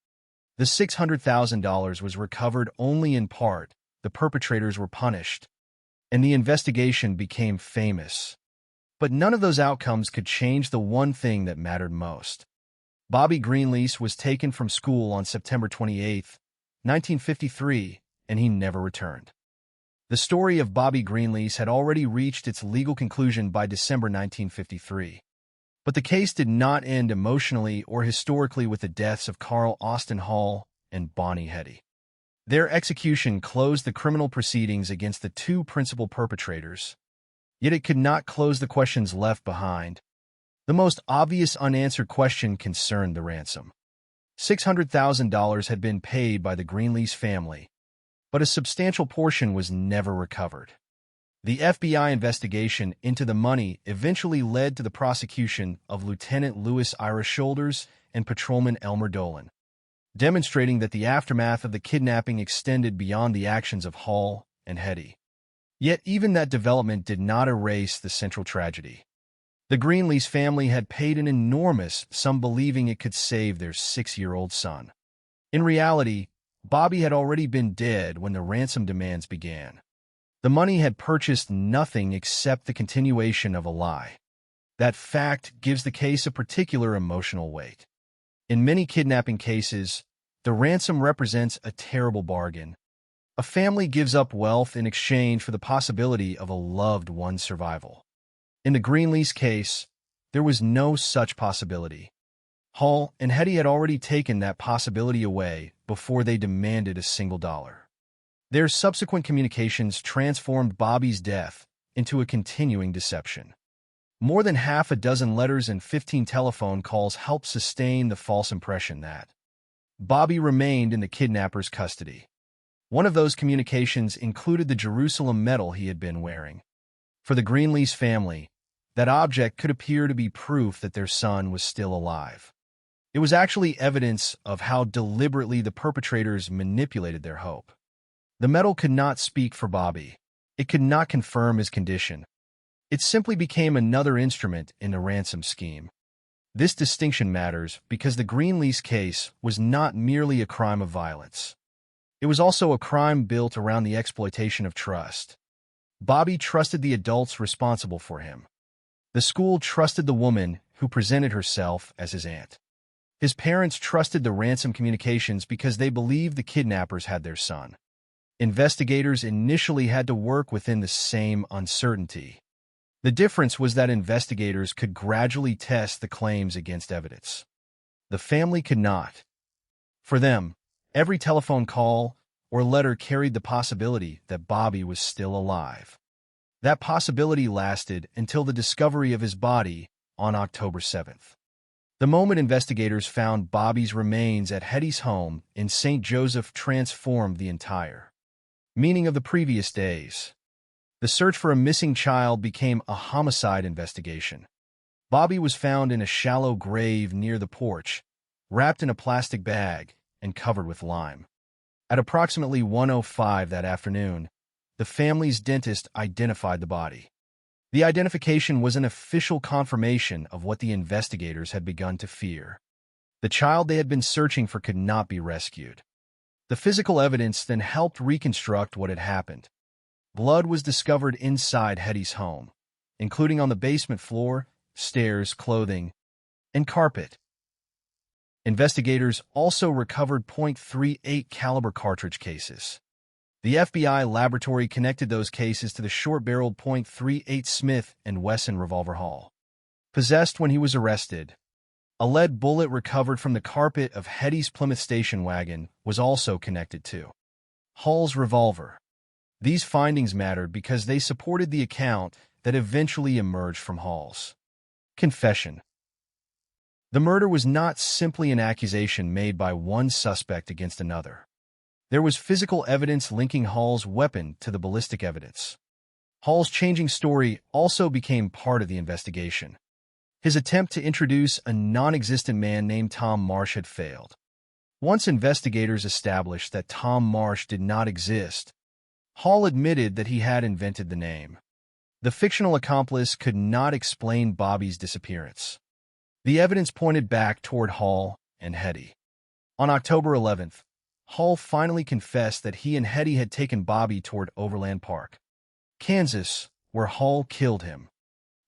The $600,000 was recovered only in part. The perpetrators were punished, and the investigation became famous. But none of those outcomes could change the one thing that mattered most. Bobby Greenlease was taken from school on September 28, 1953, and he never returned. The story of Bobby Greenlease had already reached its legal conclusion by December 1953. But the case did not end emotionally or historically with the deaths of Carl Austin Hall and Bonnie Hetty. Their execution closed the criminal proceedings against the two principal perpetrators, yet it could not close the questions left behind. The most obvious unanswered question concerned the ransom. $600,000 had been paid by the Greenlease family, but a substantial portion was never recovered. The FBI investigation into the money eventually led to the prosecution of Lieutenant Louis Ira Shoulders and Patrolman Elmer Dolan, demonstrating that the aftermath of the kidnapping extended beyond the actions of Hall and Hetty. Yet even that development did not erase the central tragedy. The Greenlease family had paid an enormous sum believing it could save their 6-year-old son. In reality, Bobby had already been dead when the ransom demands began. The money had purchased nothing except the continuation of a lie. That fact gives the case a particular emotional weight. In many kidnapping cases, the ransom represents a terrible bargain. A family gives up wealth in exchange for the possibility of a loved one's survival. In the Greenlease case, there was no such possibility. Hall and Hetty had already taken that possibility away before they demanded a single dollar. Their subsequent communications transformed Bobby's death into a continuing deception. More than half a dozen letters and 15 telephone calls helped sustain the false impression that Bobby remained in the kidnapper's custody. One of those communications included the Jerusalem medal he had been wearing. For the Greenlease family, that object could appear to be proof that their son was still alive. It was actually evidence of how deliberately the perpetrators manipulated their hope. The medal could not speak for Bobby. It could not confirm his condition. It simply became another instrument in the ransom scheme. This distinction matters because the Greenlease case was not merely a crime of violence. It was also a crime built around the exploitation of trust. Bobby trusted the adults responsible for him. The school trusted the woman who presented herself as his aunt. His parents trusted the ransom communications because they believed the kidnappers had their son. Investigators initially had to work within the same uncertainty. The difference was that investigators could gradually test the claims against evidence. The family could not. For them, every telephone call or letter carried the possibility that Bobby was still alive. That possibility lasted until the discovery of his body on October 7th. The moment investigators found Bobby's remains at Hetty's home in St. Joseph transformed the entire meaning of the previous days. The search for a missing child became a homicide investigation. Bobby was found in a shallow grave near the porch, wrapped in a plastic bag and covered with lime. At approximately 1:05 that afternoon, the family's dentist identified the body. The identification was an official confirmation of what the investigators had begun to fear. The child they had been searching for could not be rescued. The physical evidence then helped reconstruct what had happened. Blood was discovered inside Hetty's home, including on the basement floor, stairs, clothing, and carpet. Investigators also recovered .38 caliber cartridge cases. The FBI laboratory connected those cases to the short-barreled .38 Smith & Wesson revolver Hall possessed when he was arrested. A lead bullet recovered from the carpet of Hetty's Plymouth station wagon was also connected to Hall's revolver. These findings mattered because they supported the account that eventually emerged from Hall's confession. The murder was not simply an accusation made by one suspect against another. There was physical evidence linking Hall's weapon to the ballistic evidence. Hall's changing story also became part of the investigation. His attempt to introduce a non-existent man named Tom Marsh had failed. Once investigators established that Tom Marsh did not exist, Hall admitted that he had invented the name. The fictional accomplice could not explain Bobby's disappearance. The evidence pointed back toward Hall and Hetty. On October 11th, Hall finally confessed that he and Hetty had taken Bobby toward Overland Park, Kansas, where Hall killed him.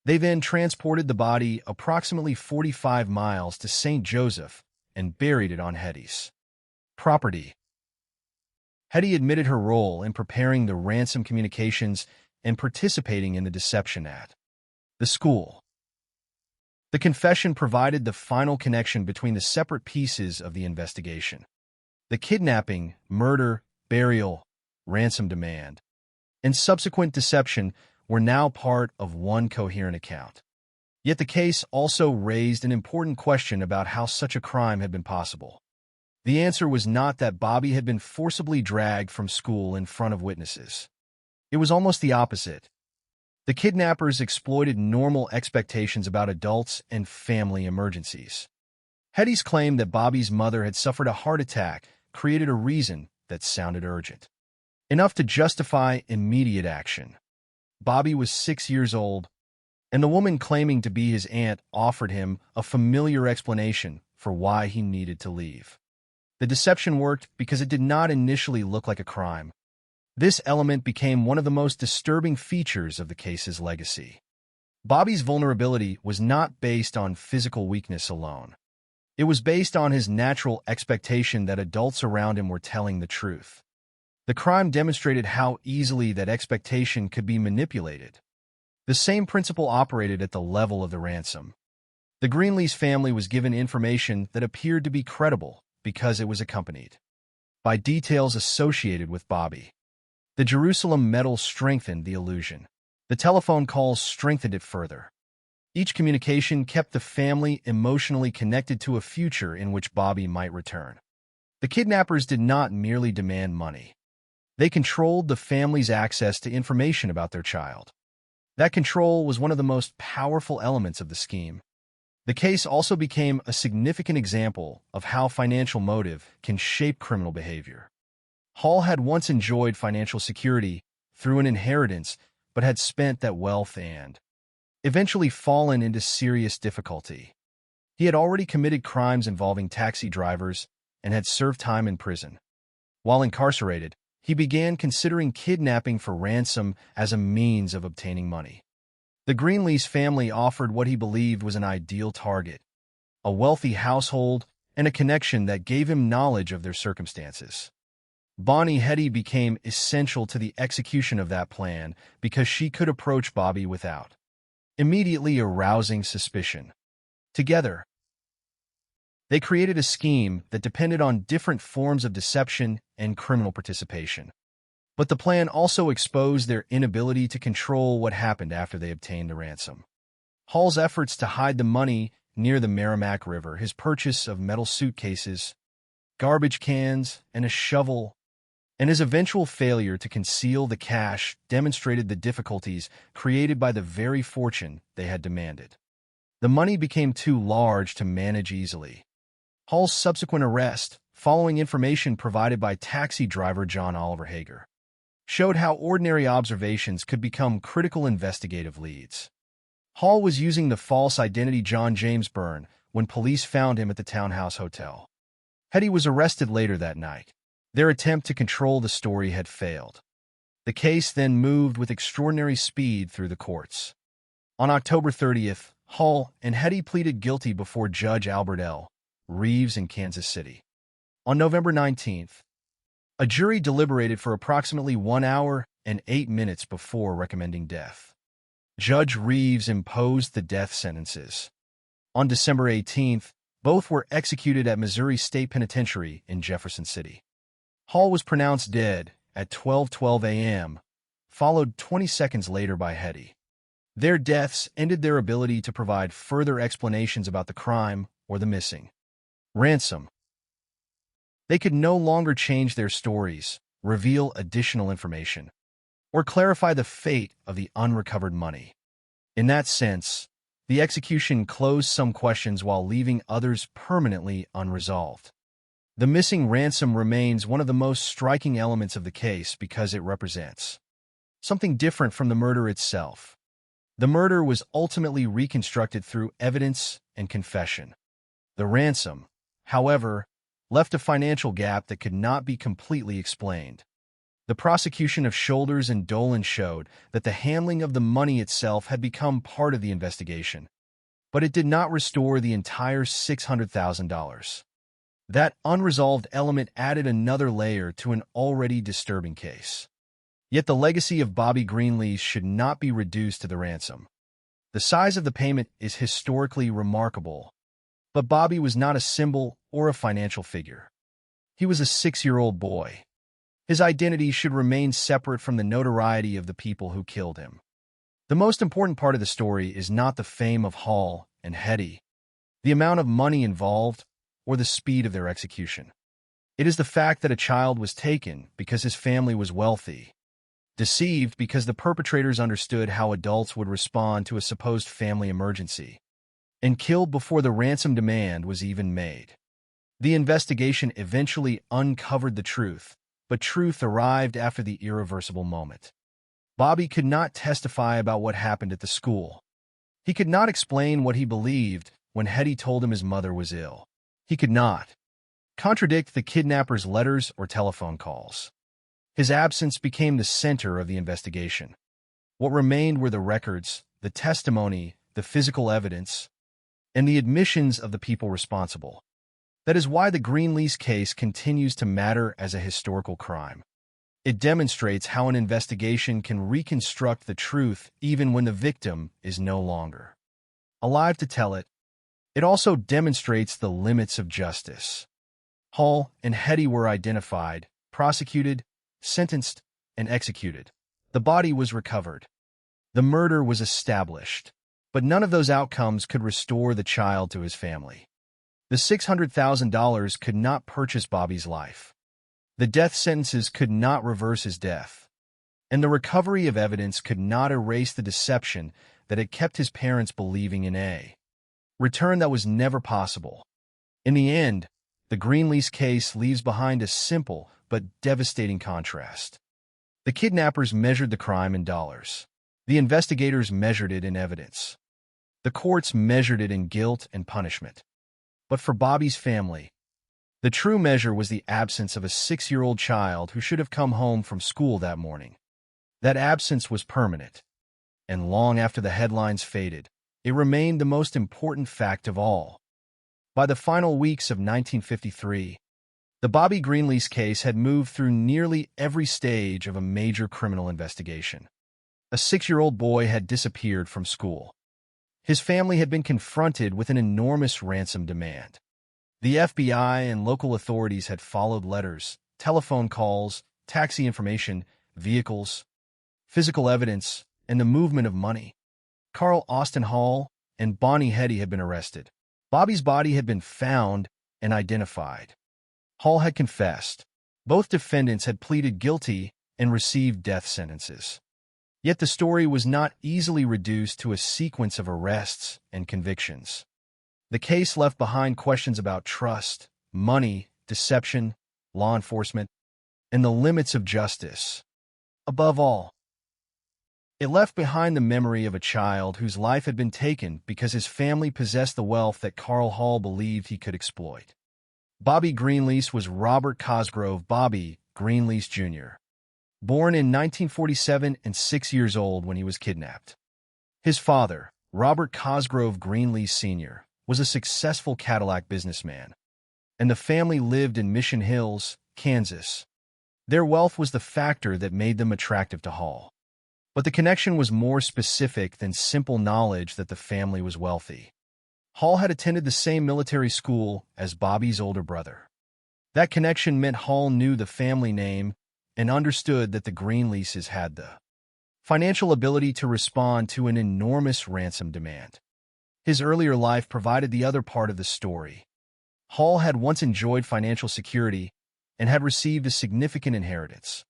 They then transported the body approximately 45 miles to St. Joseph and buried it on Hetty's property. Hetty admitted her role in preparing the ransom communications and participating in the deception at the school. The confession provided the final connection between the separate pieces of the investigation. The kidnapping, murder, burial, ransom demand, and subsequent deception were now part of one coherent account. Yet the case also raised an important question about how such a crime had been possible. The answer was not that Bobby had been forcibly dragged from school in front of witnesses. It was almost the opposite. The kidnappers exploited normal expectations about adults and family emergencies. Hetty's claim that Bobby's mother had suffered a heart attack created a reason that sounded urgent, enough to justify immediate action. Bobby was 6 years old, and the woman claiming to be his aunt offered him a familiar explanation for why he needed to leave. The deception worked because it did not initially look like a crime. This element became one of the most disturbing features of the case's legacy. Bobby's vulnerability was not based on physical weakness alone. It was based on his natural expectation that adults around him were telling the truth. The crime demonstrated how easily that expectation could be manipulated. The same principle operated at the level of the ransom. The Greenlease family was given information that appeared to be credible because it was accompanied by details associated with Bobby. The Jerusalem medal strengthened the illusion. The telephone calls strengthened it further. Each communication kept the family emotionally connected to a future in which Bobby might return. The kidnappers did not merely demand money. They controlled the family's access to information about their child. That control was one of the most powerful elements of the scheme. The case also became a significant example of how financial motive can shape criminal behavior. Hall had once enjoyed financial security through an inheritance, but had spent that wealth and eventually fallen into serious difficulty. He had already committed crimes involving taxi drivers and had served time in prison. While incarcerated, he began considering kidnapping for ransom as a means of obtaining money. The Greenlease family offered what he believed was an ideal target, a wealthy household and a connection that gave him knowledge of their circumstances. Bonnie Hetty became essential to the execution of that plan because she could approach Bobby without immediately arousing suspicion. Together, they created a scheme that depended on different forms of deception and criminal participation. But the plan also exposed their inability to control what happened after they obtained the ransom. Hall's efforts to hide the money near the Merrimack River, his purchase of metal suitcases, garbage cans, and a shovel, and his eventual failure to conceal the cash demonstrated the difficulties created by the very fortune they had demanded. The money became too large to manage easily. Hall's subsequent arrest, following information provided by taxi driver John Oliver Hager, showed how ordinary observations could become critical investigative leads. Hall was using the false identity John James Byrne when police found him at the Townhouse Hotel. Hetty was arrested later that night. Their attempt to control the story had failed. The case then moved with extraordinary speed through the courts. On October 30th, Hall and Hetty pleaded guilty before Judge Albert L. Reeves in Kansas City. On November 19th, a jury deliberated for approximately 1 hour and 8 minutes before recommending death. Judge Reeves imposed the death sentences. On December 18th, both were executed at Missouri State Penitentiary in Jefferson City. Hall was pronounced dead at 12:12 a.m., followed 20 seconds later by Hetty. Their deaths ended their ability to provide further explanations about the crime or the missing ransom. They could no longer change their stories, reveal additional information, or clarify the fate of the unrecovered money. In that sense, the execution closed some questions while leaving others permanently unresolved. The missing ransom remains one of the most striking elements of the case because it represents something different from the murder itself. The murder was ultimately reconstructed through evidence and confession. The ransom, however, left a financial gap that could not be completely explained. The prosecution of Shoulders and Dolan showed that the handling of the money itself had become part of the investigation, but it did not restore the entire $600,000. That unresolved element added another layer to an already disturbing case. Yet the legacy of Bobby Greenlease should not be reduced to the ransom. The size of the payment is historically remarkable, but Bobby was not a symbol or a financial figure. He was a 6-year-old boy. His identity should remain separate from the notoriety of the people who killed him. The most important part of the story is not the fame of Hall and Hetty, the amount of money involved, or the speed of their execution. It is the fact that a child was taken because his family was wealthy, deceived because the perpetrators understood how adults would respond to a supposed family emergency, and killed before the ransom demand was even made. The investigation eventually uncovered the truth, but truth arrived after the irreversible moment. Bobby could not testify about what happened at the school. He could not explain what he believed when Hetty told him his mother was ill. He could not contradict the kidnapper's letters or telephone calls. His absence became the center of the investigation. What remained were the records, the testimony, the physical evidence, and the admissions of the people responsible. That is why the Greenlease case continues to matter as a historical crime. It demonstrates how an investigation can reconstruct the truth even when the victim is no longer alive to tell it. It also demonstrates the limits of justice. Hall and Hetty were identified, prosecuted, sentenced, and executed. The body was recovered. The murder was established, but none of those outcomes could restore the child to his family. The $600,000 could not purchase Bobby's life. The death sentences could not reverse his death. And the recovery of evidence could not erase the deception that had kept his parents believing in a return that was never possible. In the end, the Greenlease case leaves behind a simple but devastating contrast. The kidnappers measured the crime in dollars. The investigators measured it in evidence. The courts measured it in guilt and punishment. But for Bobby's family, the true measure was the absence of a 6-year-old child who should have come home from school that morning. That absence was permanent, and long after the headlines faded, it remained the most important fact of all. By the final weeks of 1953, the Bobby Greenlease case had moved through nearly every stage of a major criminal investigation. A 6-year-old boy had disappeared from school. His family had been confronted with an enormous ransom demand. The FBI and local authorities had followed letters, telephone calls, taxi information, vehicles, physical evidence, and the movement of money. Carl Austin Hall and Bonnie Hetty had been arrested. Bobby's body had been found and identified. Hall had confessed. Both defendants had pleaded guilty and received death sentences. Yet the story was not easily reduced to a sequence of arrests and convictions. The case left behind questions about trust, money, deception, law enforcement, and the limits of justice. Above all, it left behind the memory of a child whose life had been taken because his family possessed the wealth that Carl Hall believed he could exploit. Bobby Greenlease was Robert Cosgrove Bobby Greenlease Jr., born in 1947 and 6 years old when he was kidnapped. His father, Robert Cosgrove Greenlease Sr., was a successful Cadillac businessman, and the family lived in Mission Hills, Kansas. Their wealth was the factor that made them attractive to Hall. But the connection was more specific than simple knowledge that the family was wealthy. Hall had attended the same military school as Bobby's older brother. That connection meant Hall knew the family name and understood that the Greenleases had the financial ability to respond to an enormous ransom demand. His earlier life provided the other part of the story. Hall had once enjoyed financial security and had received a significant inheritance.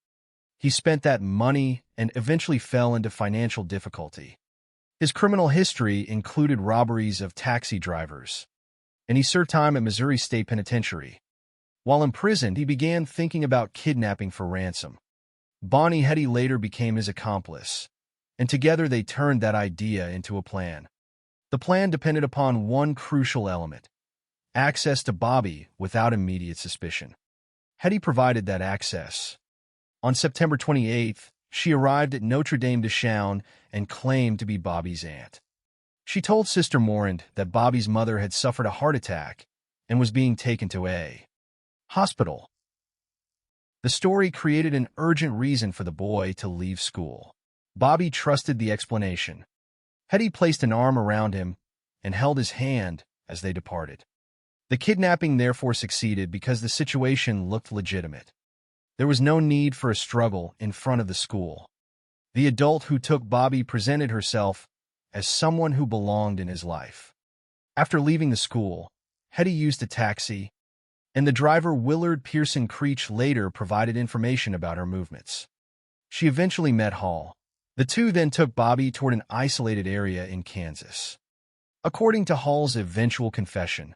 He spent that money and eventually fell into financial difficulty. His criminal history included robberies of taxi drivers, and he served time at Missouri State Penitentiary. While imprisoned, he began thinking about kidnapping for ransom. Bonnie Hetty later became his accomplice, and together they turned that idea into a plan. The plan depended upon one crucial element: access to Bobby without immediate suspicion. Hetty provided that access. On September 28th, she arrived at Notre Dame de Chaune and claimed to be Bobby's aunt. She told Sister Morand that Bobby's mother had suffered a heart attack and was being taken to a hospital. The story created an urgent reason for the boy to leave school. Bobby trusted the explanation. Hetty placed an arm around him and held his hand as they departed. The kidnapping therefore succeeded because the situation looked legitimate. There was no need for a struggle in front of the school. The adult who took Bobby presented herself as someone who belonged in his life. After leaving the school, Hetty used a taxi, and the driver Willard Pearson Creech later provided information about her movements. She eventually met Hall. The two then took Bobby toward an isolated area in Kansas. According to Hall's eventual confession,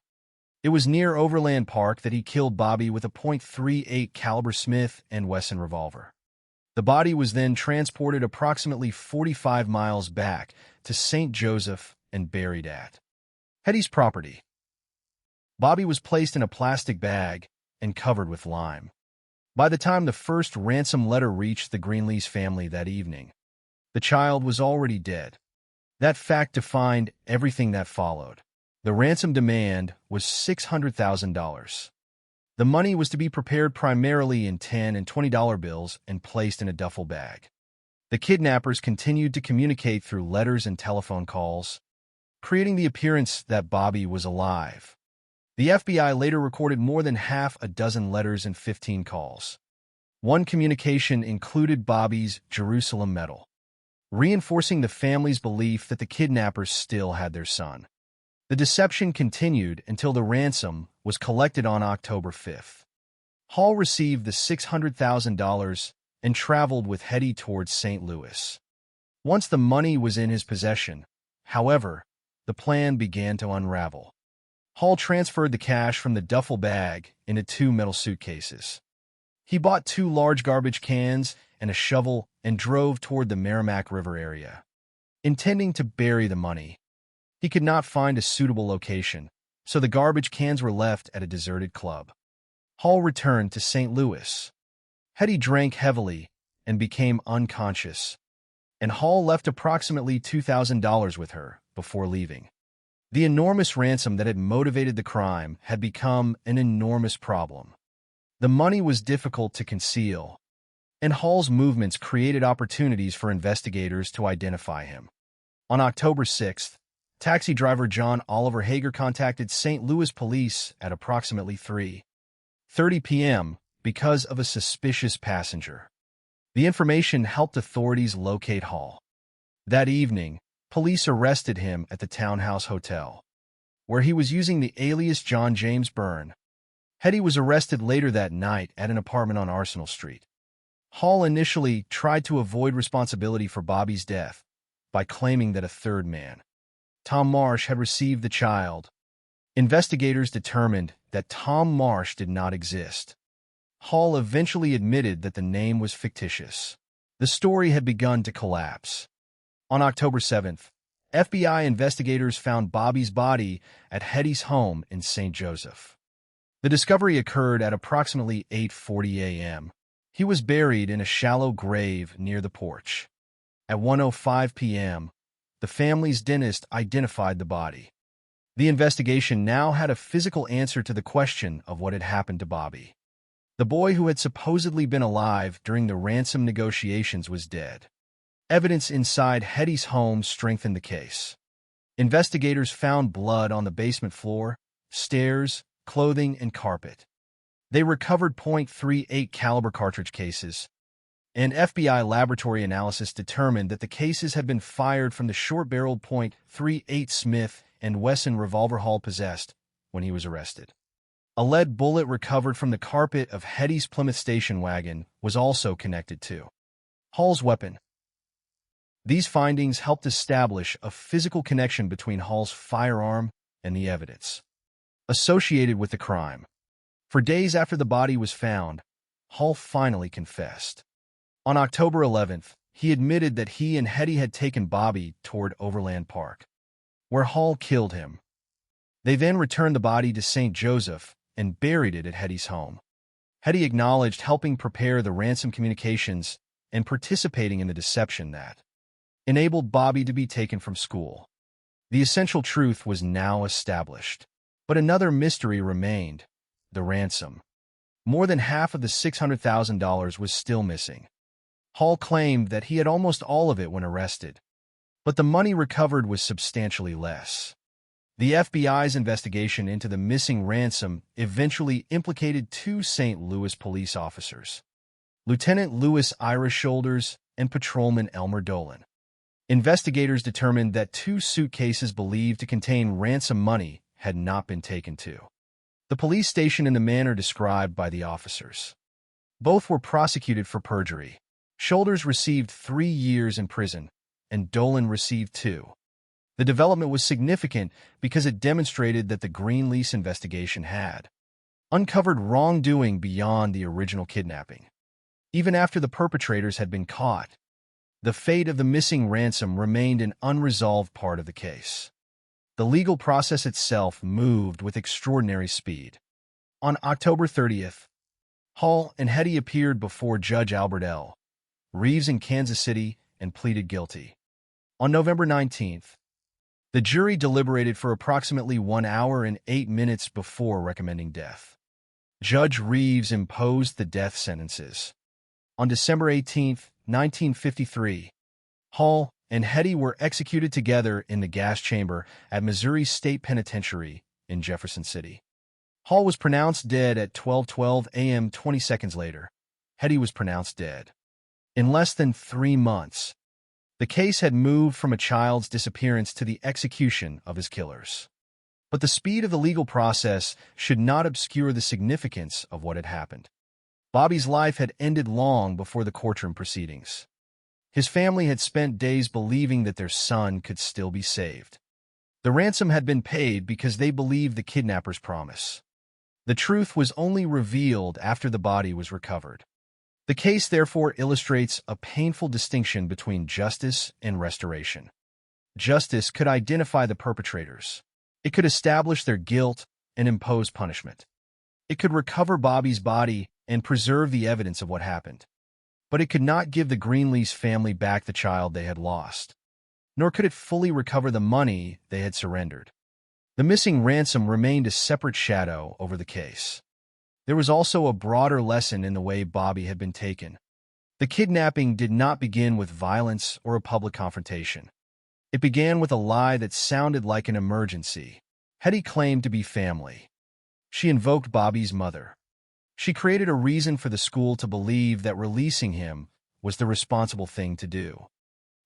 it was near Overland Park that he killed Bobby with a .38 caliber Smith & Wesson revolver. The body was then transported approximately 45 miles back to St. Joseph and buried at Hetty's property. Bobby was placed in a plastic bag and covered with lime. By the time the first ransom letter reached the Greenlease family that evening, the child was already dead. That fact defined everything that followed. The ransom demand was $600,000. The money was to be prepared primarily in $10 and $20 bills and placed in a duffel bag. The kidnappers continued to communicate through letters and telephone calls, creating the appearance that Bobby was alive. The FBI later recorded more than half a dozen letters and 15 calls. One communication included Bobby's Jerusalem medal. reinforcing the family's belief that the kidnappers still had their son. The deception continued until the ransom was collected on October 5th. Hall received the $600,000 and traveled with Hetty towards St. Louis. Once the money was in his possession, however, the plan began to unravel. Hall transferred the cash from the duffel bag into 2 metal suitcases. He bought 2 large garbage cans and a shovel and drove toward the Merrimack River area, intending to bury the money. He could not find a suitable location, so the garbage cans were left at a deserted club. Hall returned to St. Louis. Hetty drank heavily and became unconscious, and Hall left approximately $2,000 with her before leaving. The enormous ransom that had motivated the crime had become an enormous problem. The money was difficult to conceal, and Hall's movements created opportunities for investigators to identify him. On October 6th, taxi driver John Oliver Hager contacted St. Louis police at approximately 3:30 p.m. because of a suspicious passenger. The information helped authorities locate Hall. That evening, police arrested him at the Townhouse Hotel, where he was using the alias John James Byrne. Hetty was arrested later that night at an apartment on Arsenal Street. Hall initially tried to avoid responsibility for Bobby's death by claiming that a third man, Tom Marsh, had received the child. Investigators determined that Tom Marsh did not exist. Hall eventually admitted that the name was fictitious. The story had begun to collapse. On October 7th, FBI investigators found Bobby's body at Hetty's home in St. Joseph. The discovery occurred at approximately 8:40 a.m. He was buried in a shallow grave near the porch. At 1:05 p.m., the family's dentist identified the body. The investigation now had a physical answer to the question of what had happened to Bobby. The boy who had supposedly been alive during the ransom negotiations was dead. Evidence inside Hetty's home strengthened the case. Investigators found blood on the basement floor, stairs, clothing, and carpet. They recovered .38 caliber cartridge cases, and FBI laboratory analysis determined that the cases had been fired from the short-barreled .38 Smith & Wesson revolver Hall possessed when he was arrested. A lead bullet recovered from the carpet of Hetty's Plymouth station wagon was also connected to Hall's weapon. These findings helped establish a physical connection between Hall's firearm and the evidence associated with the crime. For days after the body was found, Hall finally confessed. On October 11th, he admitted that he and Hetty had taken Bobby toward Overland Park, where Hall killed him. They then returned the body to St. Joseph and buried it at Hetty's home. Hetty acknowledged helping prepare the ransom communications and participating in the deception that enabled Bobby to be taken from school. The essential truth was now established, but another mystery remained: the ransom. More than half of the $600,000 was still missing. Hall claimed that he had almost all of it when arrested, but the money recovered was substantially less. The FBI's investigation into the missing ransom eventually implicated 2 St. Louis police officers, Lieutenant Louis Ira Shoulders and Patrolman Elmer Dolan. Investigators determined that 2 suitcases believed to contain ransom money had not been taken to the police station in the manner described by the officers. Both were prosecuted for perjury. Shoulders received 3 years in prison, and Dolan received 2. The development was significant because it demonstrated that the Green Lease investigation had uncovered wrongdoing beyond the original kidnapping. Even after the perpetrators had been caught, the fate of the missing ransom remained an unresolved part of the case. The legal process itself moved with extraordinary speed. On October 30th, Hall and Hetty appeared before Judge Albert L. Reeves in Kansas City and pleaded guilty. On November 19th, the jury deliberated for approximately 1 hour and 8 minutes before recommending death. Judge Reeves imposed the death sentences. On December 18, 1953, Hall and Hetty were executed together in the gas chamber at Missouri State Penitentiary in Jefferson City. Hall was pronounced dead at 12:12 a.m. 20 seconds later. Hetty was pronounced dead. In less than 3 months, The case had moved from a child's disappearance to the execution of his killers. But the speed of the legal process should not obscure the significance of what had happened. Bobby's life had ended long before the courtroom proceedings. His family had spent days believing that their son could still be saved. The ransom had been paid because they believed the kidnapper's promise. The truth was only revealed after the body was recovered. The case therefore illustrates a painful distinction between justice and restoration. Justice could identify the perpetrators. It could establish their guilt and impose punishment. It could recover Bobby's body and preserve the evidence of what happened. But it could not give the Greenlease family back the child they had lost. Nor could it fully recover the money they had surrendered. The missing ransom remained a separate shadow over the case. There was also a broader lesson in the way Bobby had been taken. The kidnapping did not begin with violence or a public confrontation. It began with a lie that sounded like an emergency. Hetty claimed to be family. She invoked Bobby's mother. She created a reason for the school to believe that releasing him was the responsible thing to do.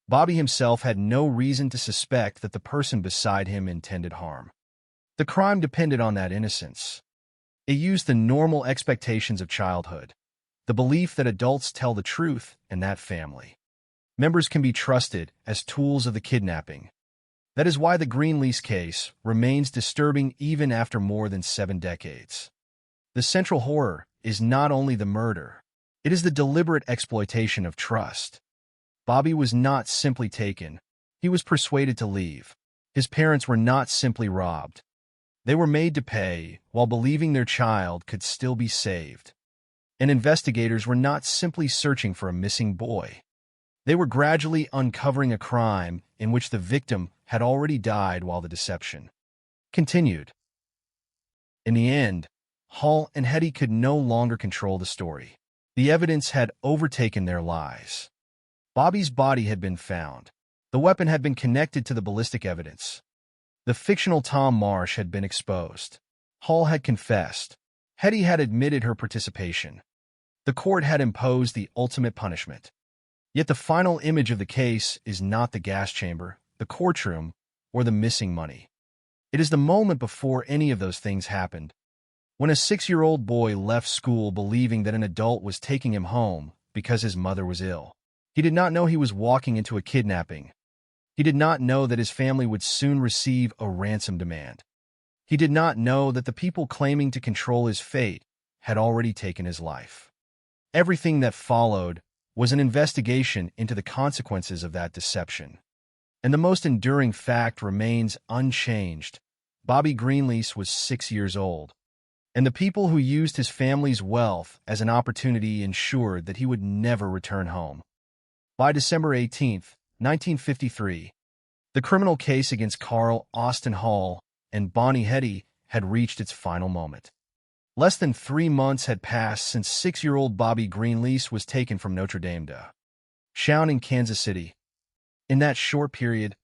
Bobby himself had no reason to suspect that the person beside him intended harm. The crime depended on that innocence. It used the normal expectations of childhood, the belief that adults tell the truth in that family. Members can be trusted as tools of the kidnapping. That is why the Greenlease case remains disturbing even after more than 7 decades. The central horror is not only the murder, it is the deliberate exploitation of trust. Bobby was not simply taken, he was persuaded to leave. His parents were not simply robbed. They were made to pay while believing their child could still be saved. And investigators were not simply searching for a missing boy. They were gradually uncovering a crime in which the victim had already died while the deception continued. In the end, Hall and Hetty could no longer control the story. The evidence had overtaken their lies. Bobby's body had been found. The weapon had been connected to the ballistic evidence. The fictional Tom Marsh had been exposed. Hall had confessed. Hetty had admitted her participation. The court had imposed the ultimate punishment. Yet the final image of the case is not the gas chamber, the courtroom, or the missing money. It is the moment before any of those things happened, when a 6-year-old boy left school believing that an adult was taking him home because his mother was ill. He did not know he was walking into a kidnapping. He did not know that his family would soon receive a ransom demand. He did not know that the people claiming to control his fate had already taken his life. Everything that followed was an investigation into the consequences of that deception. And the most enduring fact remains unchanged. Bobby Greenlease was 6 years old, and the people who used his family's wealth as an opportunity ensured that he would never return home. By December 18, 1953, the criminal case against Carl Austin Hall and Bonnie Hetty had reached its final moment. Less than 3 months had passed since 6-year-old Bobby Greenlease was taken from Notre Dame de Chouin in Kansas City. In that short period,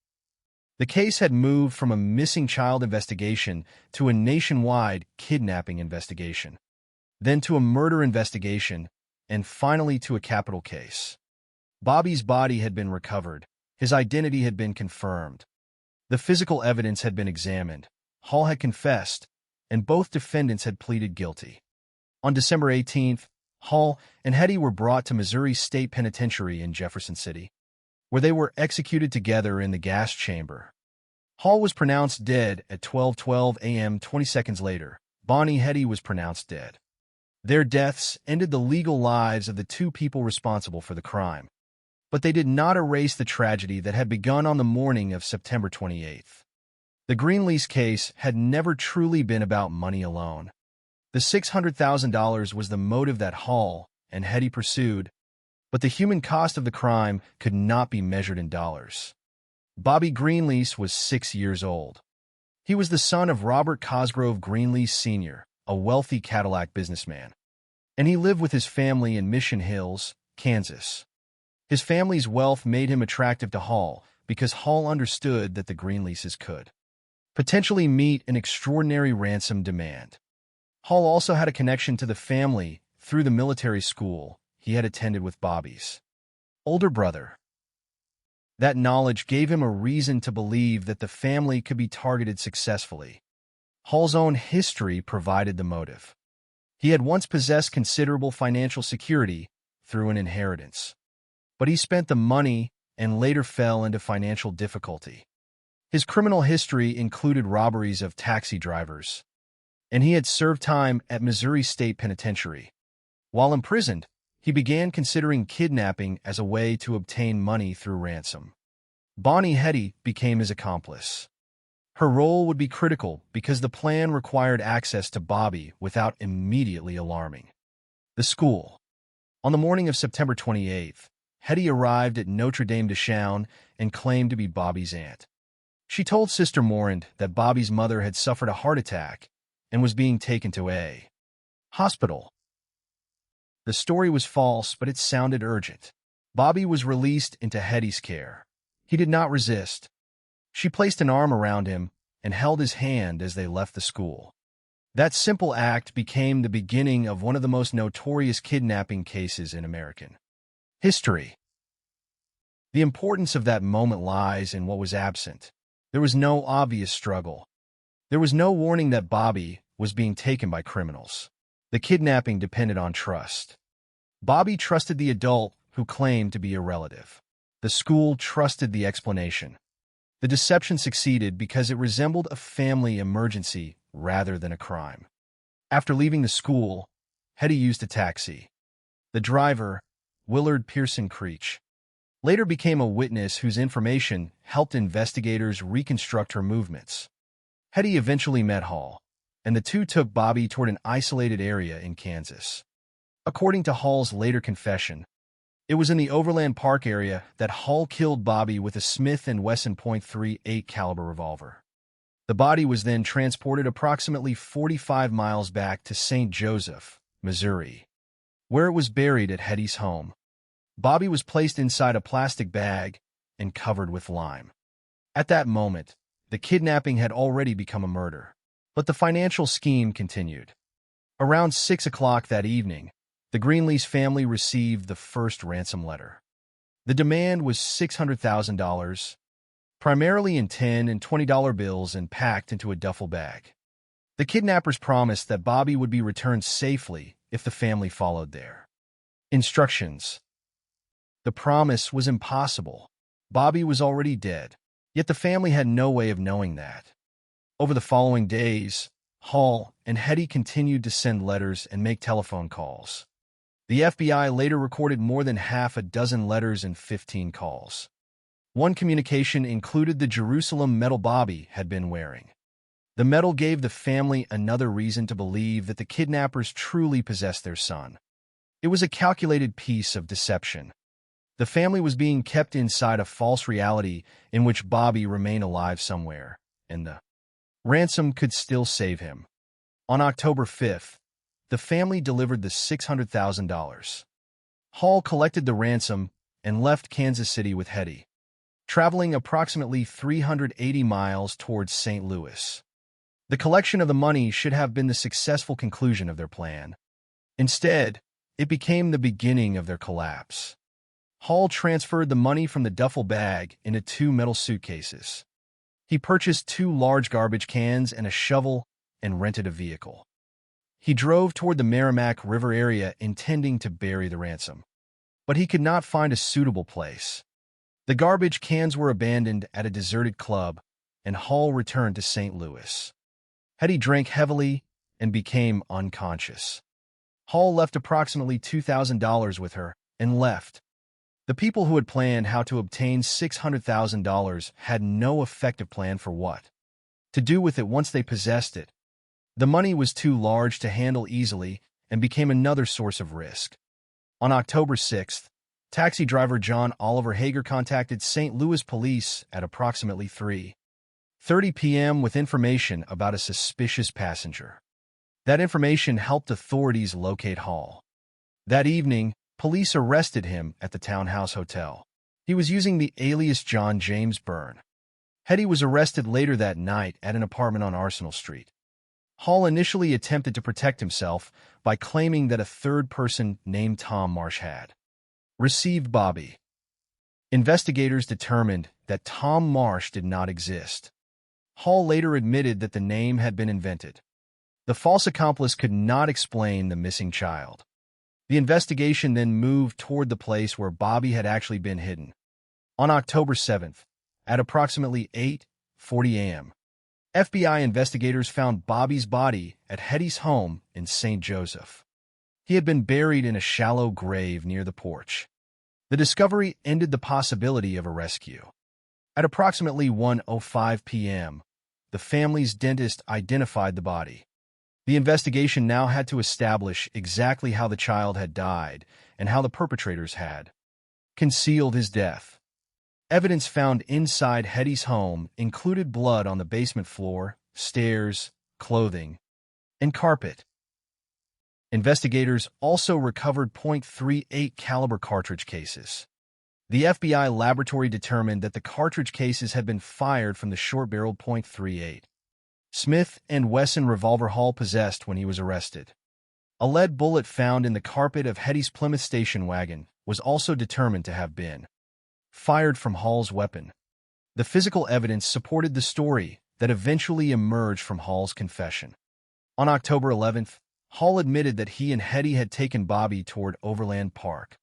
the case had moved from a missing child investigation to a nationwide kidnapping investigation, then to a murder investigation, and finally to a capital case. Bobby's body had been recovered. His identity had been confirmed. The physical evidence had been examined. Hall had confessed, and both defendants had pleaded guilty. On December 18th, Hall and Hetty were brought to Missouri State Penitentiary in Jefferson City, where they were executed together in the gas chamber. Hall was pronounced dead at 12:12 a.m. 20 seconds later. Bonnie Hetty was pronounced dead. Their deaths ended the legal lives of the 2 people responsible for the crime, but they did not erase the tragedy that had begun on the morning of September 28th. The Greenlease case had never truly been about money alone. The $600,000 was the motive that Hall and Hetty pursued, but the human cost of the crime could not be measured in dollars. Bobby Greenlease was 6 years old. He was the son of Robert Cosgrove Greenlease Sr., a wealthy Cadillac businessman, and he lived with his family in Mission Hills, Kansas. His family's wealth made him attractive to Hall because Hall understood that the Greenleases could potentially meet an extraordinary ransom demand. Hall also had a connection to the family through the military school he had attended with Bobby's older brother. That knowledge gave him a reason to believe that the family could be targeted successfully. Hall's own history provided the motive. He had once possessed considerable financial security through an inheritance, but he spent the money and later fell into financial difficulty. His criminal history included robberies of taxi drivers, and he had served time at Missouri State Penitentiary. While imprisoned, he began considering kidnapping as a way to obtain money through ransom. Bonnie Hetty became his accomplice. Her role would be critical because the plan required access to Bobby without immediately alarming the school. On the morning of September 28th, Hetty arrived at Notre Dame de Chaune and claimed to be Bobby's aunt. She told Sister Morand that Bobby's mother had suffered a heart attack and was being taken to a hospital. The story was false, but it sounded urgent. Bobby was released into Hetty's care. He did not resist. She placed an arm around him and held his hand as they left the school. That simple act became the beginning of one of the most notorious kidnapping cases in American history. The importance of that moment lies in what was absent. There was no obvious struggle. There was no warning that Bobby was being taken by criminals. The kidnapping depended on trust. Bobby trusted the adult who claimed to be a relative. The school trusted the explanation. The deception succeeded because it resembled a family emergency rather than a crime. After leaving the school, Hetty used a taxi. The driver, Willard Pearson Creech, later became a witness whose information helped investigators reconstruct her movements. Hetty eventually met Hall, and the two took Bobby toward an isolated area in Kansas. According to Hall's later confession, it was in the Overland Park area that Hall killed Bobby with a Smith & Wesson .38 caliber revolver. The body was then transported approximately 45 miles back to St. Joseph, Missouri, where it was buried at Hetty's home. Bobby was placed inside a plastic bag and covered with lime. At that moment, the kidnapping had already become a murder, but the financial scheme continued. Around 6 o'clock that evening, the Greenlease family received the first ransom letter. The demand was $600,000, primarily in $10 and $20 bills and packed into a duffel bag. The kidnappers promised that Bobby would be returned safely if the family followed their instructions. The promise was impossible. Bobby was already dead, yet the family had no way of knowing that. Over the following days, Hall and Hetty continued to send letters and make telephone calls. The FBI later recorded more than half a dozen letters and 15 calls. One communication included the Jerusalem medal Bobby had been wearing. The medal gave the family another reason to believe that the kidnappers truly possessed their son. It was a calculated piece of deception. The family was being kept inside a false reality in which Bobby remained alive somewhere, and the ransom could still save him. On October 5th, the family delivered the $600,000. Hall collected the ransom and left Kansas City with Hetty, traveling approximately 380 miles towards St. Louis. The collection of the money should have been the successful conclusion of their plan. Instead, it became the beginning of their collapse. Hall transferred the money from the duffel bag into 2 metal suitcases. He purchased 2 large garbage cans and a shovel and rented a vehicle. He drove toward the Merrimack River area intending to bury the ransom, but he could not find a suitable place. The garbage cans were abandoned at a deserted club, and Hall returned to St. Louis. Hetty drank heavily and became unconscious. Hall left approximately $2,000 with her and left. The people who had planned how to obtain $600,000 had no effective plan for what to do with it once they possessed it. The money was too large to handle easily and became another source of risk. On October 6th, taxi driver John Oliver Hager contacted St. Louis police at approximately 3:30 p.m. with information about a suspicious passenger. That information helped authorities locate Hall. That evening, police arrested him at the Townhouse Hotel. He was using the alias John James Byrne. Hetty was arrested later that night at an apartment on Arsenal Street. Hall initially attempted to protect himself by claiming that a third person named Tom Marsh had received Bobby. Investigators determined that Tom Marsh did not exist. Hall later admitted that the name had been invented. The false accomplice could not explain the missing child. The investigation then moved toward the place where Bobby had actually been hidden. On October 7th, at approximately 8:40 a.m., FBI investigators found Bobby's body at Hetty's home in St. Joseph. He had been buried in a shallow grave near the porch. The discovery ended the possibility of a rescue. At approximately 1:05 p.m., the family's dentist identified the body. The investigation now had to establish exactly how the child had died and how the perpetrators had concealed his death. Evidence found inside Hetty's home included blood on the basement floor, stairs, clothing, and carpet. Investigators also recovered .38 caliber cartridge cases. The FBI laboratory determined that the cartridge cases had been fired from the short-barreled .38 Smith & Wesson revolver Hall possessed when he was arrested. A lead bullet found in the carpet of Hetty's Plymouth station wagon was also determined to have been fired from Hall's weapon. The physical evidence supported the story that eventually emerged from Hall's confession. On October 11th, Hall admitted that he and Hetty had taken Bobby toward Overland Park,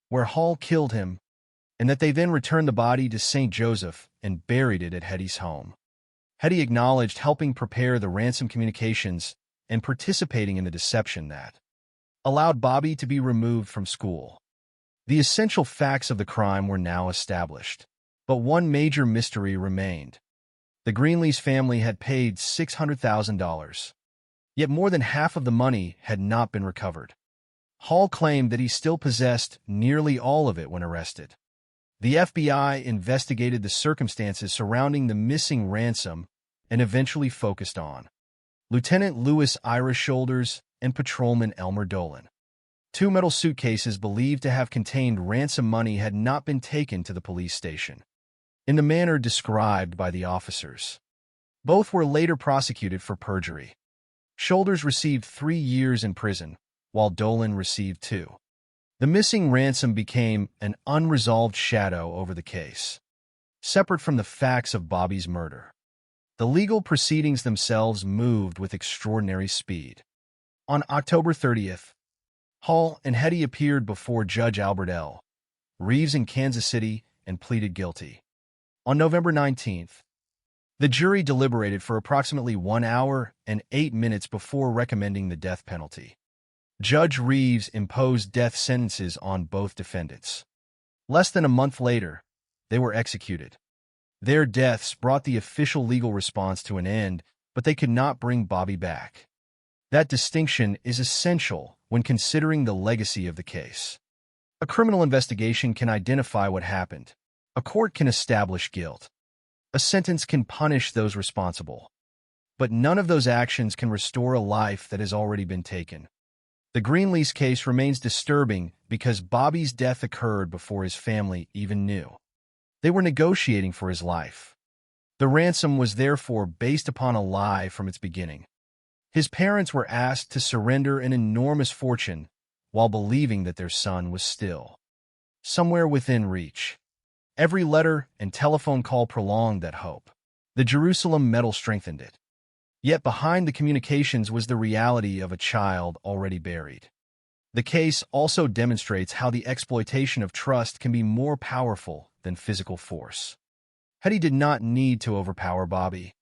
where Hall killed him, and that they then returned the body to St. Joseph and buried it at Hetty's home. Hetty acknowledged helping prepare the ransom communications and participating in the deception that allowed Bobby to be removed from school. The essential facts of the crime were now established, but one major mystery remained. The Greenlease family had paid $600,000, yet more than half of the money had not been recovered. Hall claimed that he still possessed nearly all of it when arrested. The FBI investigated the circumstances surrounding the missing ransom and eventually focused on Lieutenant Louis Ira Shoulders and Patrolman Elmer Dolan. Two metal suitcases believed to have contained ransom money had not been taken to the police station in the manner described by the officers. Both were later prosecuted for perjury. Shoulders received 3 years in prison, while Dolan received 2. The missing ransom became an unresolved shadow over the case, separate from the facts of Bobby's murder. The legal proceedings themselves moved with extraordinary speed. On October 30th, Hall and Hetty appeared before Judge Albert L. Reeves in Kansas City and pleaded guilty. On November 19th, the jury deliberated for approximately 1 hour and 8 minutes before recommending the death penalty. Judge Reeves imposed death sentences on both defendants. Less than a month later, they were executed. Their deaths brought the official legal response to an end, but they could not bring Bobby back. That distinction is essential when considering the legacy of the case. A criminal investigation can identify what happened. A court can establish guilt. A sentence can punish those responsible. But none of those actions can restore a life that has already been taken. The Greenlease case remains disturbing because Bobby's death occurred before his family even knew. They were negotiating for his life. The ransom was therefore based upon a lie from its beginning. His parents were asked to surrender an enormous fortune while believing that their son was still somewhere within reach. Every letter and telephone call prolonged that hope. The Jerusalem medal strengthened it. Yet behind the communications was the reality of a child already buried. The case also demonstrates how the exploitation of trust can be more powerful than physical force. Hetty did not need to overpower Bobby.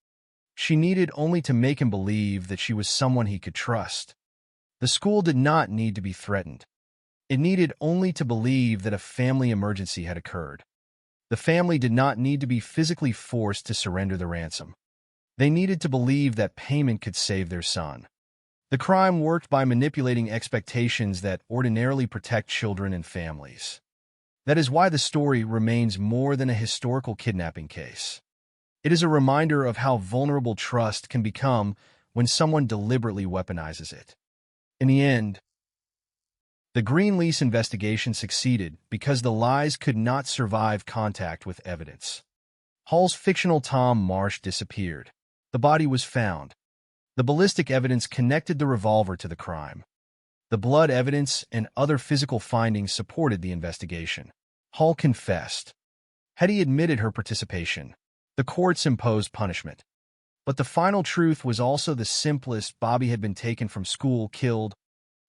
She needed only to make him believe that she was someone he could trust. The school did not need to be threatened. It needed only to believe that a family emergency had occurred. The family did not need to be physically forced to surrender the ransom. They needed to believe that payment could save their son. The crime worked by manipulating expectations that ordinarily protect children and families. That is why the story remains more than a historical kidnapping case. It is a reminder of how vulnerable trust can become when someone deliberately weaponizes it. In the end, the Greenlease investigation succeeded because the lies could not survive contact with evidence. Hall's fictional Tom Marsh disappeared. The body was found. The ballistic evidence connected the revolver to the crime. The blood evidence and other physical findings supported the investigation. Hall confessed. Hetty admitted her participation. The courts imposed punishment. But the final truth was also the simplest. Bobby had been taken from school, killed,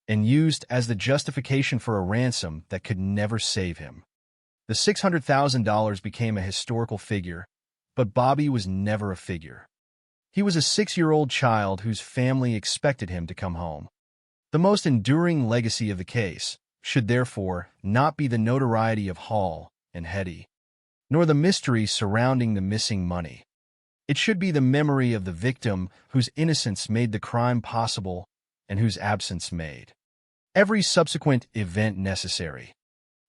and used as the justification for a ransom that could never save him. The $600,000 became a historical figure, but Bobby was never a figure. He was a 6-year-old child whose family expected him to come home. The most enduring legacy of the case should therefore not be the notoriety of Hall and Hetty, nor the mystery surrounding the missing money. It should be the memory of the victim whose innocence made the crime possible and whose absence made every subsequent event necessary.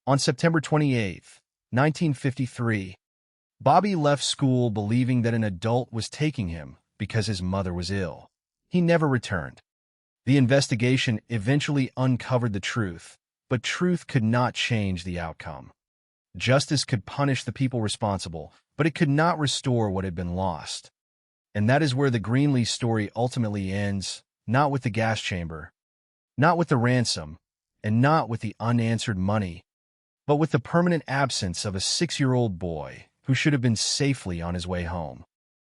On September 28, 1953, Bobby left school believing that an adult was taking him because his mother was ill. He never returned. The investigation eventually uncovered the truth, but truth could not change the outcome. Justice could punish the people responsible, but it could not restore what had been lost. And that is where the Greenlee story ultimately ends, not with the gas chamber, not with the ransom, and not with the unanswered money, but with the permanent absence of a 6-year-old boy who should have been safely on his way home.